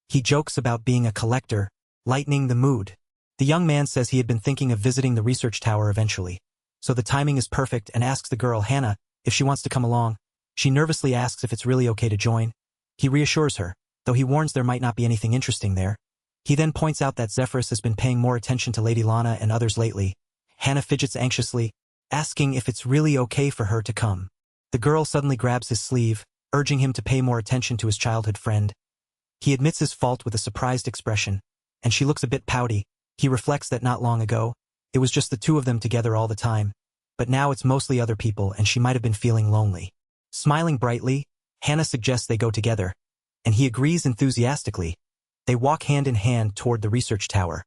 He jokes about being a collector, lightening the mood. The young man says he had been thinking of visiting the research tower eventually, so the timing is perfect, and asks the girl, Hannah, if she wants to come along. She nervously asks if it's really okay to join. He reassures her, though he warns there might not be anything interesting there. He then points out that Zephyrus has been paying more attention to Lady Lana and others lately. Hannah fidgets anxiously, asking if it's really okay for her to come. The girl suddenly grabs his sleeve, urging him to pay more attention to his childhood friend. He admits his fault with a surprised expression, and she looks a bit pouty. He reflects that not long ago, it was just the two of them together all the time, but now it's mostly other people and she might have been feeling lonely. Smiling brightly, Hannah suggests they go together, and he agrees enthusiastically. They walk hand in hand toward the research tower,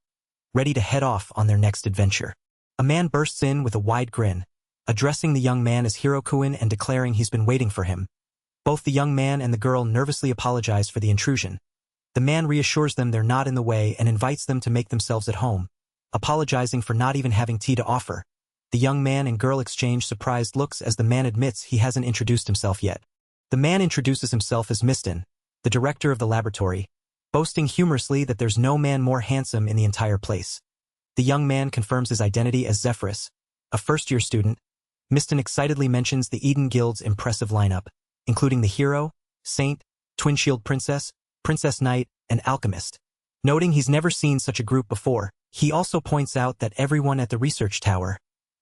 ready to head off on their next adventure. A man bursts in with a wide grin, addressing the young man as Hirokuin and declaring he's been waiting for him. Both the young man and the girl nervously apologize for the intrusion. The man reassures them they're not in the way and invites them to make themselves at home, apologizing for not even having tea to offer. The young man and girl exchange surprised looks as the man admits he hasn't introduced himself yet. The man introduces himself as Miston, the director of the laboratory, boasting humorously that there's no man more handsome in the entire place. The young man confirms his identity as Zephyrus, a first-year student. Miston excitedly mentions the Eden Guild's impressive lineup, including the Hero, Saint, Twin Shield Princess, Princess Knight, and Alchemist. Noting he's never seen such a group before, he also points out that everyone at the research tower,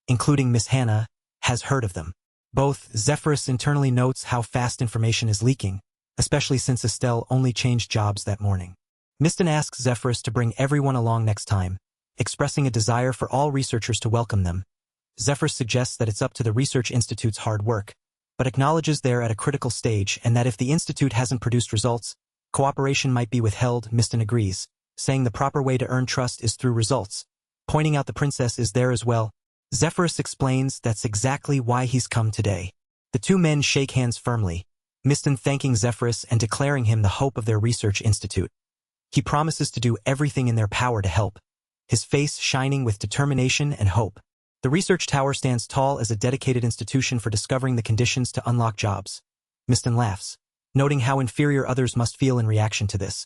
including Miss Hannah, has heard of them. Both Zephyrus internally notes how fast information is leaking, especially since Estelle only changed jobs that morning. Miston asks Zephyrus to bring everyone along next time, expressing a desire for all researchers to welcome them. Zephyrus suggests that it's up to the Research Institute's hard work, but acknowledges they're at a critical stage and that if the Institute hasn't produced results, cooperation might be withheld. Miston agrees, saying the proper way to earn trust is through results, pointing out the princess is there as well. Zephyrus explains that's exactly why he's come today. The two men shake hands firmly, Miston thanking Zephyrus and declaring him the hope of their research institute. He promises to do everything in their power to help, his face shining with determination and hope. The research tower stands tall as a dedicated institution for discovering the conditions to unlock jobs. Mistin laughs, noting how inferior others must feel in reaction to this.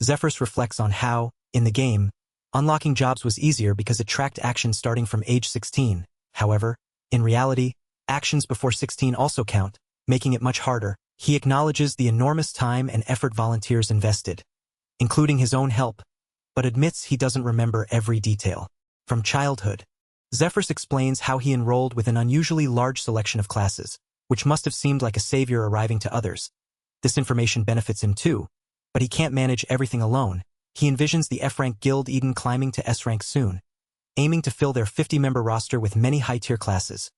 Zephyrus reflects on how, in the game, unlocking jobs was easier because it tracked actions starting from age 16. However, in reality, actions before 16 also count, making it much harder. He acknowledges the enormous time and effort volunteers invested, including his own help, but admits he doesn't remember every detail. From childhood, Zephyrus explains how he enrolled with an unusually large selection of classes, which must have seemed like a savior arriving to others. This information benefits him too, but he can't manage everything alone. He envisions the F-rank guild Eden climbing to S-rank soon, aiming to fill their 50-member roster with many high-tier classes.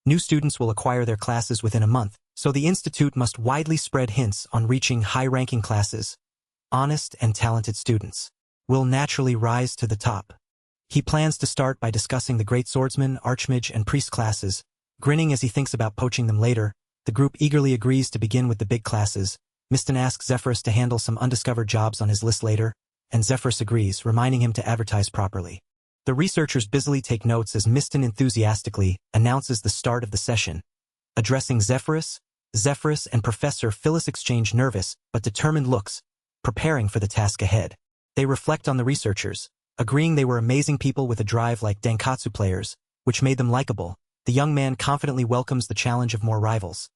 New students will acquire their classes within a month, so the institute must widely spread hints on reaching high-ranking classes. Honest and talented students will naturally rise to the top. He plans to start by discussing the Great Swordsman, Archmage, and Priest classes. Grinning as he thinks about poaching them later, the group eagerly agrees to begin with the big classes. Mistin asks Zephyrus to handle some undiscovered jobs on his list later, and Zephyrus agrees, reminding him to advertise properly. The researchers busily take notes as Mistin enthusiastically announces the start of the session. Addressing Zephyrus and Professor Phyllis exchange nervous but determined looks, preparing for the task ahead. They reflect on the researchers, agreeing they were amazing people with a drive like Dankatsu players, which made them likable. The young man confidently welcomes the challenge of more rivals.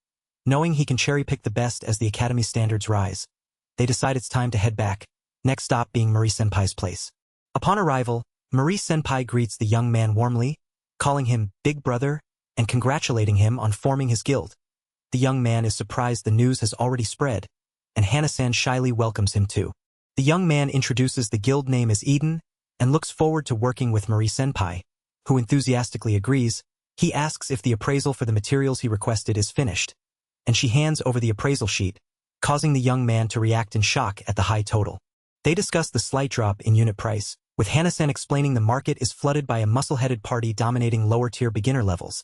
Knowing he can cherry-pick the best as the academy standards rise, they decide it's time to head back, next stop being Marie-senpai's place. Upon arrival, Marie-senpai greets the young man warmly, calling him Big Brother and congratulating him on forming his guild. The young man is surprised the news has already spread, and Hana-san shyly welcomes him too. The young man introduces the guild name as Eden and looks forward to working with Marie-senpai, who enthusiastically agrees. He asks if the appraisal for the materials he requested is finished, and she hands over the appraisal sheet, causing the young man to react in shock at the high total. They discuss the slight drop in unit price, with Hana-san explaining the market is flooded by a muscle-headed party dominating lower-tier beginner levels.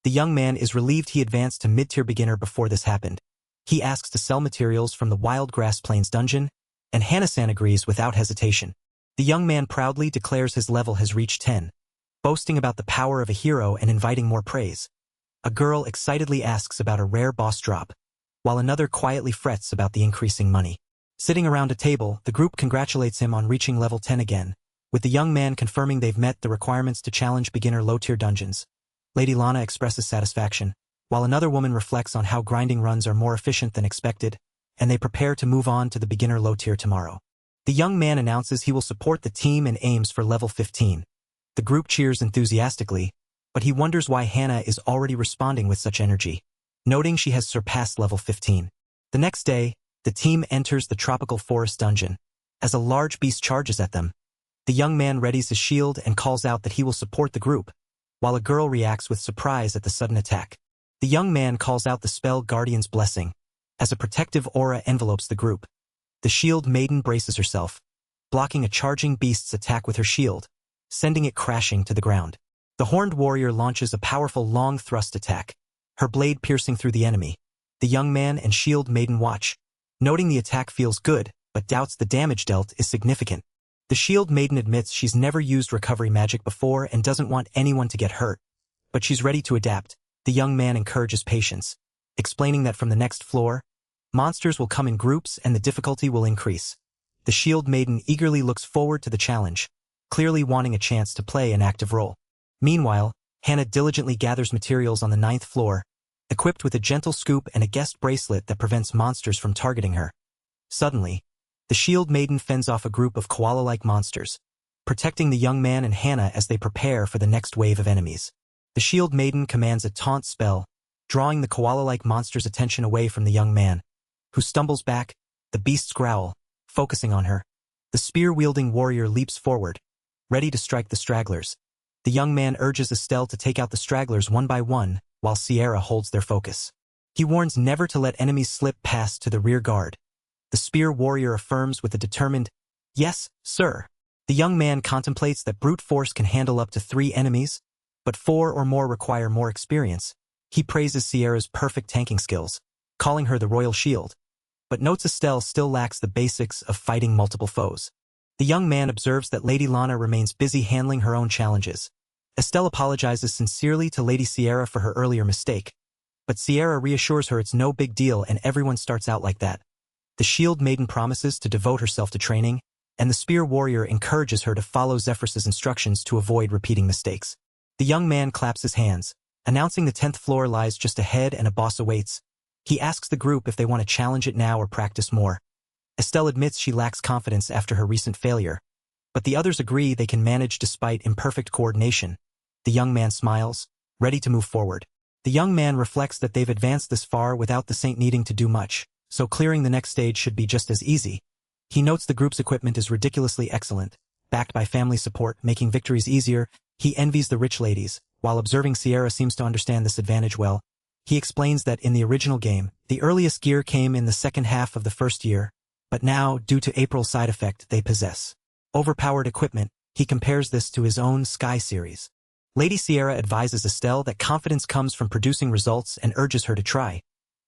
The young man is relieved he advanced to mid-tier beginner before this happened. He asks to sell materials from the Wild Grass Plains dungeon, and Hana-san agrees without hesitation. The young man proudly declares his level has reached 10, boasting about the power of a hero and inviting more praise. A girl excitedly asks about a rare boss drop, while another quietly frets about the increasing money. Sitting around a table, the group congratulates him on reaching level 10 again, with the young man confirming they've met the requirements to challenge beginner low-tier dungeons. Lady Lana expresses satisfaction, while another woman reflects on how grinding runs are more efficient than expected, and they prepare to move on to the beginner low-tier tomorrow. The young man announces he will support the team and aims for level 15. The group cheers enthusiastically, but he wonders why Hana is already responding with such energy, noting she has surpassed level 15. The next day, the team enters the tropical forest dungeon. As a large beast charges at them, the young man readies his shield and calls out that he will support the group, while a girl reacts with surprise at the sudden attack. The young man calls out the spell Guardian's Blessing, as a protective aura envelopes the group. The shield maiden braces herself, blocking a charging beast's attack with her shield, sending it crashing to the ground. The horned warrior launches a powerful long thrust attack, her blade piercing through the enemy. The young man and shield maiden watch, noting the attack feels good, but doubts the damage dealt is significant. The shield maiden admits she's never used recovery magic before and doesn't want anyone to get hurt, but she's ready to adapt. The young man encourages patience, explaining that from the next floor, monsters will come in groups and the difficulty will increase. The shield maiden eagerly looks forward to the challenge, clearly wanting a chance to play an active role. Meanwhile, Hana diligently gathers materials on the 9th floor, equipped with a gentle scoop and a guest bracelet that prevents monsters from targeting her. Suddenly, the shield maiden fends off a group of koala-like monsters, protecting the young man and Hana as they prepare for the next wave of enemies. The shield maiden commands a taunt spell, drawing the koala-like monster's attention away from the young man, who stumbles back. The beasts growl, focusing on her. The spear-wielding warrior leaps forward, ready to strike the stragglers. The young man urges Estelle to take out the stragglers one by one, while Sierra holds their focus. He warns never to let enemies slip past to the rear guard. The spear warrior affirms with a determined, "Yes, sir." The young man contemplates that brute force can handle up to 3 enemies, but 4 or more require more experience. He praises Sierra's perfect tanking skills, calling her the Royal Shield, but notes Estelle still lacks the basics of fighting multiple foes. The young man observes that Lady Lana remains busy handling her own challenges. Estelle apologizes sincerely to Lady Sierra for her earlier mistake, But Sierra reassures her it's no big deal and everyone starts out like that. The Shield Maiden promises to devote herself to training, and the Spear Warrior encourages her to follow Zephyrus's instructions to avoid repeating mistakes. The young man claps his hands, announcing the 10th floor lies just ahead and a boss awaits. He asks the group if they want to challenge it now or practice more. Estelle admits she lacks confidence after her recent failure, but the others agree they can manage despite imperfect coordination. The young man smiles, ready to move forward. The young man reflects that they've advanced this far without the saint needing to do much, so clearing the next stage should be just as easy. He notes the group's equipment is ridiculously excellent, backed by family support, making victories easier. He envies the rich ladies, while observing Sierra seems to understand this advantage well. He explains that in the original game, the earliest gear came in the second half of the first year, but now, due to April's side effect, they possess overpowered equipment. He compares this to his own Sky series. Lady Sierra advises Estelle that confidence comes from producing results and urges her to try.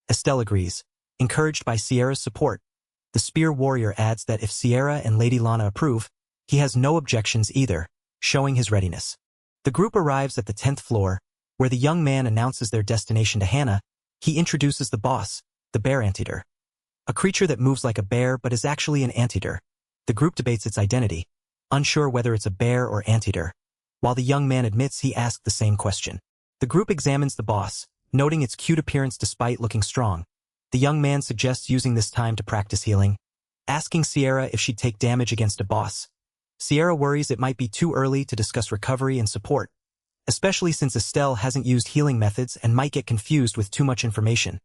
Estelle agrees, encouraged by Sierra's support. The Spear Warrior adds that if Sierra and Lady Lana approve, he has no objections either, showing his readiness. The group arrives at the 10th floor, where the young man announces their destination to Hannah. He introduces the boss, the bear anteater. A creature that moves like a bear but is actually an anteater. The group debates its identity, unsure whether it's a bear or anteater, while the young man admits he asked the same question. The group examines the boss, noting its cute appearance despite looking strong. The young man suggests using this time to practice healing, asking Sierra if she'd take damage against a boss. Sierra worries it might be too early to discuss recovery and support, especially since Estelle hasn't used healing methods and might get confused with too much information.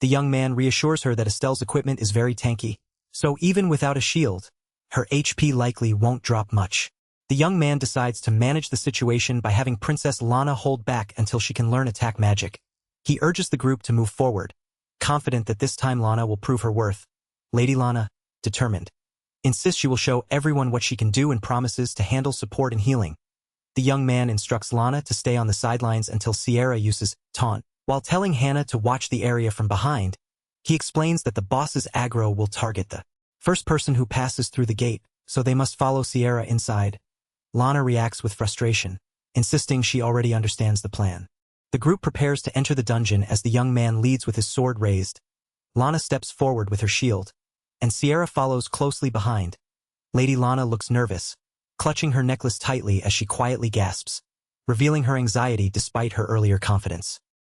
The young man reassures her that Estelle's equipment is very tanky, so even without a shield, her HP likely won't drop much. The young man decides to manage the situation by having Princess Lana hold back until she can learn attack magic. He urges the group to move forward, confident that this time Lana will prove her worth. Lady Lana, determined, insists she will show everyone what she can do and promises to handle support and healing. The young man instructs Lana to stay on the sidelines until Sierra uses taunt. While telling Hannah to watch the area from behind, he explains that the boss's aggro will target the first person who passes through the gate, so they must follow Sierra inside. Lana reacts with frustration, insisting she already understands the plan. The group prepares to enter the dungeon as the young man leads with his sword raised. Lana steps forward with her shield, and Sierra follows closely behind. Lady Lana looks nervous, clutching her necklace tightly as she quietly gasps, revealing her anxiety despite her earlier confidence.